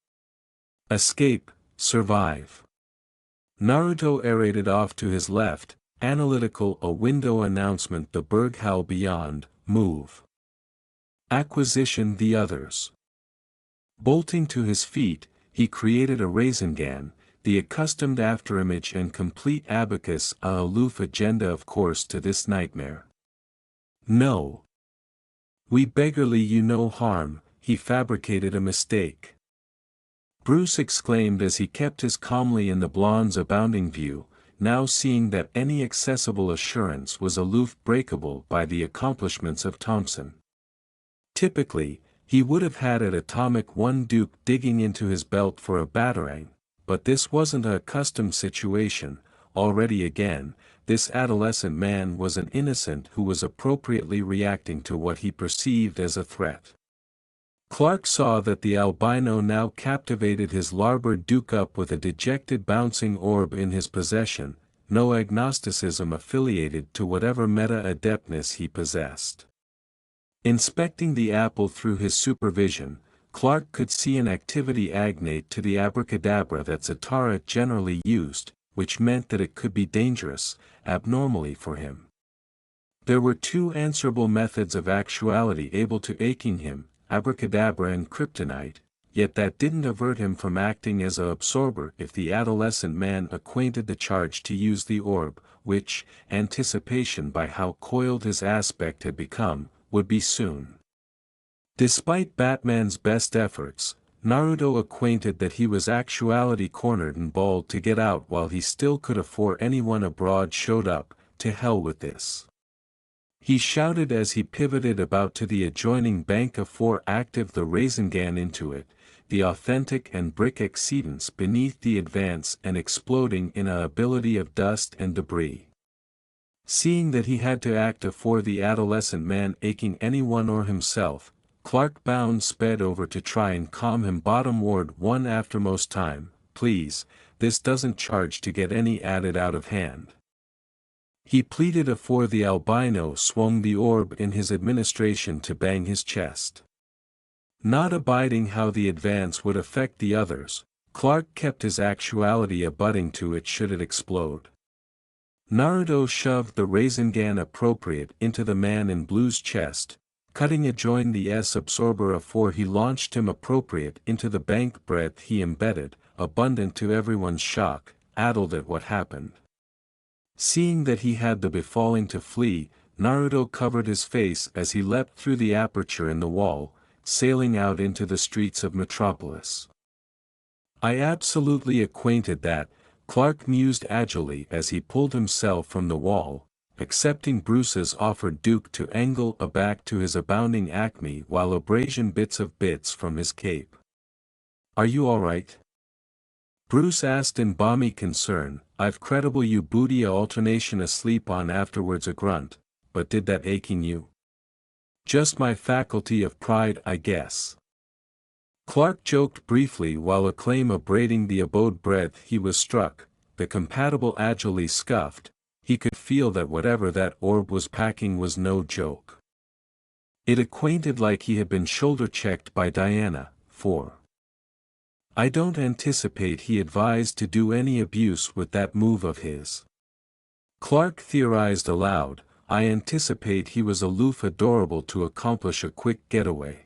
Escape, survive. Naruto aerated off to his left, analytical a window announcement the Berghal beyond, move. Acquisition the others. Bolting to his feet, he created a Rasengan, the accustomed afterimage and complete abacus aloof agenda of course to this nightmare. No. We beggarly you no harm, he fabricated a mistake. Bruce exclaimed as he kept his calmly in the blonde's abounding view, now seeing that any accessible assurance was aloof breakable by the accomplishments of Thompson. Typically, he would have had an atomic one duke digging into his belt for a batarang, but this wasn't a accustomed situation. Already again, this adolescent man was an innocent who was appropriately reacting to what he perceived as a threat. Clark saw that the albino now captivated his larboard duke up with a dejected bouncing orb in his possession, no agnosticism affiliated to whatever meta-adeptness he possessed. Inspecting the apple through his supervision, Clark could see an activity agnate to the abracadabra that Zatara generally used, which meant that it could be dangerous, abnormally for him. There were two answerable methods of actuality able to aching him, abracadabra and kryptonite, yet that didn't avert him from acting as a absorber if the adolescent man acquainted the charge to use the orb, which, anticipation by how coiled his aspect had become, would be soon. Despite Batman's best efforts, Naruto acquainted that he was actuality cornered and bawled to get out while he still could afford anyone abroad showed up, to hell with this. He shouted as he pivoted about to the adjoining bank of 4 active the Rasengan into it, the authentic and brick exceedance beneath the advance and exploding in a ability of dust and debris. Seeing that he had to act afore the adolescent man aching anyone or himself, Clark bound sped over to try and calm him bottom ward one aftermost time, please, this doesn't charge to get any added out of hand. He pleaded afore the albino swung the orb in his administration to bang his chest. Not abiding how the advance would affect the others, Clark kept his actuality abutting to it should it explode. Naruto shoved the Rasengan appropriate into the man in blue's chest, cutting adjoin the S-absorber afore he launched him appropriate into the bank breadth he embedded, abundant to everyone's shock, addled at what happened. Seeing that he had the befalling to flee, Naruto covered his face as he leapt through the aperture in the wall, sailing out into the streets of Metropolis. I absolutely acquainted that, Clark mused agilely as he pulled himself from the wall, accepting Bruce's offered duke to angle aback to his abounding acme while abrasion bits from his cape. Are you alright? Bruce asked in balmy concern. I've credible you booty a alternation asleep on afterwards a grunt, but did that aching you? Just my faculty of pride I guess. Clark joked briefly while acclaim abrading the abode breadth he was struck, the compatible agilely scuffed, he could feel that whatever that orb was packing was no joke. It acquainted like he had been shoulder-checked by Diana, for I don't anticipate he advised to do any abuse with that move of his. Clark theorized aloud, I anticipate he was aloof adorable to accomplish a quick getaway.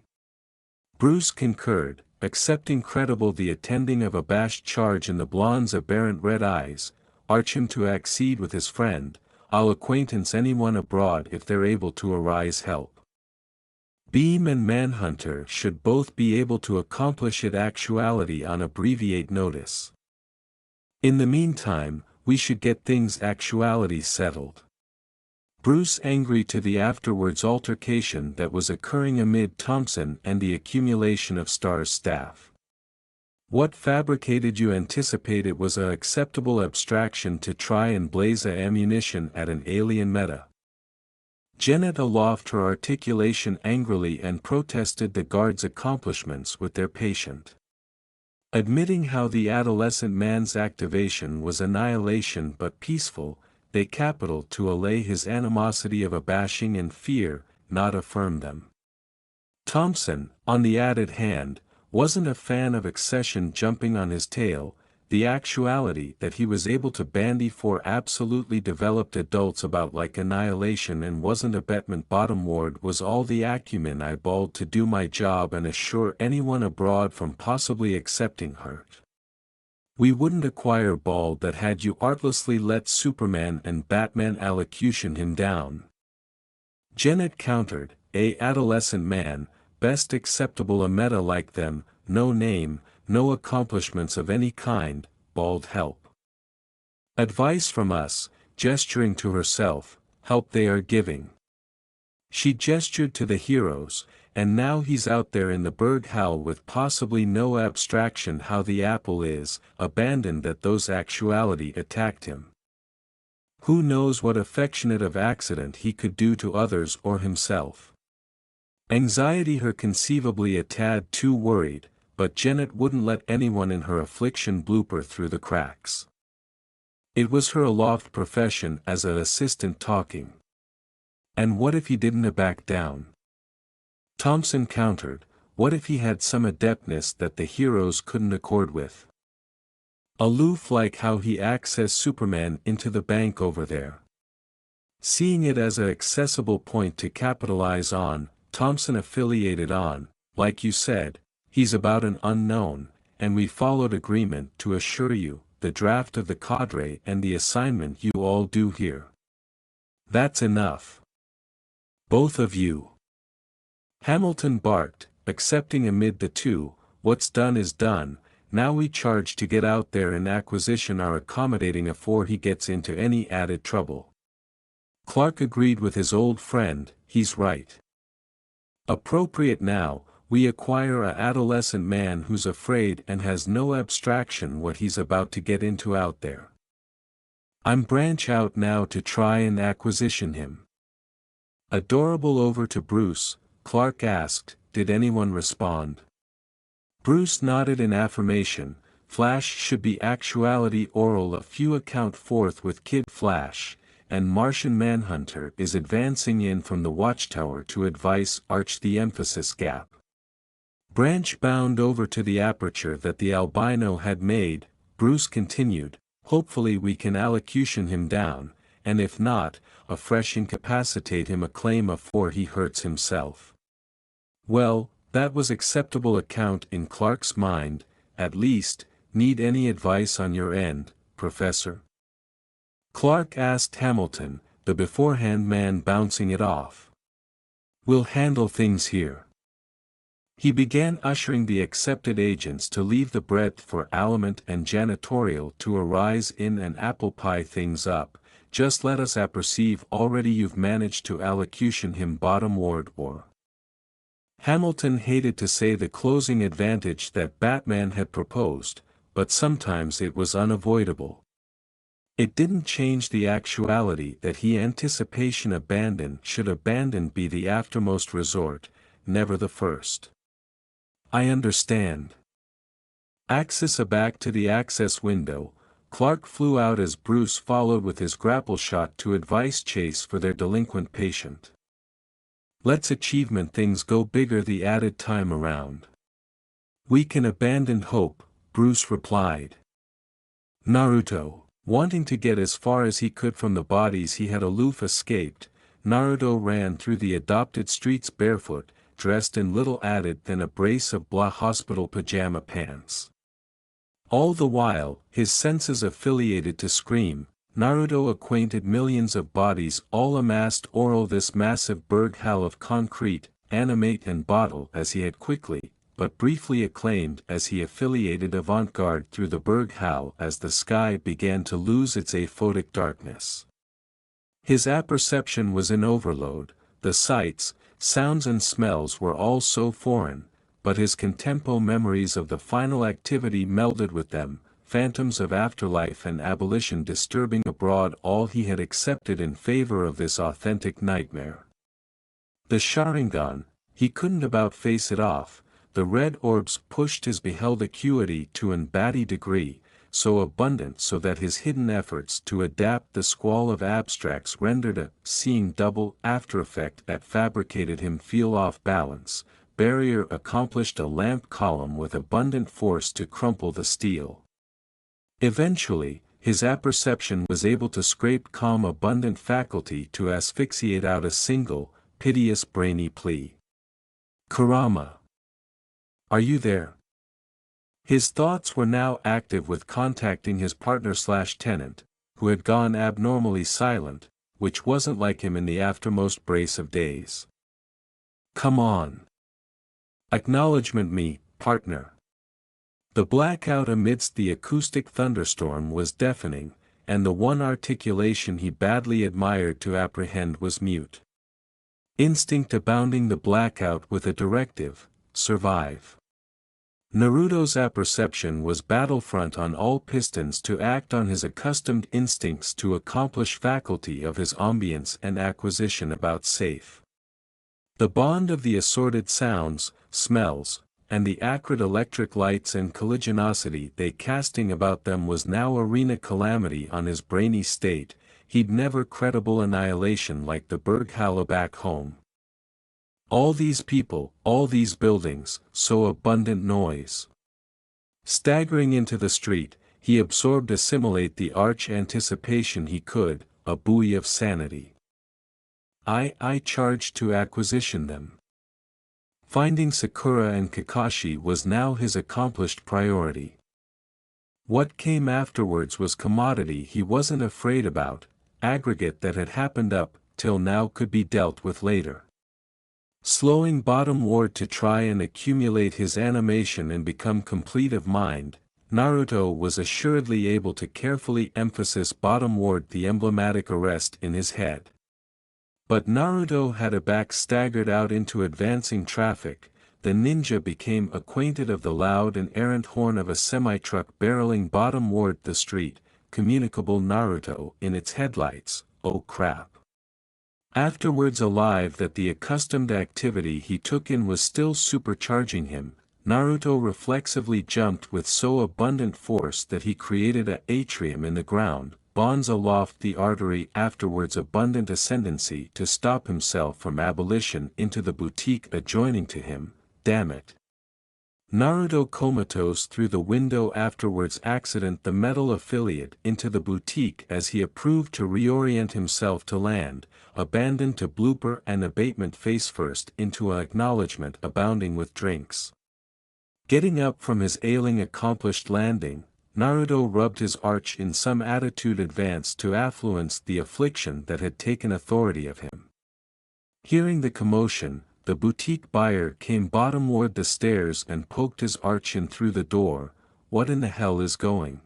Bruce concurred, accepting credible the attending of abashed charge in the blonde's aberrant red eyes, arch him to accede with his friend, I'll acquaintance anyone abroad if they're able to arise help. Beam and Manhunter should both be able to accomplish it actuality on abbreviate notice. In the meantime, we should get things actuality settled. Bruce angry to the afterwards altercation that was occurring amid Thompson and the accumulation of Star's staff. What fabricated you anticipate it was a acceptable abstraction to try and blaze a ammunition at an alien meta. Janet aloft her articulation angrily and protested the guard's accomplishments with their patient. Admitting how the adolescent man's activation was annihilation but peaceful, they capital to allay his animosity of abashing and fear, not affirm them. Thompson, on the added hand, wasn't a fan of accession jumping on his tail. The actuality that he was able to bandy four absolutely developed adults about like annihilation and wasn't a betment bottom ward was all the acumen I balled to do my job and assure anyone abroad from possibly accepting hurt. We wouldn't acquire ball that had you artlessly let Superman and Batman allocution him down. Janet countered, a adolescent man, best acceptable a meta like them, no name, no accomplishments of any kind, bald help. Advice from us, gesturing to herself, help they are giving. She gestured to the heroes, and now he's out there in the berg hell with possibly no abstraction how the apple is, abandoned that those actuality attacked him. Who knows what affectionate of accident he could do to others or himself. Anxiety her conceivably a tad too worried, but Janet wouldn't let anyone in her affliction blooper through the cracks. It was her aloft profession as an assistant talking. And what if he didn't back down? Thompson countered, what if he had some adeptness that the heroes couldn't accord with? Aloof like how he accessed Superman into the bank over there. Seeing it as an accessible point to capitalize on, Thompson affiliated on, like you said, he's about an unknown, and we followed agreement to assure you, the draft of the cadre and the assignment you all do here. That's enough. Both of you. Hamilton barked, accepting amid the two, what's done is done, now we charge to get out there and acquisition our accommodating afore he gets into any added trouble. Clark agreed with his old friend, he's right. Appropriate now, we acquire a adolescent man who's afraid and has no abstraction what he's about to get into out there. I'm branch out now to try and acquisition him. Adorable over to Bruce, Clark asked, did anyone respond? Bruce nodded in affirmation, Flash should be actuality oral a few account forth with Kid Flash, and Martian Manhunter is advancing in from the watchtower to advice arch the emphasis gap. Branch bound over to the aperture that the albino had made, Bruce continued, hopefully we can allocution him down, and if not, afresh incapacitate him a claim afore he hurts himself. Well, that was acceptable account in Clark's mind, at least, need any advice on your end, Professor? Clark asked Hamilton, the beforehand man bouncing it off. We'll handle things here. He began ushering the accepted agents to leave the breadth for aliment and janitorial to arise in and apple pie things up, just let us apperceive already you've managed to allocution him bottom ward or. Hamilton hated to say the closing advantage that Batman had proposed, but sometimes it was unavoidable. It didn't change the actuality that he anticipation abandon should abandon be the aftermost resort, never the first. I understand. Axis aback to the access window, Clark flew out as Bruce followed with his grapple shot to advice chase for their delinquent patient. Let's achievement things go bigger the added time around. We can abandon hope, Bruce replied. Naruto, wanting to get as far as he could from the bodies he had aloof escaped, Naruto ran through the adopted streets barefoot, dressed in little added than a brace of blah hospital pajama pants. All the while, his senses affiliated to Scream, Naruto acquainted millions of bodies all amassed oral this massive berg-hall of concrete, animate and bottle as he had quickly, but briefly acclaimed as he affiliated avant-garde through the berg-hall as the sky began to lose its aphotic darkness. His apperception was in overload, the sights, sounds and smells were all so foreign, but his contempo memories of the final activity melded with them, phantoms of afterlife and abolition disturbing abroad all he had accepted in favor of this authentic nightmare. The Sharingan, he couldn't about face it off, the red orbs pushed his beheld acuity to an batty degree, so abundant so that his hidden efforts to adapt the squall of abstracts rendered a seeing double after effect that fabricated him feel off balance. Barrier accomplished a lamp column with abundant force to crumple the steel. Eventually, his apperception was able to scrape calm abundant faculty to asphyxiate out a single, piteous brainy plea. Kurama. Are you there? His thoughts were now active with contacting his partner/tenant, who had gone abnormally silent, which wasn't like him in the aftermost brace of days. Come on. Acknowledgement me, partner. The blackout amidst the acoustic thunderstorm was deafening, and the one articulation he badly admired to apprehend was mute. Instinct abounding the blackout with a directive, survive. Naruto's apperception was battlefront on all pistons to act on his accustomed instincts to accomplish faculty of his ambience and acquisition about safe. The bond of the assorted sounds, smells, and the acrid electric lights and colligiosity they casting about them was now arena calamity on his brainy state. He'd never credible annihilation like the berg-hall back home. All these people, all these buildings, so abundant noise. Staggering into the street, he absorbed assimilate the arch anticipation he could, a buoy of sanity. I charged to acquisition them. Finding Sakura and Kakashi was now his accomplished priority. What came afterwards was commodity he wasn't afraid about, aggregate that had happened up till now could be dealt with later. Slowing bottom ward to try and accumulate his animation and become complete of mind, Naruto was assuredly able to carefully emphasize bottom ward the emblematic arrest in his head. But Naruto had a back staggered out into advancing traffic. The ninja became acquainted of the loud and errant horn of a semi-truck barreling bottom-ward the street, communicable Naruto in its headlights, oh crap. Afterwards alive that the accustomed activity he took in was still supercharging him, Naruto reflexively jumped with so abundant force that he created a atrium in the ground, bonds aloft the artery afterwards abundant ascendancy to stop himself from abolition into the boutique adjoining to him, damn it. Naruto comatose through the window afterwards accident the metal affiliate into the boutique as he approved to reorient himself to land, abandoned to blooper and abatement face first into an acknowledgement abounding with drinks. Getting up from his ailing accomplished landing, Naruto rubbed his arch in some attitude advanced to affluence the affliction that had taken authority of him. Hearing the commotion, the boutique buyer came bottomward the stairs and poked his arch in through the door. What in the hell is going?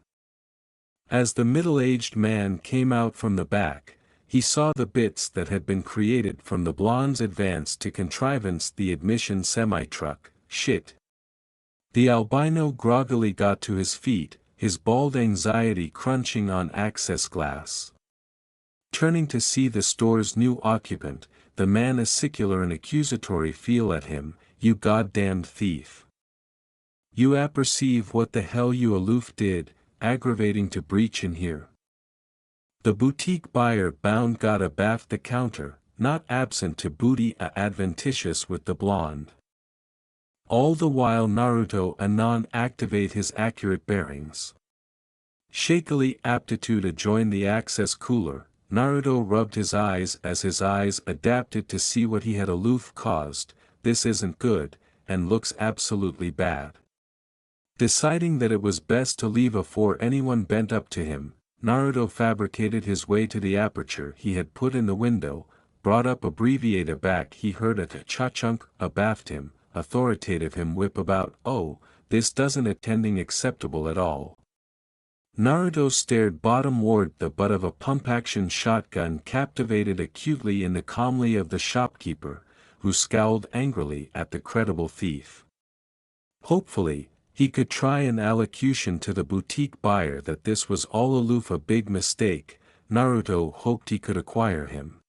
As the middle-aged man came out from the back, he saw the bits that had been created from the blonde's advance to contrivance the admission semi-truck. Shit. The albino groggily got to his feet, his bald anxiety crunching on access glass. Turning to see the store's new occupant, the man a secular and accusatory feel at him, you goddamned thief. You apperceive what the hell you aloof did, aggravating to breach in here. The boutique buyer bound got abaft the counter, not absent to booty a adventitious with the blonde. All the while Naruto anon activate his accurate bearings. Shakily aptitude adjoined the access cooler, Naruto rubbed his eyes as his eyes adapted to see what he had aloof caused. This isn't good, and looks absolutely bad. Deciding that it was best to leave afore anyone bent up to him, Naruto fabricated his way to the aperture he had put in the window, brought up abbreviator back he heard a cha-chunk, abaft him, authoritative him whip about, oh, this doesn't attending acceptable at all. Naruto stared bottomward the butt of a pump-action shotgun captivated acutely in the calmly of the shopkeeper, who scowled angrily at the credible thief. Hopefully, he could try an allocution to the boutique buyer that this was all aloof a big mistake. Naruto hoped he could acquire him.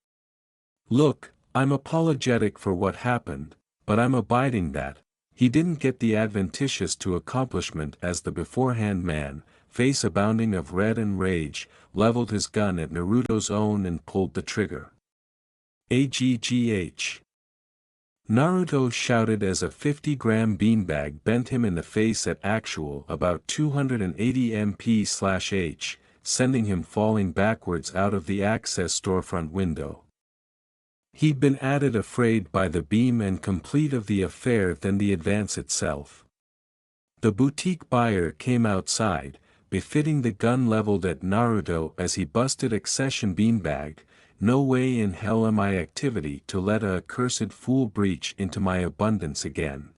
Look, I'm apologetic for what happened, but I'm abiding that. He didn't get the adventitious to accomplishment as the beforehand man, face abounding of red and rage, leveled his gun at Naruto's own and pulled the trigger. AGGH. Naruto shouted as a 50-gram beanbag bent him in the face at actual about 280 MP/H, sending him falling backwards out of the access storefront window. He'd been added afraid by the beam and complete of the affair than the advance itself. The boutique buyer came outside, befitting the gun leveled at Naruto as he busted accession beanbag. No way in hell am I activity to let a accursed fool breach into my abundance again.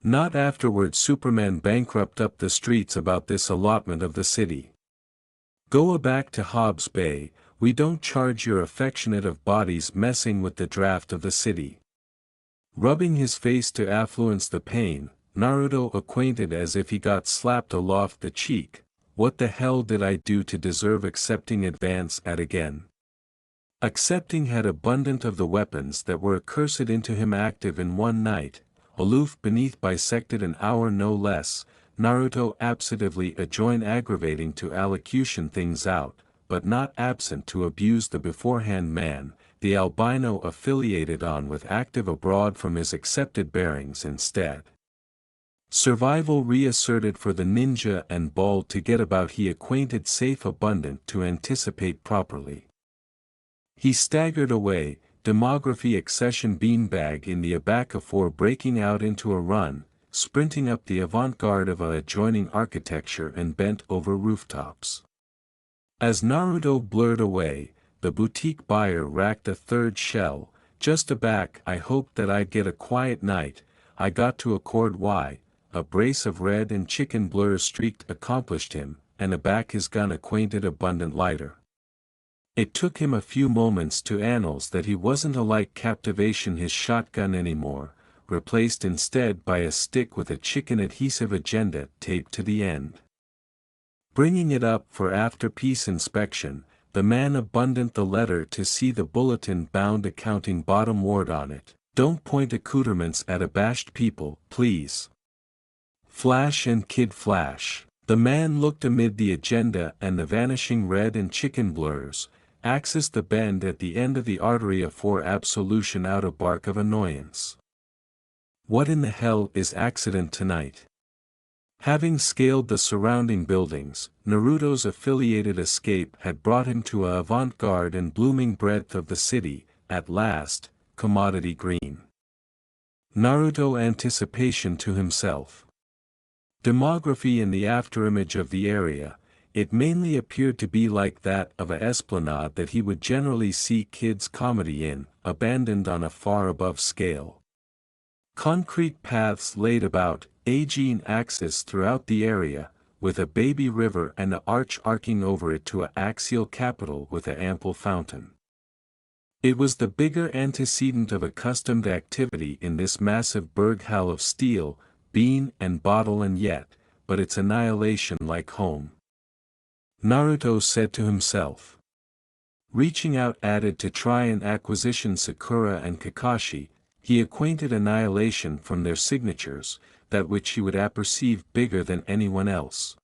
Not afterward Superman bankrupt up the streets about this allotment of the city. Go back to Hobbs Bay, we don't charge your affectionate of bodies messing with the draft of the city. Rubbing his face to affluence the pain, Naruto acquainted as if he got slapped aloft the cheek. What the hell did I do to deserve accepting advance at again? Accepting had abundant of the weapons that were accursed into him active in one night, aloof beneath bisected an hour no less. Naruto absentatively adjoined aggravating to allocution things out, but not absent to abuse the beforehand man, the albino affiliated on with active abroad from his accepted bearings instead. Survival reasserted for the ninja and bald to get about he acquainted safe abundant to anticipate properly. He staggered away, demography accession beanbag in the abacafor breaking out into a run, sprinting up the avant-garde of a adjoining architecture and bent over rooftops. As Naruto blurred away, the boutique buyer racked a third shell, just aback I hoped that I'd get a quiet night, I got to accord why, a brace of red and chicken blurs streaked accomplished him, and aback his gun acquainted abundant lighter. It took him a few moments to annals that he wasn't alike captivation his shotgun anymore, replaced instead by a stick with a chicken adhesive agenda taped to the end. Bringing it up for after-peace inspection, the man abundant the letter to see the bulletin bound accounting bottom ward on it. Don't point accoutrements at abashed people, please. Flash and Kid Flash. The man looked amid the agenda and the vanishing red and chicken blurs, axis the bend at the end of the artery for absolution out of bark of annoyance. What in the hell is accident tonight? Having scaled the surrounding buildings, Naruto's affiliated escape had brought him to a avant-garde and blooming breadth of the city, at last, commodity green. Naruto anticipation to himself. Demography in the afterimage of the area, it mainly appeared to be like that of a esplanade that he would generally see kids' comedy in, abandoned on a far above scale. Concrete paths laid about, Aegean axis throughout the area, with a baby river and a arch arcing over it to a axial capital with a ample fountain. It was the bigger antecedent of accustomed activity in this massive berghall of steel, bean and bottle and yet, but its annihilation like home. Naruto said to himself. Reaching out added to try and acquisition Sakura and Kakashi, he acquainted annihilation from their signatures, that which he would apperceive bigger than anyone else.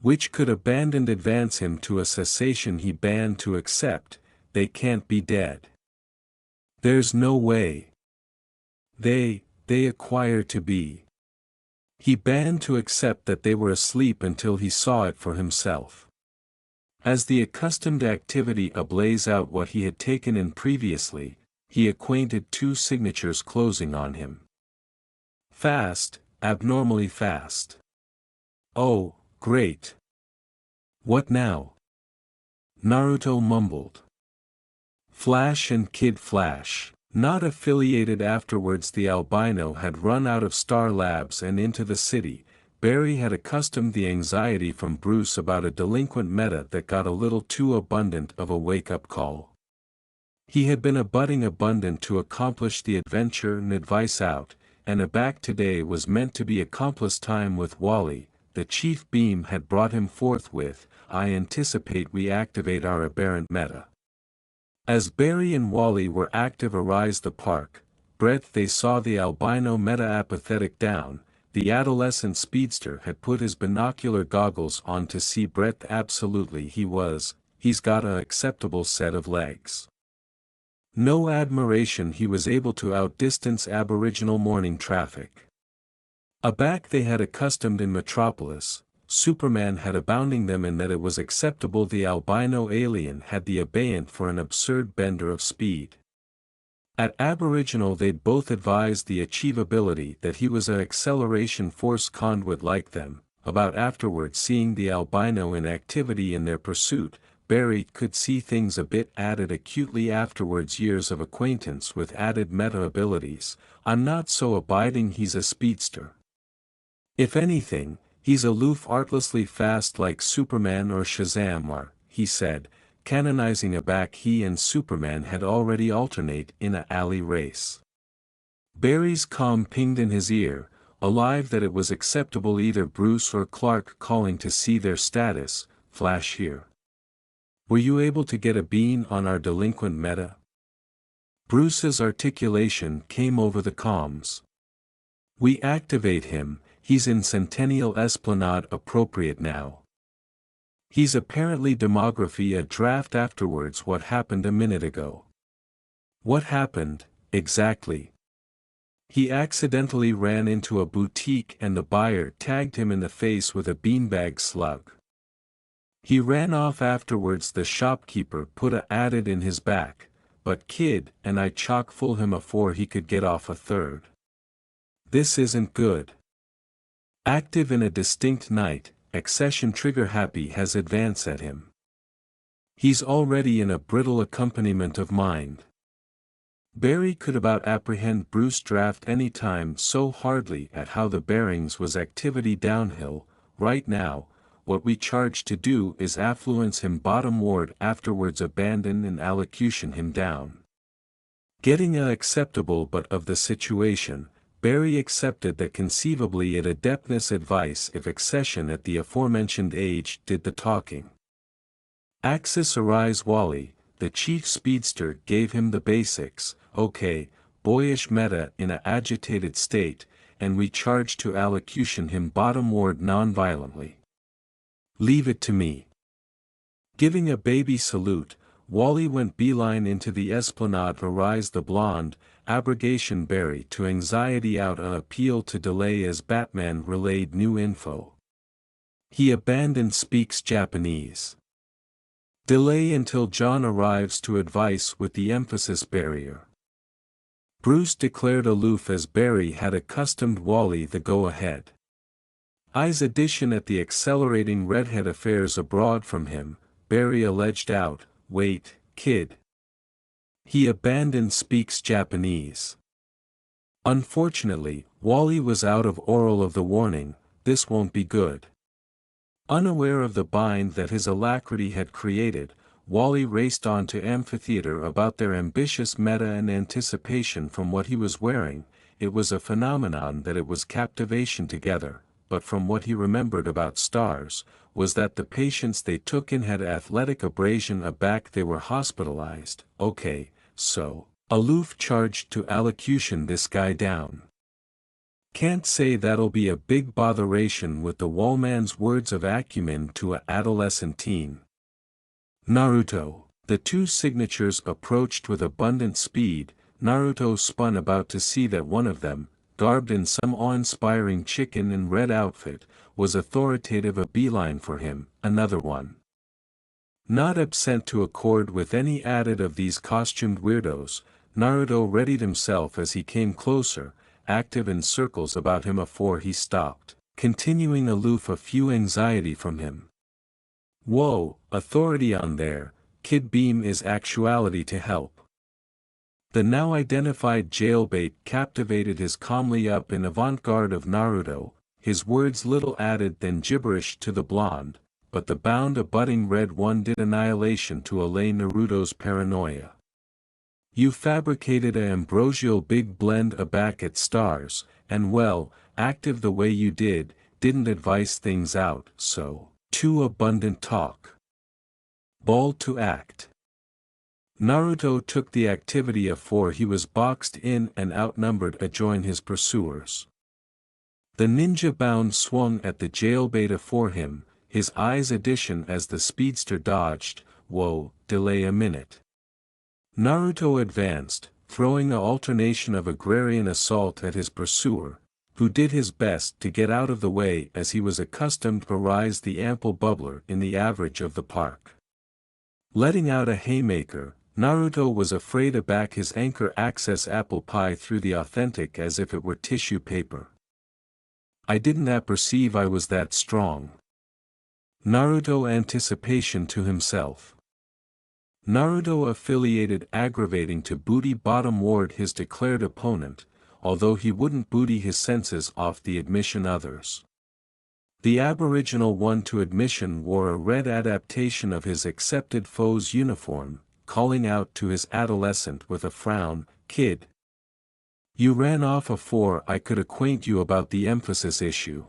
Which could abandoned advance him to a cessation he banned to accept, they can't be dead. There's no way. They, they acquire to be. He banned to accept that they were asleep until he saw it for himself. As the accustomed activity ablaze out what he had taken in previously, he acquainted two signatures closing on him. Fast, abnormally fast. Oh, great. What now? Naruto mumbled. Flash and Kid Flash. Not affiliated. Afterwards the albino had run out of Star Labs and into the city. Barry had accustomed the anxiety from Bruce about a delinquent meta that got a little too abundant of a wake-up call. He had been abundant to accomplish the adventure and advice out, and a back today was meant to be accomplice time with Wally. The chief beam had brought him forthwith. I anticipate we activate our aberrant meta. As Barry and Wally were active arise the park, breadth they saw the albino meta apathetic down. The adolescent speedster had put his binocular goggles on to see breadth. Absolutely he's got a acceptable set of legs. No admiration, he was able to outdistance aboriginal morning traffic. A back they had accustomed in Metropolis, Superman had abounding them in that it was acceptable. The albino alien had the abeyant for an absurd bender of speed. At Aboriginal they'd both advised the achievability that he was a acceleration force conduit like them. About afterwards seeing the albino in activity in their pursuit, Barry could see things a bit added acutely afterwards. Years of acquaintance with added meta abilities. I'm not so abiding he's a speedster. If anything, he's aloof, artlessly fast like Superman or Shazam are, he said, canonizing a back he and Superman had already alternate in a alley race. Barry's calm pinged in his ear, alive that it was acceptable. Either Bruce or Clark calling to see their status. Flash here. Were you able to get a bean on our delinquent meta? Bruce's articulation came over the comms. We activate him. He's in Centennial Esplanade. Appropriate now. He's apparently demography. A draft afterwards. What happened a minute ago? What happened, exactly? He accidentally ran into a boutique and the buyer tagged him in the face with a beanbag slug. He ran off afterwards. The shopkeeper put a added in his back, but Kid and I chock full him afore he could get off a third. This isn't good. Active in a distinct night, accession trigger happy has advance at him. He's already in a brittle accompaniment of mind. Barry could about apprehend Bruce draft any time so hardly at how the bearings was activity downhill. Right now, what we charge to do is affluence him bottom ward, afterwards abandon and allocution him down. Getting a acceptable but of the situation, Barry accepted that conceivably it adeptness advice if accession at the aforementioned age did the talking. Axis arise Wally, the chief speedster gave him the basics. Okay, boyish meta in a agitated state, and we charge to allocution him bottom ward non-violently. Leave it to me. Giving a baby salute, Wally went beeline into the Esplanade. Arise the blonde, abrogation Barry to anxiety out on appeal to delay as Batman relayed new info. He abandoned speaks Japanese. Delay until John arrives to advice with the emphasis barrier. Bruce declared aloof as Barry had accustomed Wally the go-ahead. I's addition at the accelerating redhead affairs abroad from him, Barry alleged out, wait, Kid. He abandoned speaks Japanese. Unfortunately, Wally was out of oral of the warning, this won't be good. Unaware of the bind that his alacrity had created, Wally raced on to amphitheater about their ambitious meta and anticipation from what he was wearing. It was a phenomenon that it was captivation together, but from what he remembered about stars, was that the patients they took in had athletic abrasion aback they were hospitalized. Okay, so, aloof charged to allocution this guy down. Can't say that'll be a big botheration with the wallman's words of acumen to a adolescent teen. Naruto. The two signatures approached with abundant speed. Naruto spun about to see that one of them, garbed in some awe-inspiring chicken and red outfit, was authoritative. A beeline for him, another one. Not absent to accord with any added of these costumed weirdos, Naruto readied himself as he came closer, active in circles about him afore he stopped, continuing aloof a few anxiety from him. Whoa, authority on there, Kid Beam is actuality to help. The now identified jailbait captivated his calmly up in avant-garde of Naruto, his words little added than gibberish to the blonde, but the bound abutting red one did annihilation to allay Naruto's paranoia. You fabricated a ambrosial big blend aback at stars, and well, active the way you didn't advise things out, so, too abundant talk. Bald to act. Naruto took the activity afore he was boxed in and outnumbered to join his pursuers. The ninja bound swung at the jailbait afore him, his eyes addition as the speedster dodged. Whoa, delay a minute. Naruto advanced, throwing an alternation of agrarian assault at his pursuer, who did his best to get out of the way as he was accustomed to rise the ample bubbler in the average of the park. Letting out a haymaker, Naruto was afraid to back his anchor access apple pie through the authentic as if it were tissue paper. I didn't apperceive I was that strong. Naruto anticipation to himself. Naruto affiliated aggravating to booty bottom ward his declared opponent, although he wouldn't booty his senses off the admission others. The aboriginal one to admission wore a red adaptation of his accepted foe's uniform, calling out to his adolescent with a frown, "Kid, you ran off afore I could acquaint you about the emphasis issue."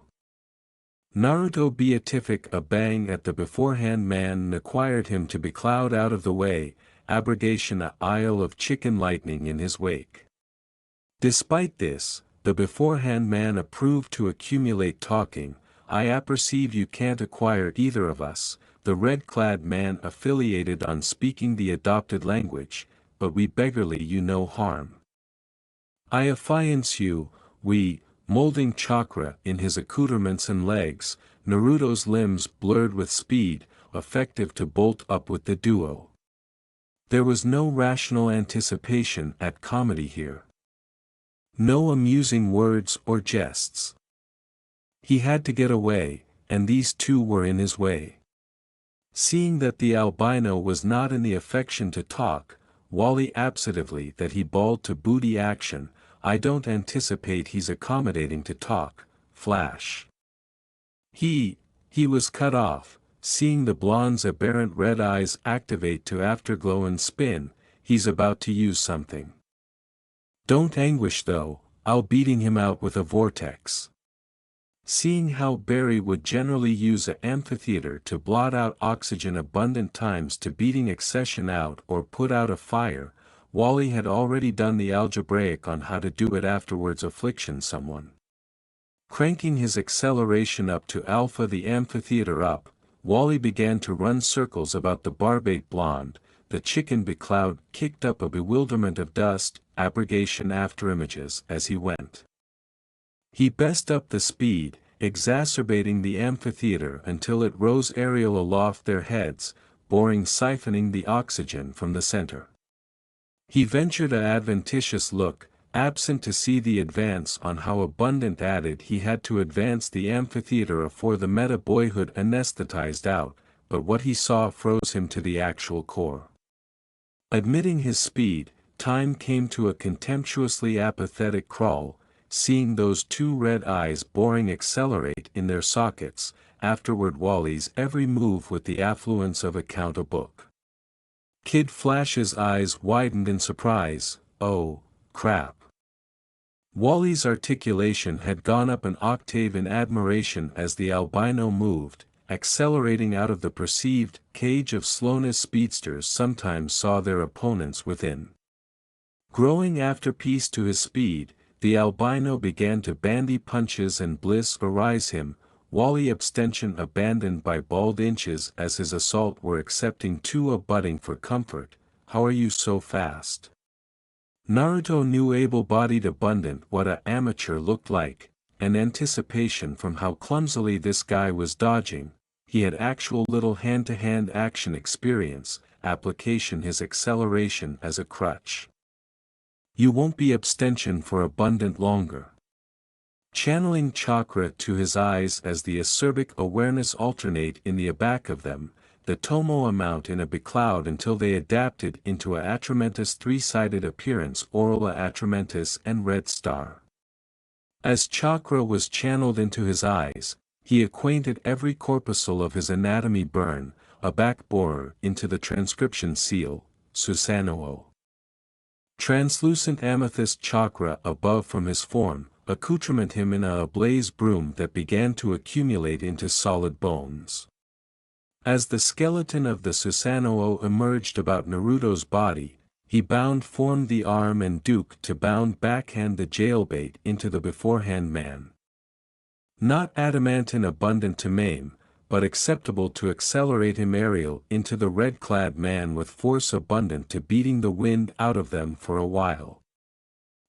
Naruto beatific a bang at the beforehand man acquired him to be cloud out of the way, abrogation a isle of chicken lightning in his wake. Despite this, the beforehand man approved to accumulate talking. I apperceive you can't acquire either of us, the red-clad man affiliated on speaking the adopted language, but we beggarly you no harm. I affiance you, we, molding chakra in his accoutrements and legs, Naruto's limbs blurred with speed, effective to bolt up with the duo. There was no rational anticipation at comedy here. No amusing words or jests. He had to get away, and these two were in his way. Seeing that the albino was not in the affection to talk, Wally absentatively that he bawled to booty action, I don't anticipate he's accommodating to talk, flash. He was cut off, seeing the blonde's aberrant red eyes activate to afterglow and spin, he's about to use something. Don't anguish though, I'll beating him out with a vortex. Seeing how Barry would generally use an amphitheater to blot out oxygen abundant times to beating accession out or put out a fire, Wally had already done the algebraic on how to do it afterwards affliction someone. Cranking his acceleration up to alpha the amphitheater up, Wally began to run circles about the barbate blonde, the chicken becloud kicked up a bewilderment of dust, abrogation after images as he went. He best up the speed, exacerbating the amphitheater until it rose aerial aloft their heads, boring siphoning the oxygen from the center. He ventured a adventitious look, absent to see the advance on how abundant added he had to advance the amphitheater afore the meta boyhood anesthetized out, but what he saw froze him to the actual core. Admitting his speed, time came to a contemptuously apathetic crawl, seeing those two red eyes boring accelerate in their sockets, afterward Wally's every move with the affluence of a counter book. Kid Flash's eyes widened in surprise, oh, crap. Wally's articulation had gone up an octave in admiration as the albino moved, accelerating out of the perceived cage of slowness speedsters sometimes saw their opponents within. Growing afterpiece to his speed, the albino began to bandy punches and bliss arise him, Wally abstention abandoned by bald inches as his assault were accepting two abutting for comfort, how are you so fast? Naruto knew able-bodied abundant what a amateur looked like, and anticipation from how clumsily this guy was dodging. He had actual little hand-to-hand action experience, application his acceleration as a crutch. You won't be abstention for abundant longer. Channeling chakra to his eyes as the acerbic awareness alternate in the back of them, the tomo amount in a becloud until they adapted into a atramentus three-sided appearance oral a atramentus and red star. As chakra was channeled into his eyes, he acquainted every corpuscle of his anatomy burn, a back-borer into the transcription seal, Susanoo. Translucent amethyst chakra above from his form, accoutrement him in a ablaze broom that began to accumulate into solid bones. As the skeleton of the Susanoo emerged about Naruto's body, he bound formed the arm and duke to bound backhand the jailbait into the beforehand man. Not adamantine abundant to maim, but acceptable to accelerate him aerial into the red-clad man with force abundant to beating the wind out of them for a while.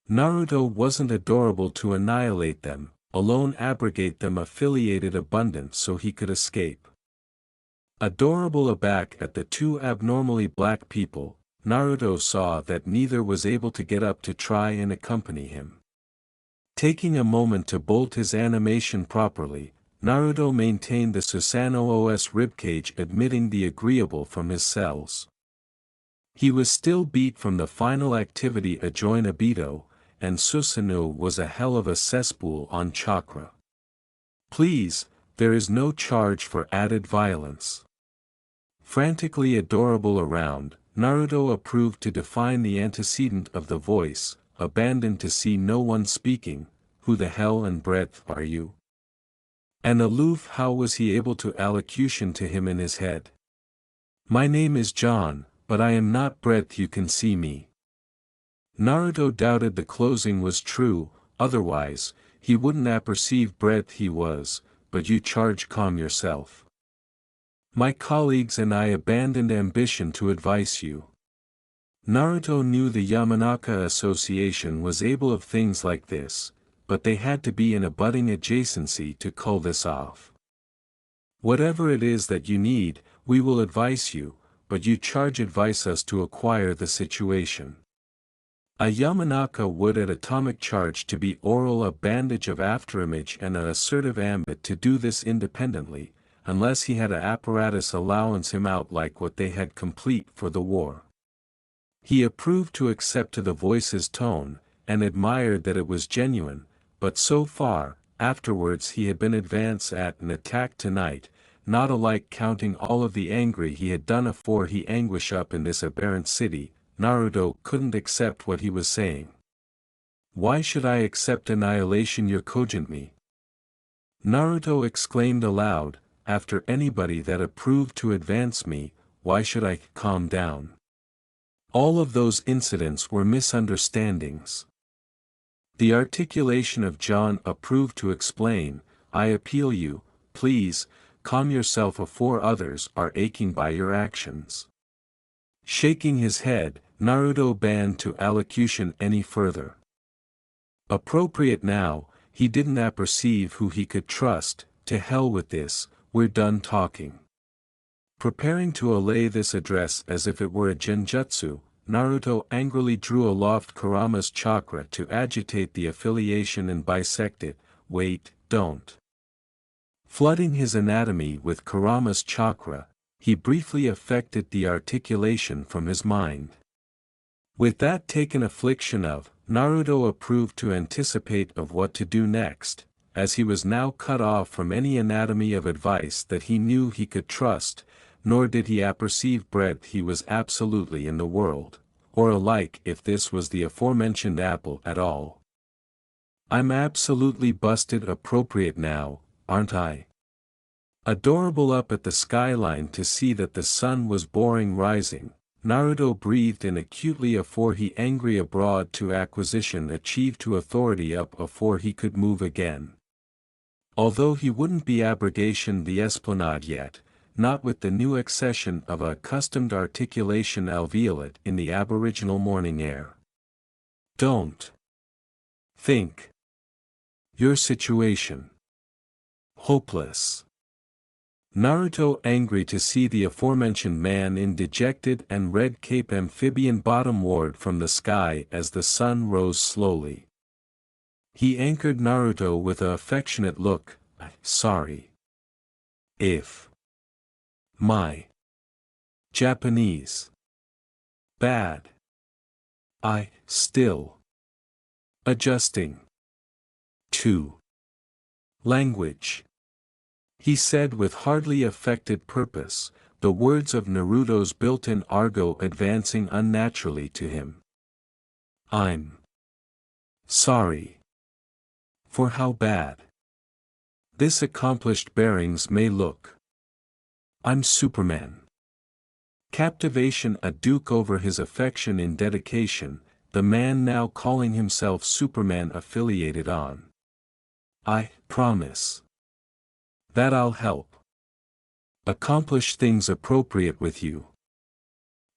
Naruto wasn't adorable to annihilate them, alone abrogate them affiliated abundant so he could escape. Adorable aback at the two abnormally black people, Naruto saw that neither was able to get up to try and accompany him. Taking a moment to bolt his animation properly, Naruto maintained the Susanoo's ribcage admitting the agreeable from his cells. He was still beat from the final activity adjoin Obito, and Susanoo was a hell of a cesspool on chakra. Please, there is no charge for added violence. Frantically adorable around, Naruto approved to define the antecedent of the voice, abandoned to see no one speaking. Who the hell and breadth are you? And aloof how was he able to allocution to him in his head? My name is John, but I am not breadth you can see me. Naruto doubted the closing was true, otherwise, he wouldn't apperceive breadth he was, but you charge calm yourself. My colleagues and I abandoned ambition to advise you. Naruto knew the Yamanaka Association was able of things like this, but they had to be in a budding adjacency to cull this off. Whatever it is that you need, we will advise you, but you charge advise us to acquire the situation. A Yamanaka would at atomic charge to be oral a bandage of afterimage and a assertive ambit to do this independently, unless he had a apparatus allowance him out like what they had complete for the war. He approved to accept to the voice's tone, and admired that it was genuine, but so far, afterwards he had been advanced at an attack tonight, not alike counting all of the angry he had done afore he anguish up in this aberrant city. Naruto couldn't accept what he was saying. Why should I accept annihilation your cogent me? Naruto exclaimed aloud, after anybody that approved to advance me, why should I calm down? All of those incidents were misunderstandings. The articulation of John approved to explain, I appeal you, please, calm yourself afore others are aching by your actions. Shaking his head, Naruto banned to allocution any further. Appropriate now, he didn't apperceive who he could trust, to hell with this, we're done talking. Preparing to allay this address as if it were a genjutsu, Naruto angrily drew aloft Kurama's chakra to agitate the affiliation and bisect it. Wait, don't. Flooding his anatomy with Kurama's chakra, he briefly affected the articulation from his mind. With that taken affliction of, Naruto approved to anticipate of what to do next, as he was now cut off from any anatomy of advice that he knew he could trust, nor did he apperceive breadth he was absolutely in the world, or alike if this was the aforementioned apple at all. I'm absolutely busted appropriate now, aren't I? Adorable up at the skyline to see that the sun was boring rising, Naruto breathed in acutely afore he angry abroad to acquisition achieved to authority up afore he could move again. Although he wouldn't be abrogation the esplanade yet, not with the new accession of a accustomed articulation alveolate in the aboriginal morning air. Don't think your situation hopeless. Naruto, angry to see the aforementioned man in dejected and red cape amphibian bottom ward from the sky as the sun rose slowly. He anchored Naruto with a affectionate look. Sorry if my Japanese bad. I still adjusting to language. He said with hardly affected purpose, the words of Naruto's built-in argot advancing unnaturally to him. I'm sorry for how bad this accomplished bearings may look. I'm Superman. Captivation, a duke over his affection in dedication, the man now calling himself Superman affiliated on. I promise that I'll help accomplish things appropriate with you.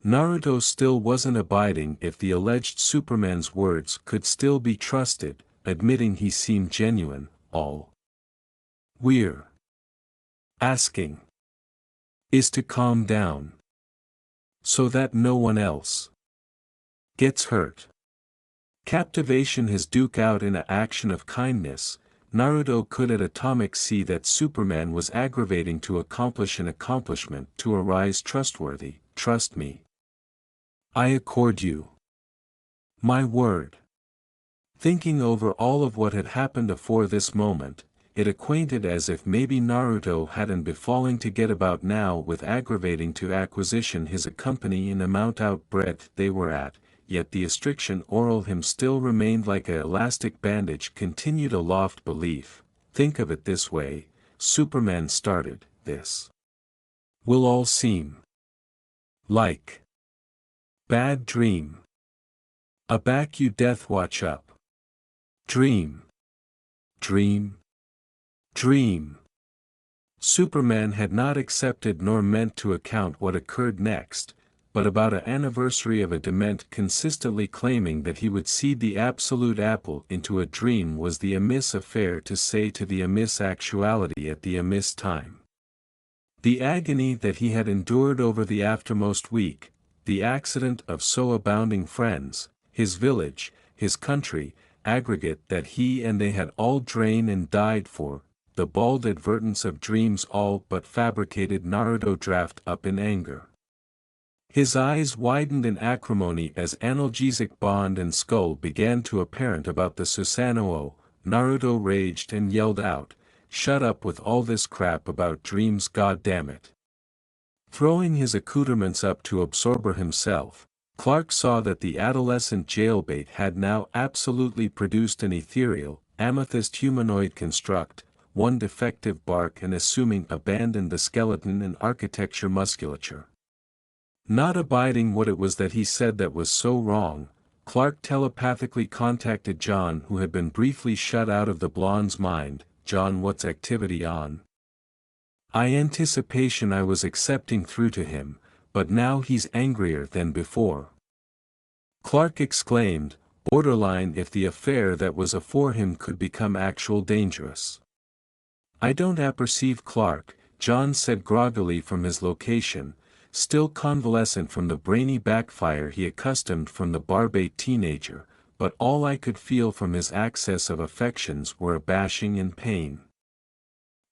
Naruto still wasn't abiding if the alleged Superman's words could still be trusted, admitting he seemed genuine. All we're asking is to calm down so that no one else gets hurt. Captivation, his duke out in an action of kindness. Naruto could at atomic see that Superman was aggravating to accomplish an accomplishment to arise trustworthy. Trust me. I accord you my word. Thinking over all of what had happened afore this moment, it acquainted as if maybe Naruto hadn't befalling to get about now with aggravating to acquisition his accompany in amount out breadth they were at. Yet the restriction oral him still remained like a elastic bandage. Continued aloft belief. Think of it this way, Superman started, this will all seem like bad dream. Aback you death watch up. Dream. Dream. Dream. Superman had not accepted nor meant to account what occurred next, but about an anniversary of a dement consistently claiming that he would seed the absolute apple into a dream was the amiss affair to say to the amiss actuality at the amiss time. The agony that he had endured over the aftermost week, the accident of so abounding friends, his village, his country, aggregate that he and they had all drained and died for, the bald advertence of dreams all but fabricated Naruto draft up in anger. His eyes widened in acrimony as analgesic bond and skull began to apparent about the Susanoo. Naruto raged and yelled out, "Shut up with all this crap about dreams, goddammit." Throwing his accoutrements up to absorber himself, Clark saw that the adolescent jailbait had now absolutely produced an ethereal, amethyst humanoid construct, one defective bark and assuming abandoned the skeleton and architecture musculature. Not abiding what it was that he said that was so wrong, Clark telepathically contacted John, who had been briefly shut out of the blonde's mind. "John, what's activity on?" Anticipation I was accepting through to him, but now he's angrier than before," Clark exclaimed, borderline if the affair that was afore him could become actual dangerous. "I don't apperceive Clark," John said groggily from his location, still convalescent from the brainy backfire he accustomed from the barbate teenager, but all I could feel from his access of affections were a bashing and pain.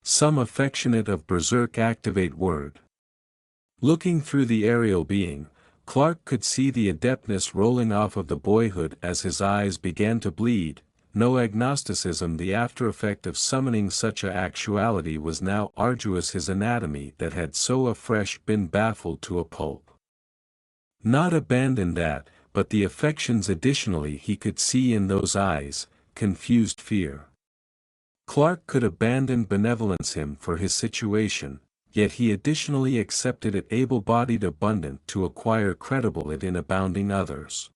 Some affectionate of berserk activate word. Looking through the aerial being, Clark could see the adeptness rolling off of the boyhood as his eyes began to bleed. No agnosticism, the after effect of summoning such a actuality was now arduous, his anatomy that had so afresh been baffled to a pulp. Not abandon that, but the affections additionally he could see in those eyes, confused fear. Clark could abandon benevolence him for his situation, yet he additionally accepted it able-bodied abundant to acquire credible it in abounding others.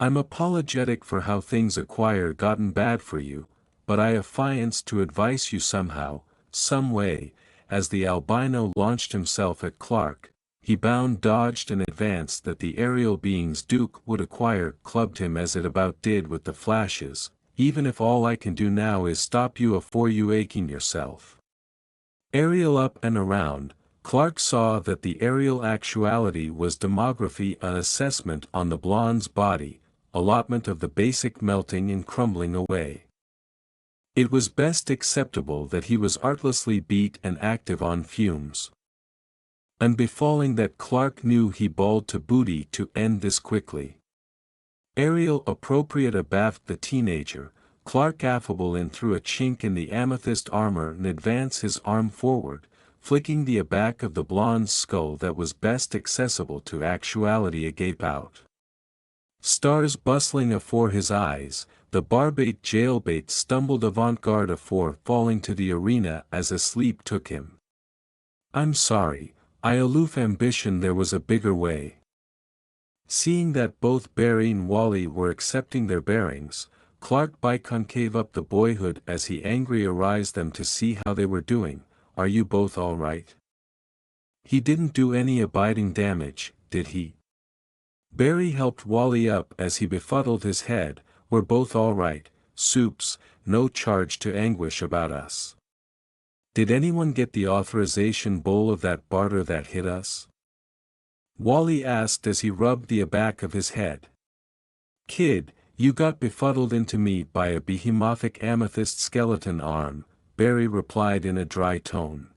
"I'm apologetic for how things acquire gotten bad for you, but I affiance to advise you somehow, some way," as the albino launched himself at Clark, He bound, dodged and advanced that the aerial beings Duke would acquire clubbed him as it about did with the flashes, even if all I can do now is stop you afore you aching yourself. Aerial up and around, Clark saw that the aerial actuality was demography, an assessment on the blonde's body, allotment of the basic melting and crumbling away. It was best acceptable that he was artlessly beat and active on fumes. And befalling that Clark knew he bawled to Booty to end this quickly. Ariel appropriate abaft the teenager, Clark affable in through a chink in the amethyst armor and advance his arm forward, flicking the aback of the blonde's skull that was best accessible to actuality agape out. Stars bustling afore his eyes, the barbate jailbait stumbled avant-garde afore falling to the arena as a sleep took him. I'm sorry, I aloof ambition there was a bigger way. Seeing that both Barry and Wally were accepting their bearings, Clark biconcave up the boyhood as he angry arised them to see how they were doing. Are you both all right? He didn't do any abiding damage, did he? Barry helped Wally up as he befuddled his head. We're both all right, Soups, no charge to anguish about us. Did anyone get the authorization bowl of that barter that hit us? Wally asked as he rubbed the aback of his head. Kid, you got befuddled into me by a behemothing amethyst skeleton arm, Barry replied in a dry tone.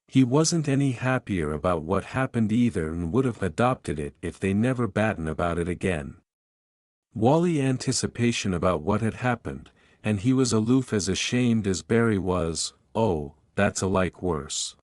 He wasn't any happier about what happened either and would have adopted it if they never batten about it again. Wally anticipation about what had happened, and he was aloof as ashamed as Barry was. Oh, that's alike worse.